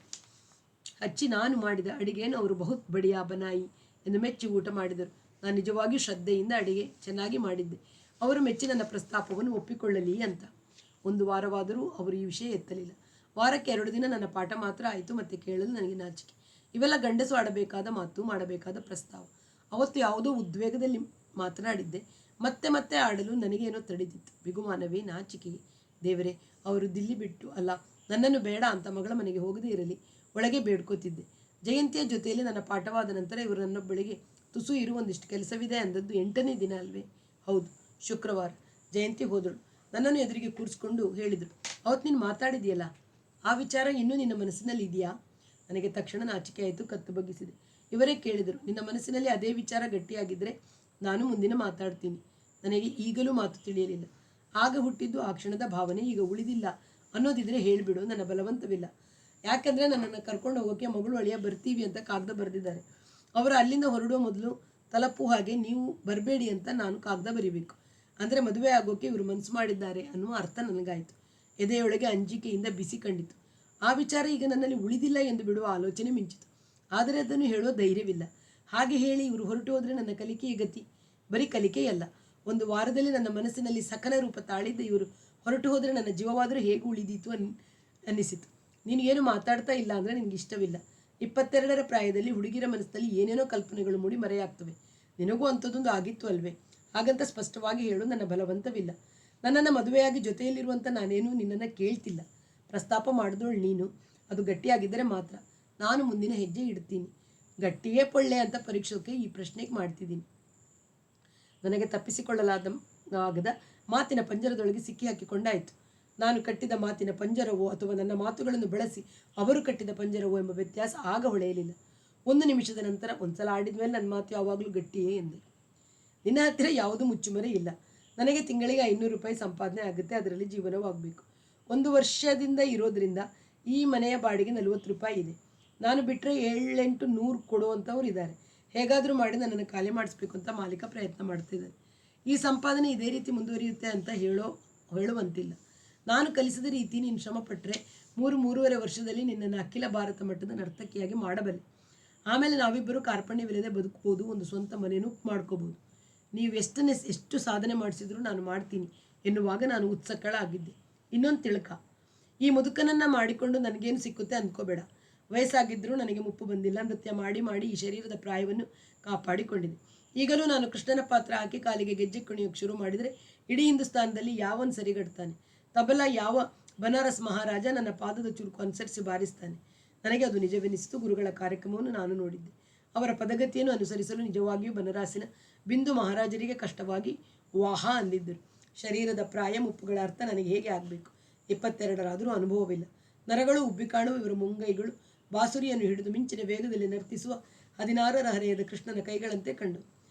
ಹಚ್ಚಿ ನಾನು ಮಾಡಿದ ಅಡಿಗೆಯನ್ನು ಅವರು ಬಹುತ್ ಬಡಿಯಾ ಬನಾಯಿ ಎಂದು ಮೆಚ್ಚಿ ಊಟ ಮಾಡಿದರು. ನಾನು ನಿಜವಾಗಿಯೂ ಶ್ರದ್ಧೆಯಿಂದ ಅಡಿಗೆ ಚೆನ್ನಾಗಿ ಮಾಡಿದ್ದೆ. ಅವರು ಮೆಚ್ಚಿ ನನ್ನ ಪ್ರಸ್ತಾಪವನ್ನು ಒಪ್ಪಿಕೊಳ್ಳಲಿ ಅಂತ. 1 ವಾರವಾದರೂ ಅವರು ಈ ವಿಷಯ ಎತ್ತಲಿಲ್ಲ. ವಾರಕ್ಕೆ 2 ದಿನ ನನ್ನ ಪಾಠ ಮಾತ್ರ ಆಯಿತು. ಮತ್ತೆ ಕೇಳಲು ನನಗೆ ನಾಚಿಕೆ. ಇವೆಲ್ಲ ಗಂಡಸು ಆಡಬೇಕಾದ ಮಾತು, ಮಾಡಬೇಕಾದ ಪ್ರಸ್ತಾವ. ಅವತ್ತು ಯಾವುದೋ ಉದ್ವೇಗದಲ್ಲಿ ಮಾತನಾಡಿದ್ದೆ. ಮತ್ತೆ ಆಡಲು ನನಗೇನೋ ತಡೆದಿತ್ತು. ಬಿಗುಮಾನವೇ, ನಾಚಿಕೆಯೇ. ದೇವರೇ, ಅವರು ದಿಲ್ಲಿ ಬಿಟ್ಟು ಅಲ್ಲ, ನನ್ನನ್ನು ಬೇಡ ಅಂತ ಮಗಳ ಮನೆಗೆ ಹೋಗದೇ ಇರಲಿ ಒಳಗೆ ಬೇಡ್ಕೋತಿದ್ದೆ. ಜಯಂತಿಯ ಜೊತೆಯಲ್ಲಿ ನನ್ನ ಪಾಠವಾದ ನಂತರ ಇವರು ನನ್ನೊಬ್ಬಳಿಗೆ ತುಸು ಒಂದಿಷ್ಟು ಕೆಲಸವಿದೆ ಅಂದದ್ದು 8ನೇ ದಿನ ಅಲ್ವೇ? ಹೌದು, ಶುಕ್ರವಾರ. ಜಯಂತಿ ಹೋದಳು. ನನ್ನನ್ನು ಎದುರಿಗೆ ಕೂರಿಸ್ಕೊಂಡು ಹೇಳಿದರು, ಅವತ್ತು ನೀನು ಮಾತಾಡಿದೆಯಲ್ಲ, ಆ ವಿಚಾರ ಇನ್ನೂ ನಿನ್ನ ಮನಸ್ಸಿನಲ್ಲಿ ಇದೆಯಾ? ನನಗೆ ತಕ್ಷಣ ನಾಚಿಕೆ ಆಯಿತು. ಕತ್ತು ಬಗ್ಗಿಸಿದೆ. ಇವರೇ ಕೇಳಿದರು, ನಿನ್ನ ಮನಸ್ಸಿನಲ್ಲಿ ಅದೇ ವಿಚಾರ ಗಟ್ಟಿಯಾಗಿದ್ದರೆ ನಾನು ಮುಂದಿನ ಮಾತಾಡ್ತೀನಿ. ನನಗೆ ಈಗಲೂ ಮಾತು ತಿಳಿಯಲಿಲ್ಲ. ಆಗ ಹುಟ್ಟಿದ್ದು ಆ ಕ್ಷಣದ ಭಾವನೆ ಈಗ ಉಳಿದಿಲ್ಲ ಅನ್ನೋದಿದ್ರೆ ಹೇಳಿಬಿಡು, ನನ್ನ ಬಲವಂತವಿಲ್ಲ. ಯಾಕೆಂದರೆ ನನ್ನನ್ನು ಕರ್ಕೊಂಡು ಹೋಗೋಕ್ಕೆ ಮಗಳು ಅಳಿಯ ಬರ್ತೀವಿ ಅಂತ ಕಾಗದ ಬರೆದಿದ್ದಾರೆ. ಅವರು ಅಲ್ಲಿಂದ ಹೊರಡುವ ಮೊದಲು ತಲುಪುವ ಹಾಗೆ ನೀವು ಬರಬೇಡಿ ಅಂತ ನಾನು ಕಾಗದ ಬರೀಬೇಕು. ಅಂದರೆ ಮದುವೆ ಆಗೋಕೆ ಇವರು ಮನಸ್ಸು ಮಾಡಿದ್ದಾರೆ ಅನ್ನುವ ಅರ್ಥ ನನಗಾಯಿತು. ಎದೆಯೊಳಗೆ ಅಂಜಿಕೆಯಿಂದ ಬಿಸಿ ಕಂಡಿತು. ಆ ವಿಚಾರ ಈಗ ನನ್ನಲ್ಲಿ ಉಳಿದಿಲ್ಲ ಎಂದು ಬಿಡುವ ಆಲೋಚನೆ ಮಿಂಚಿತು. ಆದರೆ ಅದನ್ನು ಹೇಳೋ ಧೈರ್ಯವಿಲ್ಲ. ಹಾಗೆ ಹೇಳಿ ಇವರು ಹೊರಟು ಹೋದರೆ ನನ್ನ ಕಲಿಕೆಯ ಗತಿ. ಬರೀ ಕಲಿಕೆಯಲ್ಲ, ಒಂದು ವಾರದಲ್ಲಿ ನನ್ನ ಮನಸ್ಸಿನಲ್ಲಿ ಸಕಲ ರೂಪ ತಾಳಿದ್ದ ಇವರು ಹೊರಟು ಹೋದರೆ ನನ್ನ ಜೀವವಾದರೂ ಹೇಗೆ ಉಳಿದೀತು ಅನ್ನಿಸಿತು. ನೀನು ಏನು ಮಾತಾಡ್ತಾ ಇಲ್ಲ ಅಂದರೆ ನಿನಗೆ ಇಷ್ಟವಿಲ್ಲ. 22ರ ಪ್ರಾಯದಲ್ಲಿ ಹುಡುಗಿರ ಮನಸ್ಸಿನಲ್ಲಿ ಏನೇನೋ ಕಲ್ಪನೆಗಳು ಮೂಡಿ ಮರೆಯಾಗ್ತವೆ. ನಿನಗೂ ಅಂಥದ್ದೊಂದು ಆಗಿತ್ತು ಅಲ್ವೇ? ಹಾಗಂತ ಸ್ಪಷ್ಟವಾಗಿ ಹೇಳು, ನನ್ನ ಬಲವಂತವಿಲ್ಲ. ನನ್ನನ್ನು ಮದುವೆಯಾಗಿ ಜೊತೆಯಲ್ಲಿರುವಂಥ ನಾನೇನು ನಿನ್ನನ್ನು ಕೇಳ್ತಿಲ್ಲ. ಪ್ರಸ್ತಾಪ ಮಾಡಿದವಳು ನೀನು. ಅದು ಗಟ್ಟಿಯಾಗಿದ್ದರೆ ಮಾತ್ರ ನಾನು ಮುಂದಿನ ಹೆಜ್ಜೆ ಇಡ್ತೀನಿ. ಗಟ್ಟಿಯೇ ಪೊಳ್ಳೆ ಅಂತ ಪರೀಕ್ಷೆಗೆ ಈ ಪ್ರಶ್ನೆಗೆ ಮಾಡ್ತಿದ್ದೀನಿ. ನನಗೆ ಆಗದ ಮಾತಿನ ಪಂಜರದೊಳಗೆ ಸಿಕ್ಕಿ ಹಾಕಿಕೊಂಡಾಯಿತು. ನಾನು ಕಟ್ಟಿದ ಮಾತಿನ ಪಂಜರವೋ ಅಥವಾ ನನ್ನ ಮಾತುಗಳನ್ನು ಬಳಸಿ ಅವರು ಕಟ್ಟಿದ ಪಂಜರವೋ ಎಂಬ ವ್ಯತ್ಯಾಸ ಆಗ ಹೊಳೆಯಲಿಲ್ಲ. 1 ನಿಮಿಷದ ನಂತರ ಒಂದ್ಸಲ ಆಡಿದ ಮೇಲೆ ನನ್ನ ಮಾತು ಯಾವಾಗಲೂ ಗಟ್ಟಿಯೇ ಎಂದೆ. ನಿನ್ನ ಹತ್ತಿರ ಯಾವುದೂ ಮುಚ್ಚುಮರೆ ಇಲ್ಲ. ನನಗೆ ತಿಂಗಳಿಗೆ 500 ರೂಪಾಯಿ ಸಂಪಾದನೆ ಆಗುತ್ತೆ. ಅದರಲ್ಲಿ ಜೀವನವಾಗಬೇಕು. 1 ವರ್ಷದಿಂದ ಇರೋದ್ರಿಂದ ಈ ಮನೆಯ ಬಾಡಿಗೆ 40 ರೂಪಾಯಿ ಇದೆ. ನಾನು ಬಿಟ್ಟರೆ 700-800 ಕೊಡುವಂಥವ್ರು ಇದ್ದಾರೆ. ಹೇಗಾದರೂ ಮಾಡಿ ನನ್ನನ್ನು ಖಾಲಿ ಮಾಡಿಸ್ಬೇಕು ಅಂತ ಮಾಲೀಕ ಪ್ರಯತ್ನ ಮಾಡ್ತಿದ್ದಾರೆ. ಈ ಸಂಪಾದನೆ ಇದೇ ರೀತಿ ಮುಂದುವರಿಯುತ್ತೆ ಅಂತ ಹೇಳುವಂತಿಲ್ಲ. ನಾನು ಕಲಿಸಿದ ರೀತಿ ನೀನು ಶ್ರಮಪಟ್ಟರೆ 3-3.5 ವರ್ಷದಲ್ಲಿ ನಿನ್ನನ್ನು ಅಖಿಲ ಭಾರತ ಮಟ್ಟದ ನರ್ತಕಿಯಾಗಿ ಮಾಡಬಲ್ಲೆ. ಆಮೇಲೆ ನಾವಿಬ್ಬರು ಕಾರ್ಪಣ್ಯವಿಲ್ಲದೆ ಬದುಕಬಹುದು, ಒಂದು ಸ್ವಂತ ಮನೆಯೂ ಮಾಡ್ಕೋಬೋದು. ನೀವು ಎಷ್ಟು ಸಾಧನೆ ಮಾಡಿಸಿದ್ರು ನಾನು ಮಾಡ್ತೀನಿ ಎನ್ನುವಾಗ ನಾನು ಉತ್ಸುಕಳಾಗಿದ್ದೆ. ಇನ್ನೊಂದು ತಿಳ್ಕ, ಈ ಮುದುಕನನ್ನು ಮಾಡಿಕೊಂಡು ನನಗೇನು ಸಿಕ್ಕುತ್ತೆ ಅಂದ್ಕೋಬೇಡ. ವಯಸ್ಸಾಗಿದ್ದರೂ ನನಗೆ ಮುಪ್ಪು ಬಂದಿಲ್ಲ. ನೃತ್ಯ ಮಾಡಿ ಮಾಡಿ ಈ ಶರೀರದ ಪ್ರಾಯವನ್ನು ಕಾಪಾಡಿಕೊಂಡಿದೆ. ಈಗಲೂ ನಾನು ಕೃಷ್ಣನ ಪಾತ್ರ ಹಾಕಿ ಕಾಲಿಗೆ ಗೆಜ್ಜೆ ಕುಣಿಯೋಕ್ಕೆ ಶುರು ಮಾಡಿದರೆ ಇಡೀ ಹಿಂದೂಸ್ತಾನದಲ್ಲಿ ಯಾವನು ಸರಿಗಡ್ತಾನೆ? ತಬಲಾ ಯಾವ ಬನಾರಸ್ ಮಹಾರಾಜ ನನ್ನ ಪಾದದ ಚುರುಕು ಅನುಸರಿಸಿ ಬಾರಿಸ್ತಾನೆ? ನನಗೆ ಅದು ನಿಜವೆನಿಸಿತು. ಗುರುಗಳ ಕಾರ್ಯಕ್ರಮವನ್ನು ನಾನು ನೋಡಿದ್ದೆ. ಅವರ ಪದಗತಿಯನ್ನು ಅನುಸರಿಸಲು ನಿಜವಾಗಿಯೂ ಬನರಾಸಿನ ಬಿಂದು ಮಹಾರಾಜರಿಗೆ ಕಷ್ಟವಾಗಿ ವಾಹ ಅಂದಿದ್ದರು. ಶರೀರದ ಪ್ರಾಯ ಮುಪ್ಪುಗಳ ಅರ್ಥ ನನಗೆ ಹೇಗೆ ಆಗಬೇಕು? 22ರಾದರೂ ಅನುಭವವಿಲ್ಲ. ನರಗಳು ಉಬ್ಬಿ ಕಾಣುವ ಇವರ ಮುಂಗೈಗಳು ಬಾಸುರಿಯನ್ನು ಹಿಡಿದು ಮಿಂಚಿನ ವೇಗದಲ್ಲಿ ನರ್ತಿಸುವ 16ರ ಹರೆಯದ ಕೃಷ್ಣನ ಕೈಗಳಂತೆ ಕಂಡು.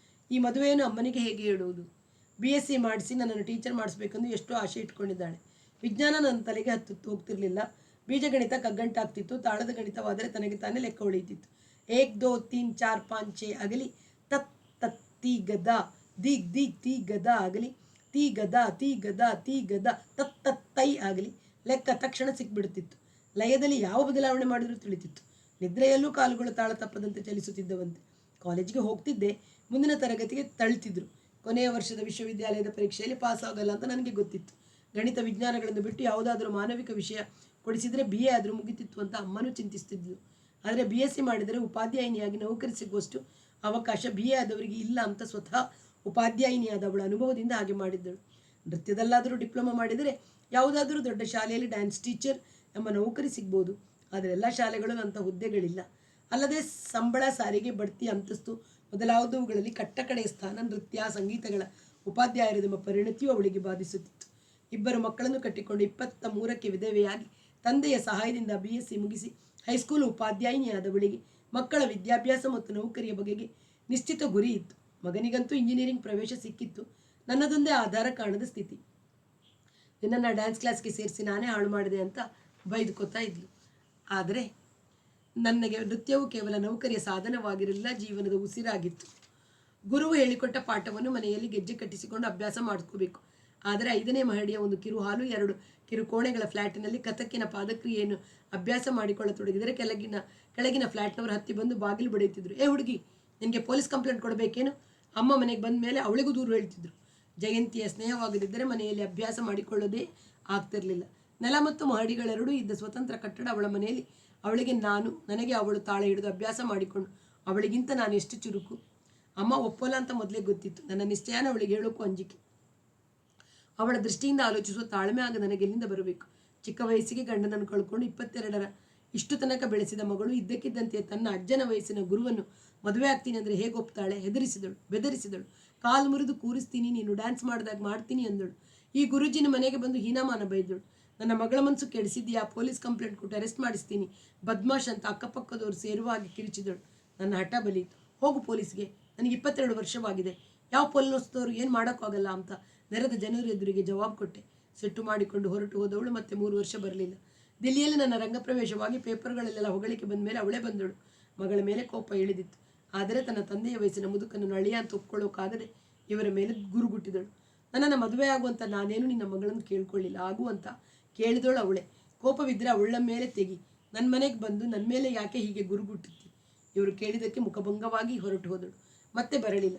ಈ ಮದುವೆಯನ್ನು ಅಮ್ಮನಿಗೆ ಹೇಗೆ ಹೇಳುವುದು? BSc ಮಾಡಿಸಿ ನನ್ನನ್ನು ಟೀಚರ್ ಮಾಡಿಸ್ಬೇಕೆಂದು ಎಷ್ಟೋ ಆಸೆ ಇಟ್ಕೊಂಡಿದ್ದಾಳೆ. ವಿಜ್ಞಾನ ನನ್ನ ತಲೆಗೆ ಹತ್ತು ಹೋಗ್ತಿರ್ಲಿಲ್ಲ. ಬೀಜಗಣಿತ ಕಗ್ಗಂಟಾಗ್ತಿತ್ತು. ತಾಳದ ಗಣಿತವಾದರೆ ತನಗೆ ತಾನೇ ಲೆಕ್ಕ ಉಳಿತಿತ್ತು. 1 2 3 4 5 6 ಆಗಲಿ ತತ್ ತತ್ ತಿ ಗದ ದಿಗ್ ದಿಗ್ ತಿ ಗದ ಆಗಲಿ ತಿ ಗದ ತಿ ಗದ ತಿ ಗದ ತತ್ ತತ್ ತೈ ಆಗಲಿ ಲೆಕ್ಕ ತಕ್ಷಣ ಸಿಕ್ಬಿಡುತ್ತಿತ್ತು. ಲಯದಲ್ಲಿ ಯಾವ ಬದಲಾವಣೆ ಮಾಡಿದರೂ ತಿಳಿತಿತ್ತು. ನಿದ್ರೆಯಲ್ಲೂ ಕಾಲುಗಳು ತಾಳ ತಪ್ಪದಂತೆ ಚಲಿಸುತ್ತಿದ್ದವಂತೆ. ಕಾಲೇಜಿಗೆ ಹೋಗ್ತಿದ್ದೆ. ಮುಂದಿನ ತರಗತಿಗೆ ತಳ್ತಿದ್ರು. ಕೊನೆಯ ವರ್ಷದ ವಿಶ್ವವಿದ್ಯಾಲಯದ ಪರೀಕ್ಷೆಯಲ್ಲಿ ಪಾಸ್ ಆಗಲ್ಲ ಅಂತ ನನಗೆ ಗೊತ್ತಿತ್ತು. ಗಣಿತ ವಿಜ್ಞಾನಗಳನ್ನು ಬಿಟ್ಟು ಯಾವುದಾದ್ರೂ ಮಾನವಿಕ ವಿಷಯ ಕೊಡಿಸಿದರೆ BA ಆದರೂ ಮುಗಿತಿತ್ತು ಅಂತ ಅಮ್ಮನೂ ಚಿಂತಿಸ್ತಿದ್ಲು. ಆದರೆ BSc ಮಾಡಿದರೆ ಉಪಾಧ್ಯಾಯಿನಿಯಾಗಿ ನೌಕರಿ ಸಿಗುವಷ್ಟು ಅವಕಾಶ BA ಆದವರಿಗೆ ಇಲ್ಲ ಅಂತ ಸ್ವತಃ ಉಪಾಧ್ಯಾಯಿನಿಯಾದವಳ ಅನುಭವದಿಂದ ಹಾಗೆ ಮಾಡಿದ್ದಳು. ನೃತ್ಯದಲ್ಲಾದರೂ ಡಿಪ್ಲೊಮಾ ಮಾಡಿದರೆ ಯಾವುದಾದ್ರೂ ದೊಡ್ಡ ಶಾಲೆಯಲ್ಲಿ ಡ್ಯಾನ್ಸ್ ಟೀಚರ್ ಎಂಬ ನೌಕರಿ ಸಿಗ್ಬೋದು. ಆದರೆ ಎಲ್ಲ ಶಾಲೆಗಳು ಅಂಥ ಹುದ್ದೆಗಳಿಲ್ಲ. ಅಲ್ಲದೆ ಸಂಬಳ, ಸಾರಿಗೆ, ಬಡ್ತಿ, ಅಂತಸ್ತು ಮೊದಲಾದವುಗಳಲ್ಲಿ ಕಟ್ಟಕಡೆಯ ಸ್ಥಾನ ನೃತ್ಯ ಸಂಗೀತಗಳ ಉಪಾಧ್ಯಾಯರೆಂಬ ಪರಿಣತಿಯು ಅವಳಿಗೆ ಬಾಧಿಸುತ್ತಿತ್ತು. 2 ಮಕ್ಕಳನ್ನು ಕಟ್ಟಿಕೊಂಡು 23ಕ್ಕೆ ವಿಧವೆಯಾಗಿ ತಂದೆಯ ಸಹಾಯದಿಂದ BSc ಮುಗಿಸಿ ಹೈಸ್ಕೂಲ್ ಉಪಾಧ್ಯಾಯಿನಿಯಾದವಳಿಗೆ ಮಕ್ಕಳ ವಿದ್ಯಾಭ್ಯಾಸ ಮತ್ತು ನೌಕರಿಯ ಬಗೆಗೆ ನಿಶ್ಚಿತ ಗುರಿ ಇತ್ತು. ಮಗನಿಗಂತೂ ಇಂಜಿನಿಯರಿಂಗ್ ಪ್ರವೇಶ ಸಿಕ್ಕಿತ್ತು. ನನ್ನದೊಂದೇ ಆಧಾರ ಕಾಣದ ಸ್ಥಿತಿ. ನಿನ್ನನ್ನು ಡ್ಯಾನ್ಸ್ ಕ್ಲಾಸ್ಗೆ ಸೇರಿಸಿ ನಾನೇ ಹಾಳು ಮಾಡಿದೆ ಅಂತ ಬೈದುಕೊತಾ ಇದ್ಲು. ಆದರೆ ನನಗೆ ನೃತ್ಯವು ಕೇವಲ ನೌಕರಿಯ ಸಾಧನವಾಗಿರಲಿಲ್ಲ, ಜೀವನದ ಉಸಿರಾಗಿತ್ತು. ಗುರುವು ಹೇಳಿಕೊಟ್ಟ ಪಾಠವನ್ನು ಮನೆಯಲ್ಲಿ ಗೆಜ್ಜೆ ಕಟ್ಟಿಸಿಕೊಂಡು ಅಭ್ಯಾಸ ಮಾಡ್ಕೋಬೇಕು. ಆದರೆ 5ನೇ ಮಹಡಿಯ ಒಂದು ಕಿರು ಹಾಲು 2 ಕಿರು ಕೋಣೆಗಳ ಫ್ಲ್ಯಾಟಿನಲ್ಲಿ ಕಥಕ್ಕಿನ ಪಾದಕ್ರಿಯೆಯನ್ನು ಅಭ್ಯಾಸ ಮಾಡಿಕೊಳ್ಳತೊಡಗಿದರೆ ಕೆಳಗಿನ ಫ್ಲ್ಯಾಟ್ನವರು ಹತ್ತಿ ಬಂದು ಬಾಗಿಲು ಬಡಿಯುತ್ತಿದ್ದರು. ಹುಡುಗಿ, ನಿನಗೆ ಪೊಲೀಸ್ ಕಂಪ್ಲೇಂಟ್ ಕೊಡಬೇಕೇನು? ಅಮ್ಮ ಮನೆಗೆ ಬಂದ ಮೇಲೆ ಅವಳಿಗೂ ದೂರು ಹೇಳ್ತಿದ್ರು. ಜಯಂತಿಯ ಸ್ನೇಹವಾಗದಿದ್ದರೆ ಮನೆಯಲ್ಲಿ ಅಭ್ಯಾಸ ಮಾಡಿಕೊಳ್ಳೋದೇ ಆಗ್ತಿರಲಿಲ್ಲ. ನೆಲ ಮತ್ತು ಮಹಡಿಗಳೆರಡೂ ಇದ್ದ ಸ್ವತಂತ್ರ ಕಟ್ಟಡ ಅವಳ ಮನೆಯಲ್ಲಿ ಅವಳಿಗೆ ನನಗೆ ಅವಳು ತಾಳೆ ಹಿಡಿದು ಅಭ್ಯಾಸ ಮಾಡಿಕೊಂಡು ಅವಳಿಗಿಂತ ನಾನು ಎಷ್ಟು ಚುರುಕು. ಅಮ್ಮ ಒಪ್ಪೋಲ್ಲ ಅಂತ ಮೊದಲೇ ಗೊತ್ತಿತ್ತು. ನನ್ನ ನಿಶ್ಚಯನ ಅವಳಿಗೆ ಹೇಳೋಕ್ಕೂ ಅಂಜಿಕೆ. ಅವಳ ದೃಷ್ಟಿಯಿಂದ ಆಲೋಚಿಸುವ ತಾಳ್ಮೆ ಆಗ ನನಗೆಲ್ಲಿಂದ ಬರಬೇಕು? ಚಿಕ್ಕ ವಯಸ್ಸಿಗೆ ಗಂಡನನ್ನು ಕಳ್ಕೊಂಡು 22ರ ಇಷ್ಟು ತನಕ ಬೆಳೆಸಿದ ಮಗಳು ಇದ್ದಕ್ಕಿದ್ದಂತೆ ತನ್ನ ಅಜ್ಜನ ವಯಸ್ಸಿನ ಗುರುವನ್ನು ಮದುವೆ ಆಗ್ತೀನಿ ಅಂದರೆ ಹೇಗೆ ಒಪ್ತಾಳೆ? ಬೆದರಿಸಿದಳು. ಕಾಲು ಮುರಿದು ಕೂರಿಸ್ತೀನಿ, ನೀನು ಡ್ಯಾನ್ಸ್ ಮಾಡಿದಾಗ ಮಾಡ್ತೀನಿ ಅಂದಳು. ಈ ಗುರುಜಿನ ಮನೆಗೆ ಬಂದು ಹೀನಾಮಾನ ಬೈದಳು. ನನ್ನ ಮಗಳ ಮನಸ್ಸು ಕೆಡಿಸಿದ್ಯಾ? ಪೊಲೀಸ್ ಕಂಪ್ಲೇಂಟ್ ಕೊಟ್ಟು ಅರೆಸ್ಟ್ ಮಾಡಿಸ್ತೀನಿ, ಬದ್ಮಾಶ್ ಅಂತ ಅಕ್ಕಪಕ್ಕದವರು ಸೇರುವಾಗಿ ಕಿರಿಚಿದಳು. ನನ್ನ ಹಠ ಬಲಿಯಿತು. ಹೋಗು ಪೊಲೀಸ್ಗೆ, ನನಗೆ 22 ವರ್ಷವಾಗಿದೆ, ಯಾವ ಪೊಲೀಸ್ನವರು ಏನು ಮಾಡೋಕ್ಕಾಗಲ್ಲ ಅಂತ ನೆರೆದ ಜನರ ಎದುರಿಗೆ ಜವಾಬು ಕೊಟ್ಟೆ. ಸಿಟ್ಟು ಮಾಡಿಕೊಂಡು ಹೊರಟು ಹೋದವಳು ಮತ್ತೆ 3 ವರ್ಷ ಬರಲಿಲ್ಲ. ದಿಲ್ಲಿಯಲ್ಲಿ ನನ್ನ ರಂಗಪ್ರವೇಶವಾಗಿ ಪೇಪರ್ಗಳಲ್ಲೆಲ್ಲ ಹೊಗಳಿಕೆ ಬಂದ ಮೇಲೆ ಅವಳೇ ಬಂದಳು. ಮಗಳ ಮೇಲೆ ಕೋಪ ಇಳಿದಿತ್ತು. ಆದರೆ ತನ್ನ ತಂದೆಯ ವಯಸ್ಸಿನ ಮುದುಕನನ್ನು ಅಳಿಯ ಅಂತ ಒಪ್ಕೊಳ್ಳೋಕ್ಕಾಗದೆ ಇವರ ಮೇಲೆ ಗುರುಗುಟ್ಟಿದಳು. ನನ್ನನ್ನು ಮದುವೆ ಆಗುವಂತ ನಾನೇನು ನಿನ್ನ ಮಗಳನ್ನು ಕೇಳ್ಕೊಳ್ಳಿಲ್ಲ, ಆಗುವಂತ ಕೇಳಿದಳು ಅವಳೇ. ಕೋಪವಿದ್ದರೆ ಅವಳ ಮೇಲೆ ತೆಗಿ, ನನ್ನ ಮನೆಗೆ ಬಂದು ನನ್ನ ಮೇಲೆ ಯಾಕೆ ಹೀಗೆ ಗುರುಗುಟ್ಟುತ್ತಿ? ಇವರು ಕೇಳಿದ್ದಕ್ಕೆ ಮುಖಭಂಗವಾಗಿ ಹೊರಟು ಹೋದಳು. ಮತ್ತೆ ಬರಲಿಲ್ಲ.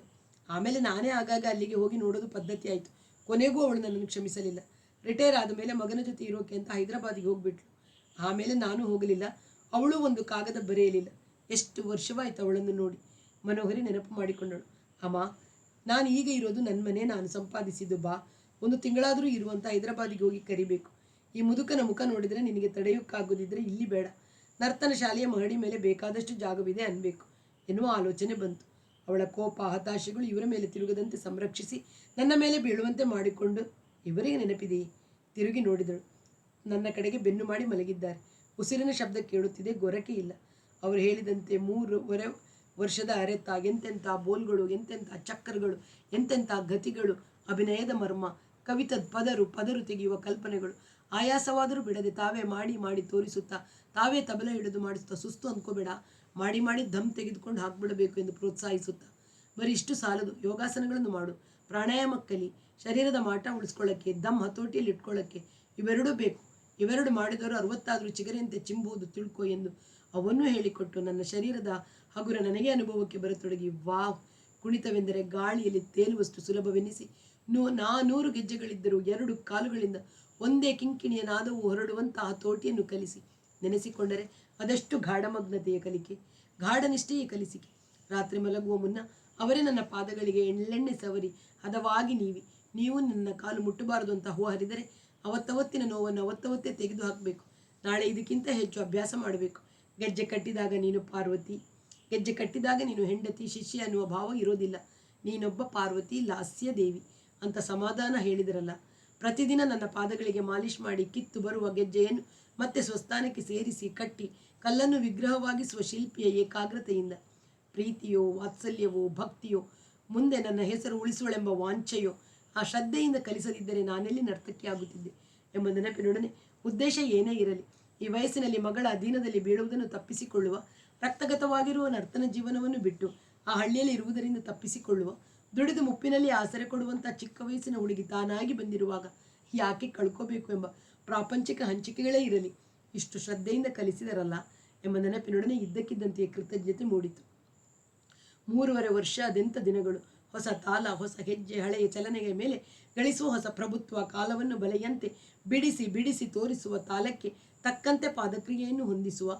ಆಮೇಲೆ ನಾನೇ ಆಗಾಗ ಅಲ್ಲಿಗೆ ಹೋಗಿ ನೋಡೋದು ಪದ್ಧತಿ ಆಯಿತು. ಕೊನೆಗೂ ಅವಳು ನನ್ನನ್ನು ಕ್ಷಮಿಸಲಿಲ್ಲ. ರಿಟೈರ್ ಆದ ಮೇಲೆ ಮಗನ ಜೊತೆ ಇರೋಕೆ ಅಂತ ಹೈದರಾಬಾದಿಗೆ ಹೋಗ್ಬಿಟ್ಲು. ಆಮೇಲೆ ನಾನು ಹೋಗಲಿಲ್ಲ, ಅವಳು ಒಂದು ಕಾಗದ ಬರೆಯಲಿಲ್ಲ. ಎಷ್ಟು ವರ್ಷವಾಯಿತು ಅವಳನ್ನು ನೋಡಿ. ಮನೋಹರಿ ನೆನಪು ಮಾಡಿಕೊಂಡಳು. ಅಮ್ಮ, ನಾನು ಈಗ ಇರೋದು ನನ್ನ ಮನೆ, ನಾನು ಸಂಪಾದಿಸಿದ್ದು. ಬಾ, ಒಂದು ತಿಂಗಳಾದರೂ ಇರುವಂಥ ಹೈದರಾಬಾದಿಗೆ ಹೋಗಿ ಕರಿಬೇಕು. ಈ ಮುದುಕನ ಮುಖ ನೋಡಿದರೆ ನಿನಗೆ ತಡೆಯೋಕ್ಕಾಗೋದಿದ್ರೆ ಇಲ್ಲಿ ಬೇಡ, ನರ್ತನ ಶಾಲೆಯ ಮಹಡಿ ಮೇಲೆ ಬೇಕಾದಷ್ಟು ಜಾಗವಿದೆ ಅನ್ಬೇಕು ಎನ್ನುವ ಆಲೋಚನೆ ಬಂತು. ಅವಳ ಕೋಪ ಹತಾಶೆಗಳು ಇವರ ಮೇಲೆ ತಿರುಗದಂತೆ ಸಂರಕ್ಷಿಸಿ ನನ್ನ ಮೇಲೆ ಬೀಳುವಂತೆ ಮಾಡಿಕೊಂಡು ಇವರಿಗೆ ನೆನಪಿದೆಯೇ? ತಿರುಗಿ ನೋಡಿದಳು. ನನ್ನ ಕಡೆಗೆ ಬೆನ್ನು ಮಾಡಿ ಮಲಗಿದ್ದಾರೆ. ಉಸಿರಿನ ಶಬ್ದ ಕೇಳುತ್ತಿದೆ, ಗೊರಕೆ ಇಲ್ಲ. ಅವರು ಹೇಳಿದಂತೆ 3 ವರ್ಷದ ಅರೆತ, ಎಂತೆಂಥ ಬೋಲ್ಗಳು, ಎಂತೆಂಥ ಚಕ್ಕರ್ಗಳು, ಎಂತೆಂಥ ಗತಿಗಳು, ಅಭಿನಯದ ಮರ್ಮ, ಕವಿತದ ಪದರು ತೆಗೆಯುವ ಕಲ್ಪನೆಗಳು, ಆಯಾಸವಾದರೂ ಬಿಡದೆ ತಾವೇ ಮಾಡಿ ಮಾಡಿ ತೋರಿಸುತ್ತಾ, ತಾವೇ ತಬಲ ಹಿಡಿದು ಮಾಡಿಸುತ್ತಾ, ಸುಸ್ತು ಅಂದ್ಕೋಬೇಡ, ಮಾಡಿ ಮಾಡಿ ದಮ್ ತೆಗೆದುಕೊಂಡು ಹಾಕ್ಬಿಡಬೇಕು ಎಂದು ಪ್ರೋತ್ಸಾಹಿಸುತ್ತಾ, ಬರೀ ಇಷ್ಟು ಸಾಲದು, ಯೋಗಾಸನಗಳನ್ನು ಮಾಡು, ಪ್ರಾಣಾಯಾಮ ಕಲಿ, ಶರೀರದ ಮಾಟ ಉಳಿಸ್ಕೊಳ್ಳೋಕ್ಕೆ, ದಮ್ ಹತೋಟಿಯಲ್ಲಿ ಇಟ್ಕೊಳ್ಳೋಕ್ಕೆ ಇವೆರಡೂ ಬೇಕು. ಇವೆರಡು ಮಾಡಿದವರು 60ಆದರೂ ಚಿಗರೆಯಂತೆ ಚಿಂಬುವುದು ತಿಳ್ಕೊ ಎಂದು ಅವನ್ನೂ ಹೇಳಿಕೊಟ್ಟು ನನ್ನ ಶರೀರದ ಹಗುರ ನನಗೆ ಅನುಭವಕ್ಕೆ ಬರತೊಡಗಿ. ವಾವ್! ಕುಣಿತವೆಂದರೆ ಗಾಳಿಯಲ್ಲಿ ತೇಲುವಷ್ಟು ಸುಲಭವೆನ್ನಿಸಿ 100 ಗೆಜ್ಜೆಗಳಿದ್ದರೂ 2 ಕಾಲುಗಳಿಂದ ಒಂದೇ ಕಿಂಕಿಣಿಯ ನಾದವು ಹೊರಡುವಂತಹ ತೋಟಿಯನ್ನು ಕಲಿಸಿ ನೆನೆಸಿಕೊಂಡರೆ ಅದಷ್ಟು ಗಾಢಮಗ್ನತೆಯ ಕಲಿಕೆ, ಗಾಢನಿಷ್ಠೆಯ ಕಲಿಸಿಕೆ. ರಾತ್ರಿ ಮಲಗುವ ಮುನ್ನ ಅವರೇ ನನ್ನ ಪಾದಗಳಿಗೆ ಎಳ್ಳೆಣ್ಣೆ ಸವರಿ ಹದವಾಗಿ ನೀವು ನನ್ನ ಕಾಲು ಮುಟ್ಟಬಾರದು ಅಂತ ಹೂ ಹರಿದರೆ ಅವತ್ತವತ್ತಿನ ನೋವನ್ನು ಅವತ್ತವತ್ತೇ ತೆಗೆದು ಹಾಕಬೇಕು. ನಾಳೆ ಇದಕ್ಕಿಂತ ಹೆಚ್ಚು ಅಭ್ಯಾಸ ಮಾಡಬೇಕು. ಗೆಜ್ಜೆ ಕಟ್ಟಿದಾಗ ನೀನು ಪಾರ್ವತಿ, ಗೆಜ್ಜೆ ಕಟ್ಟಿದಾಗ ನೀನು ಹೆಂಡತಿ ಶಿಷ್ಯ ಅನ್ನುವ ಭಾವ ಇರೋದಿಲ್ಲ. ನೀನೊಬ್ಬ ಪಾರ್ವತಿ, ಲಾಸ್ಯ ದೇವಿ ಅಂತ ಸಮಾಧಾನ ಹೇಳಿದರಲ್ಲ. ಪ್ರತಿದಿನ ನನ್ನ ಪಾದಗಳಿಗೆ ಮಾಲಿಷ್ ಮಾಡಿ ಕಿತ್ತು ಬರುವ ಗೆಜ್ಜೆಯನ್ನು ಮತ್ತೆ ಸ್ವಸ್ಥಾನಕ್ಕೆ ಸೇರಿಸಿ ಕಟ್ಟಿ ಕಲ್ಲನ್ನು ವಿಗ್ರಹವಾಗಿಸುವ ಶಿಲ್ಪಿಯ ಏಕಾಗ್ರತೆಯಿಂದ, ಪ್ರೀತಿಯೋ ವಾತ್ಸಲ್ಯವೋ ಭಕ್ತಿಯೋ ಮುಂದೆ ನನ್ನ ಹೆಸರು ಉಳಿಸುವಳೆಂಬ ವಾಂಛೆಯೋ ಆ ಶ್ರದ್ಧೆಯಿಂದ ಕಲಿಸದಿದ್ದರೆ ನಾನೆಲ್ಲಿ ನರ್ತಕಿ ಆಗುತ್ತಿದ್ದೆ ಎಂಬ ನೆನಪಿನೊಡನೆ ಉದ್ದೇಶ ಏನೇ ಇರಲಿ, ಈ ವಯಸ್ಸಿನಲ್ಲಿ ಮಗಳ ಅಧೀನದಲ್ಲಿ ಬೀಳುವುದನ್ನು ತಪ್ಪಿಸಿಕೊಳ್ಳುವ, ರಕ್ತಗತವಾಗಿರುವ ನರ್ತನ ಜೀವನವನ್ನು ಬಿಟ್ಟು ಆ ಹಳ್ಳಿಯಲ್ಲಿ ಇರುವುದರಿಂದ ತಪ್ಪಿಸಿಕೊಳ್ಳುವ, ದುಡಿದು ಮುಪ್ಪಿನಲ್ಲಿ ಆಸರೆ ಕೊಡುವಂಥ ಚಿಕ್ಕ ವಯಸ್ಸಿನ ಹುಡುಗಿ ತಾನಾಗಿ ಬಂದಿರುವಾಗ ಯಾಕೆ ಕಳ್ಕೋಬೇಕು ಎಂಬ ಪ್ರಾಪಂಚಿಕ ಹಂಚಿಕೆಗಳೇ ಇರಲಿ, ಇಷ್ಟು ಶ್ರದ್ಧೆಯಿಂದ ಕಲಿಸಿದರಲ್ಲ ಎಂಬ ನೆನಪಿನೊಡನೆ ಇದ್ದಕ್ಕಿದ್ದಂತೆಯೇ ಕೃತಜ್ಞತೆ ಮೂಡಿತು. 3.5 ವರ್ಷ ಅದೆಂಥ ದಿನಗಳು! ಹೊಸ ತಾಲ, ಹೊಸ ಹೆಜ್ಜೆ, ಹಳೆಯ ಚಲನೆಯ ಮೇಲೆ ಗಳಿಸುವ ಹೊಸ ಪ್ರಭುತ್ವ, ಕಾಲವನ್ನು ಬಲೆಯಂತೆ ಬಿಡಿಸಿ ಬಿಡಿಸಿ ತೋರಿಸುವ, ತಾಲಕ್ಕೆ ತಕ್ಕಂತೆ ಪಾದಕ್ರಿಯೆಯನ್ನು ಹೊಂದಿಸುವ,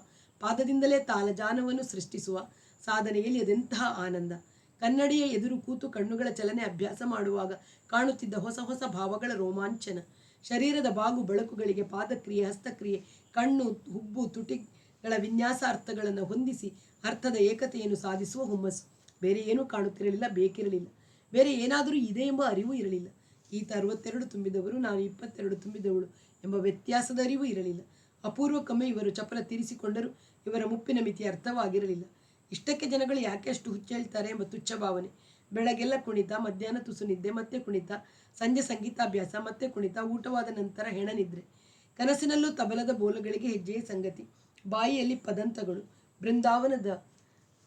ಪಾದದಿಂದಲೇ ತಾಲಜಾನವನ್ನು ಸೃಷ್ಟಿಸುವ ಸಾಧನೆಯಲ್ಲಿ ಅದೆಂತಹ ಆನಂದ! ಕನ್ನಡಿಯ ಎದುರು ಕೂತು ಕಣ್ಣುಗಳ ಚಲನೆ ಅಭ್ಯಾಸ ಮಾಡುವಾಗ ಕಾಣುತ್ತಿದ್ದ ಹೊಸ ಹೊಸ ಭಾವಗಳ ರೋಮಾಂಚನ, ಶರೀರದ ಬಾಗು ಬಳಕುಗಳಿಗೆ ಪಾದಕ್ರಿಯೆ, ಹಸ್ತಕ್ರಿಯೆ, ಕಣ್ಣು, ಹುಬ್ಬು, ತುಟಿಗಳ ವಿನ್ಯಾಸ ಅರ್ಥಗಳನ್ನು ಹೊಂದಿಸಿ ಅರ್ಥದ ಏಕತೆಯನ್ನು ಸಾಧಿಸುವ ಹುಮ್ಮಸ್ಸು. ಬೇರೆ ಏನೂ ಕಾಣುತ್ತಿರಲಿಲ್ಲ, ಬೇಕಿರಲಿಲ್ಲ. ಬೇರೆ ಏನಾದರೂ ಇದೆ ಎಂಬ ಅರಿವು ಇರಲಿಲ್ಲ. ಈತ 62 ತುಂಬಿದವರು, ನಾನು 22 ತುಂಬಿದವಳು ಎಂಬ ವ್ಯತ್ಯಾಸದ ಅರಿವು ಇರಲಿಲ್ಲ. ಅಪೂರ್ವಕ್ಕೊಮ್ಮೆ ಇವರು ಚಪಲ ತೀರಿಸಿಕೊಂಡರೂ ಇವರ ಮುಪ್ಪಿನ ಮಿತಿ ಅರ್ಥವಾಗಿರಲಿಲ್ಲ. ಇಷ್ಟಕ್ಕೆ ಜನಗಳು ಯಾಕೆ ಅಷ್ಟು ಹುಚ್ಚೇಳ್ತಾರೆ ಎಂಬ ತುಚ್ಛ ಭಾವನೆ. ಬೆಳಗೆಲ್ಲ ಕುಣಿತ, ಮಧ್ಯಾಹ್ನ ತುಸು ನಿದ್ದೆ, ಮತ್ತೆ ಕುಣಿತ, ಸಂಜೆ ಸಂಗೀತಾಭ್ಯಾಸ, ಮತ್ತೆ ಕುಣಿತ, ಊಟವಾದ ನಂತರ ಹೆಣನಿದ್ರೆ, ಕನಸಿನಲ್ಲೂ ತಬಲದ ಬೋಲಗಳಿಗೆ ಹೆಜ್ಜೆಯ ಸಂಗತಿ, ಬಾಯಿಯಲ್ಲಿ ಪದಂತಗಳು. ಬೃಂದಾವನದ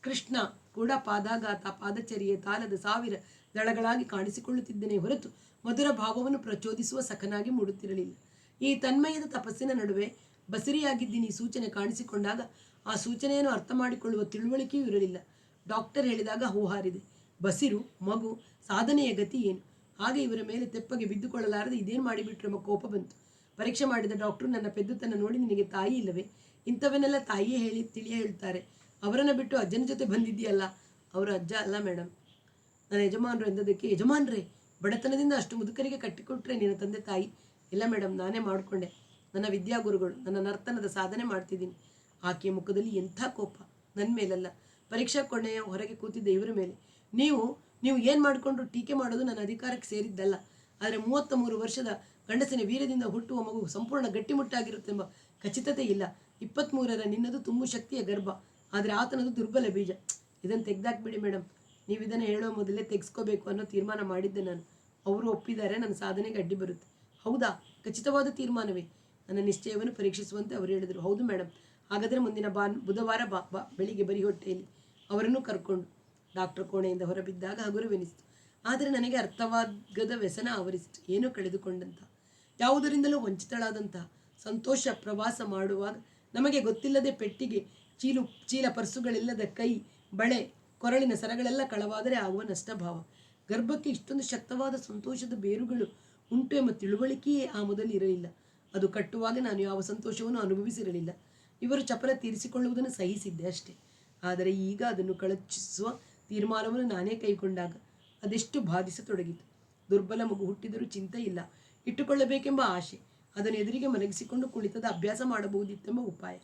ಕೃಷ್ಣ ಕೂಡ ಪಾದಾಘಾತ, ಪಾದಚರಿಯೆ, ತಾಲದ 1000 ದಳಗಳಾಗಿ ಕಾಣಿಸಿಕೊಳ್ಳುತ್ತಿದ್ದನೇ ಹೊರತು ಮಧುರ ಭಾವವನ್ನು ಪ್ರಚೋದಿಸುವ ಸಖನಾಗಿ ಮೂಡುತ್ತಿರಲಿಲ್ಲ. ಈ ತನ್ಮಯದ ತಪಸ್ಸಿನ ನಡುವೆ ಬಸಿರಿಯಾಗಿದ್ದೀನಿ ಸೂಚನೆ ಕಾಣಿಸಿಕೊಂಡಾಗ ಆ ಸೂಚನೆಯನ್ನು ಅರ್ಥ ಮಾಡಿಕೊಳ್ಳುವ ತಿಳುವಳಿಕೆಯೂ ಇರಲಿಲ್ಲ. ಡಾಕ್ಟರ್ ಹೇಳಿದಾಗ ಹೂಹಾರಿದೆ. ಬಸಿರು, ಮಗು, ಸಾಧನೆಯ ಗತಿ ಏನು? ಹಾಗೆ ಇವರ ಮೇಲೆ ತೆಪ್ಪಗೆ ಬಿದ್ದುಕೊಳ್ಳಲಾರದೆ ಇದೇನು ಮಾಡಿಬಿಟ್ರು ಎಂಬ ಕೋಪ ಬಂತು. ಪರೀಕ್ಷೆ ಮಾಡಿದ ಡಾಕ್ಟರು ನನ್ನ ಪೆದ್ದುತನ ನೋಡಿ, ನಿನಗೆ ತಾಯಿ ಇಲ್ಲವೇ? ಇಂಥವನ್ನೆಲ್ಲ ತಾಯಿಯೇ ಹೇಳ್ತಾರೆ. ಅವರನ್ನು ಬಿಟ್ಟು ಅಜ್ಜನ ಜೊತೆ ಬಂದಿದ್ದೀಯಲ್ಲ. ಅವರು ಅಜ್ಜ ಅಲ್ಲ ಮೇಡಮ್, ನನ್ನ ಯಜಮಾನರು ಎಂದದಕ್ಕೆ, ಯಜಮಾನ್ರೇ, ಬಡತನದಿಂದ ಅಷ್ಟು ಮುದುಕರಿಗೆ ಕಟ್ಟಿಕೊಟ್ರೆ ನಿನ್ನ ತಂದೆ ತಾಯಿ? ಇಲ್ಲ ಮೇಡಮ್, ನಾನೇ ಮಾಡಿಕೊಂಡೆ. ನನ್ನ ವಿದ್ಯಾಗುರುಗಳು, ನನ್ನ ನರ್ತನದ ಸಾಧನೆ ಮಾಡ್ತಿದ್ದೀನಿ. ಆಕೆಯ ಮುಖದಲ್ಲಿ ಎಂಥ ಕೋಪ! ನನ್ನ ಮೇಲಲ್ಲ, ಪರೀಕ್ಷಾ ಕೊನೆಯ ಹೊರಗೆ ಕೂತಿದ್ದ ಇವರ ಮೇಲೆ. ನೀವು ಏನು ಮಾಡಿಕೊಂಡ್ರು ಟೀಕೆ ಮಾಡೋದು ನನ್ನ ಅಧಿಕಾರಕ್ಕೆ ಸೇರಿದ್ದಲ್ಲ. ಆದರೆ 33 ವರ್ಷದ ಗಂಡಸಿನ ವೀರ್ಯದಿಂದ ಹುಟ್ಟುವ ಮಗು ಸಂಪೂರ್ಣ ಗಟ್ಟಿಮುಟ್ಟಾಗಿರುತ್ತೆಂಬ ಖಚಿತತೆ ಇಲ್ಲ. 23ರ ನಿನ್ನದು ತುಂಬು ಶಕ್ತಿಯ ಗರ್ಭ, ಆದರೆ ಆತನದು ದುರ್ಬಲ ಬೀಜ. ಇದನ್ನು ತೆಗೆದಾಕ್ಬಿಡಿ ಮೇಡಮ್. ನೀವು ಇದನ್ನು ಹೇಳೋ ಮೊದಲೇ ತೆಗೆಸ್ಕೋಬೇಕು ಅನ್ನೋ ತೀರ್ಮಾನ ಮಾಡಿದ್ದೆ ನಾನು. ಅವರು ಒಪ್ಪಿದ್ದಾರೆ, ನನ್ನ ಸಾಧನೆಗೆ ಅಡ್ಡಿ ಬರುತ್ತೆ. ಹೌದಾ? ಖಚಿತವಾದ ತೀರ್ಮಾನವೇ? ನನ್ನ ನಿಶ್ಚಯವನ್ನು ಪರೀಕ್ಷಿಸುವಂತೆ ಅವರು ಹೇಳಿದರು. ಹೌದು ಮೇಡಮ್. ಹಾಗಾದರೆ ಮುಂದಿನ ಬುಧವಾರ ಬಾ ಬೆಳಿಗ್ಗೆ ಬರೀ ಹೊಟ್ಟೆಯಲ್ಲಿ. ಅವರನ್ನು ಕರ್ಕೊಂಡು ಡಾಕ್ಟರ್ ಕೋಣೆಯಿಂದ ಹೊರಬಿದ್ದಾಗ ಹಗುರವೆನಿಸಿತು. ಆದರೆ ನನಗೆ ಅರ್ಥವಾಗದ ವ್ಯಸನ ಆವರಿಸಿತು. ಏನೋ ಕಳೆದುಕೊಂಡಂಥ, ಯಾವುದರಿಂದಲೂ ವಂಚಿತಳಾದಂಥ ಸಂತೋಷ. ಪ್ರವಾಸ ಮಾಡುವಾಗ ನಮಗೆ ಗೊತ್ತಿಲ್ಲದೆ ಪೆಟ್ಟಿಗೆ, ಚೀಲ ಪರ್ಸುಗಳಿಲ್ಲದ ಕೈ, ಬಳೆ, ಕೊರಳಿನ ಸರಗಳೆಲ್ಲ ಕಳವಾದರೆ ಆಗುವ ನಷ್ಟಭಾವ. ಗರ್ಭಕ್ಕೆ ಇಷ್ಟೊಂದು ಶಕ್ತವಾದ ಸಂತೋಷದ ಬೇರುಗಳು ಉಂಟು ಎಂಬ ತಿಳುವಳಿಕೆಯೇ ಆ ಮೊದಲು ಇರಲಿಲ್ಲ. ಅದು ಕಟ್ಟುವಾಗ ನಾನು ಯಾವ ಸಂತೋಷವನ್ನು ಅನುಭವಿಸಿರಲಿಲ್ಲ. ಇವರು ಚಪಲ ತೀರಿಸಿಕೊಳ್ಳುವುದನ್ನು ಸಹಿಸಿದ್ದೆ ಅಷ್ಟೇ. ಆದರೆ ಈಗ ಅದನ್ನು ಕಳಚಿಸುವ ತೀರ್ಮಾನವನ್ನು ನಾನೇ ಕೈಗೊಂಡಾಗ ಅದೆಷ್ಟು ಬಾಧಿಸತೊಡಗಿತು. ದುರ್ಬಲ ಮಗು ಹುಟ್ಟಿದರೂ ಚಿಂತೆ ಇಲ್ಲ, ಇಟ್ಟುಕೊಳ್ಳಬೇಕೆಂಬ ಆಶೆ. ಅದನ್ನು ಎದುರಿಗೆ ಮಲಗಿಸಿಕೊಂಡು ಕುಳಿತದ ಅಭ್ಯಾಸ ಮಾಡಬಹುದಿತ್ತೆಂಬ ಉಪಾಯ.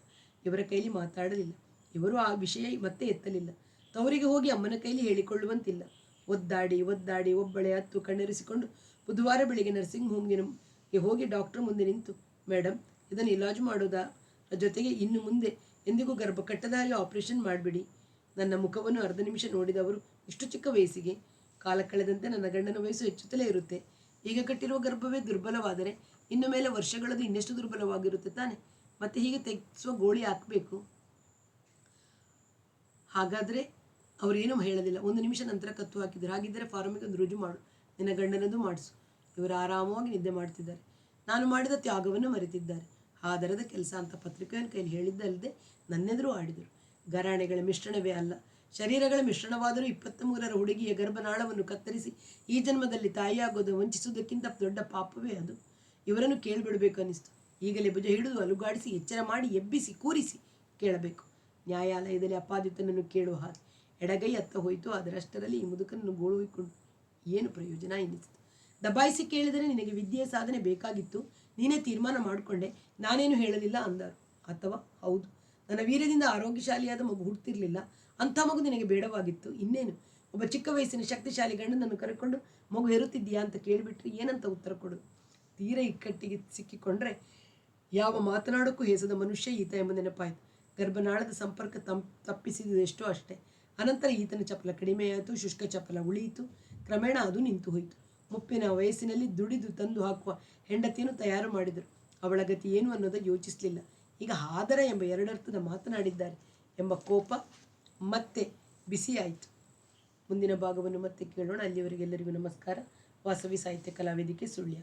ಇವರ ಕೈಲಿ ಮಾತಾಡಲಿಲ್ಲ. ಇವರು ಆ ವಿಷಯ ಮತ್ತೆ ಎತ್ತಲಿಲ್ಲ. ತವರಿಗೆ ಹೋಗಿ ಅಮ್ಮನ ಕೈಲಿ ಹೇಳಿಕೊಳ್ಳುವಂತಿಲ್ಲ. ಒದ್ದಾಡಿ ಒಬ್ಬಳೆ ಹತ್ತು ಕಣ್ಣೆರೆಸಿಕೊಂಡು ಬುಧವಾರ ಬೆಳಿಗ್ಗೆ ನರ್ಸಿಂಗ್ ಹೋಮ್ಗೆ ಹೋಗಿ ಡಾಕ್ಟರ್ ಮುಂದೆ ನಿಂತು, ಮೇಡಮ್, ಇದನ್ನು ಇಲಾಜು ಮಾಡೋದಾ, ಜೊತೆಗೆ ಇನ್ನು ಮುಂದೆ ಎಂದಿಗೂ ಗರ್ಭ ಕಟ್ಟದ ಹಾಗೆ ಆಪರೇಷನ್ ಮಾಡಿಬಿಡಿ. ನನ್ನ ಮುಖವನ್ನು ಅರ್ಧ ನಿಮಿಷ ನೋಡಿದವರು, ಇಷ್ಟು ಚಿಕ್ಕ ವಯಸ್ಸಿಗೆ? ಕಾಲ ಕಳೆದಂತೆ ನನ್ನ ಗಂಡನ ವಯಸ್ಸು ಹೆಚ್ಚುತ್ತಲೇ ಇರುತ್ತೆ. ಈಗ ಕಟ್ಟಿರುವ ಗರ್ಭವೇ ದುರ್ಬಲವಾದರೆ ಇನ್ನು ಮೇಲೆ ವರ್ಷಗಳದು ಇನ್ನೆಷ್ಟು ದುರ್ಬಲವಾಗಿರುತ್ತೆ ತಾನೆ. ಮತ್ತೆ ಹೀಗೆ ತೆಗೆಸುವ ಗೋಳಿ ಹಾಕಬೇಕು. ಹಾಗಾದರೆ ಅವರೇನೂ ಹೇಳಲಿಲ್ಲ. ಒಂದು ನಿಮಿಷ ನಂತರ ಕತ್ತು ಹಾಕಿದರು. ಹಾಗಿದ್ದರೆ ಫಾರಮಿಗೆ ಒಂದು ರುಜು ಮಾಡು, ನಿನ್ನ ಗಂಡನದು ಮಾಡಿಸು. ಇವರು ಆರಾಮವಾಗಿ ನಿದ್ದೆ ಮಾಡ್ತಿದ್ದಾರೆ. ನಾನು ಮಾಡಿದ ತ್ಯಾಗವನ್ನು ಮರೆತಿದ್ದಾರೆ. ಆದರದ ಕೆಲಸ ಅಂತ ಪತ್ರಿಕೆಯನ್ನು ಕೈಲಿ ಹೇಳಿದ್ದಲ್ಲದೆ ನನ್ನೆದುರು ಆಡಿದರು. ಗರಾಣೆಗಳ ಮಿಶ್ರಣವೇ ಅಲ್ಲ, ಶರೀರಗಳ ಮಿಶ್ರಣವಾದರೂ 23ರ ಹುಡುಗಿಯ ಗರ್ಭನಾಳವನ್ನು ಕತ್ತರಿಸಿ ಈ ಜನ್ಮದಲ್ಲಿ ತಾಯಿಯಾಗೋದು ವಂಚಿಸುವುದಕ್ಕಿಂತ ದೊಡ್ಡ ಪಾಪವೇ ಅದು. ಇವರನ್ನು ಕೇಳಿಬಿಡಬೇಕು ಅನ್ನಿಸ್ತು. ಈಗಲೇ ಭುಜ ಹಿಡಿದು ಅಲುಗಾಡಿಸಿ ಎಚ್ಚರ ಮಾಡಿ ಎಬ್ಬಿಸಿ ಕೂರಿಸಿ ಕೇಳಬೇಕು. ನ್ಯಾಯಾಲಯದಲ್ಲಿ ಅಪಾದಿತನನ್ನು ಕೇಳುವ ಹಾಗೆ. ಎಡಗೈ ಅತ್ತ ಹೋಯಿತು. ಅದರಷ್ಟರಲ್ಲಿ ಈ ಮುದುಕನನ್ನು ಗೋಳು ಹೊಯ್ಕೊಂಡು ಏನು ಪ್ರಯೋಜನ ಎನ್ನಿಸಿತು. ದಬಾಯಿಸಿ ಕೇಳಿದರೆ, ನಿನಗೆ ವಿದ್ಯೆಯ ಸಾಧನೆ ಬೇಕಾಗಿತ್ತು, ನೀನೇ ತೀರ್ಮಾನ ಮಾಡಿಕೊಂಡೆ, ನಾನೇನು ಹೇಳಲಿಲ್ಲ ಅಂದರು. ಅಥವಾ ಹೌದು, ನನ್ನ ವೀರ್ಯದಿಂದ ಆರೋಗ್ಯಶಾಲಿಯಾದ ಮಗು ಹುಡ್ತಿರ್ಲಿಲ್ಲ, ಅಂಥ ಮಗು ನಿನಗೆ ಬೇಡವಾಗಿತ್ತು. ಇನ್ನೇನು, ಒಬ್ಬ ಚಿಕ್ಕ ವಯಸ್ಸಿನ ಶಕ್ತಿಶಾಲಿ ಗಂಡನನ್ನು ಕರೆಕೊಂಡು ಮಗು ಹೆರುತ್ತಿದ್ದೀಯಾ ಅಂತ ಕೇಳಿಬಿಟ್ರೆ ಏನಂತ ಉತ್ತರ ಕೊಡು? ತೀರ ಇಕ್ಕಟ್ಟಿಗೆ ಸಿಕ್ಕಿಕೊಂಡ್ರೆ ಯಾವ ಮಾತನಾಡೋಕ್ಕೂ ಹೇಸದ ಮನುಷ್ಯ ಈತ ಎಂಬ ನೆನಪಾಯಿತು. ಗರ್ಭನಾಳದ ಸಂಪರ್ಕ ತಪ್ಪಿಸಿದೆಷ್ಟೋ ಅಷ್ಟೇ. ಅನಂತರ ಈತನ ಚಪಲ ಕಡಿಮೆಯಾಯಿತು, ಶುಷ್ಕ ಚಪಲ ಉಳಿಯಿತು. ಕ್ರಮೇಣ ಅದು ನಿಂತು ಹೋಯಿತು. ಮುಪ್ಪಿನ ವಯಸ್ಸಿನಲ್ಲಿ ದುಡಿದು ತಂದು ಹಾಕುವ ಹೆಂಡತಿಯನ್ನು ತಯಾರು ಮಾಡಿದರು. ಅವಳ ಗತಿ ಏನು ಅನ್ನೋದು ಯೋಚಿಸಲಿಲ್ಲ. ಈಗ ಹಾದರ ಎಂಬ ಎರಡರ್ಥದ ಮಾತನಾಡಿದ್ದಾರೆ ಎಂಬ ಕೋಪ ಮತ್ತೆ ಬಿಸಿಯಾಯಿತು. ಮುಂದಿನ ಭಾಗವನ್ನು ಮತ್ತೆ ಕೇಳೋಣ. ಅಲ್ಲಿವರೆಗೆಲ್ಲರಿಗೂ ನಮಸ್ಕಾರ. ವಾಸವಿ ಸಾಹಿತ್ಯ ಕಲಾವೇದಿಕೆ ಸುಳ್ಯ.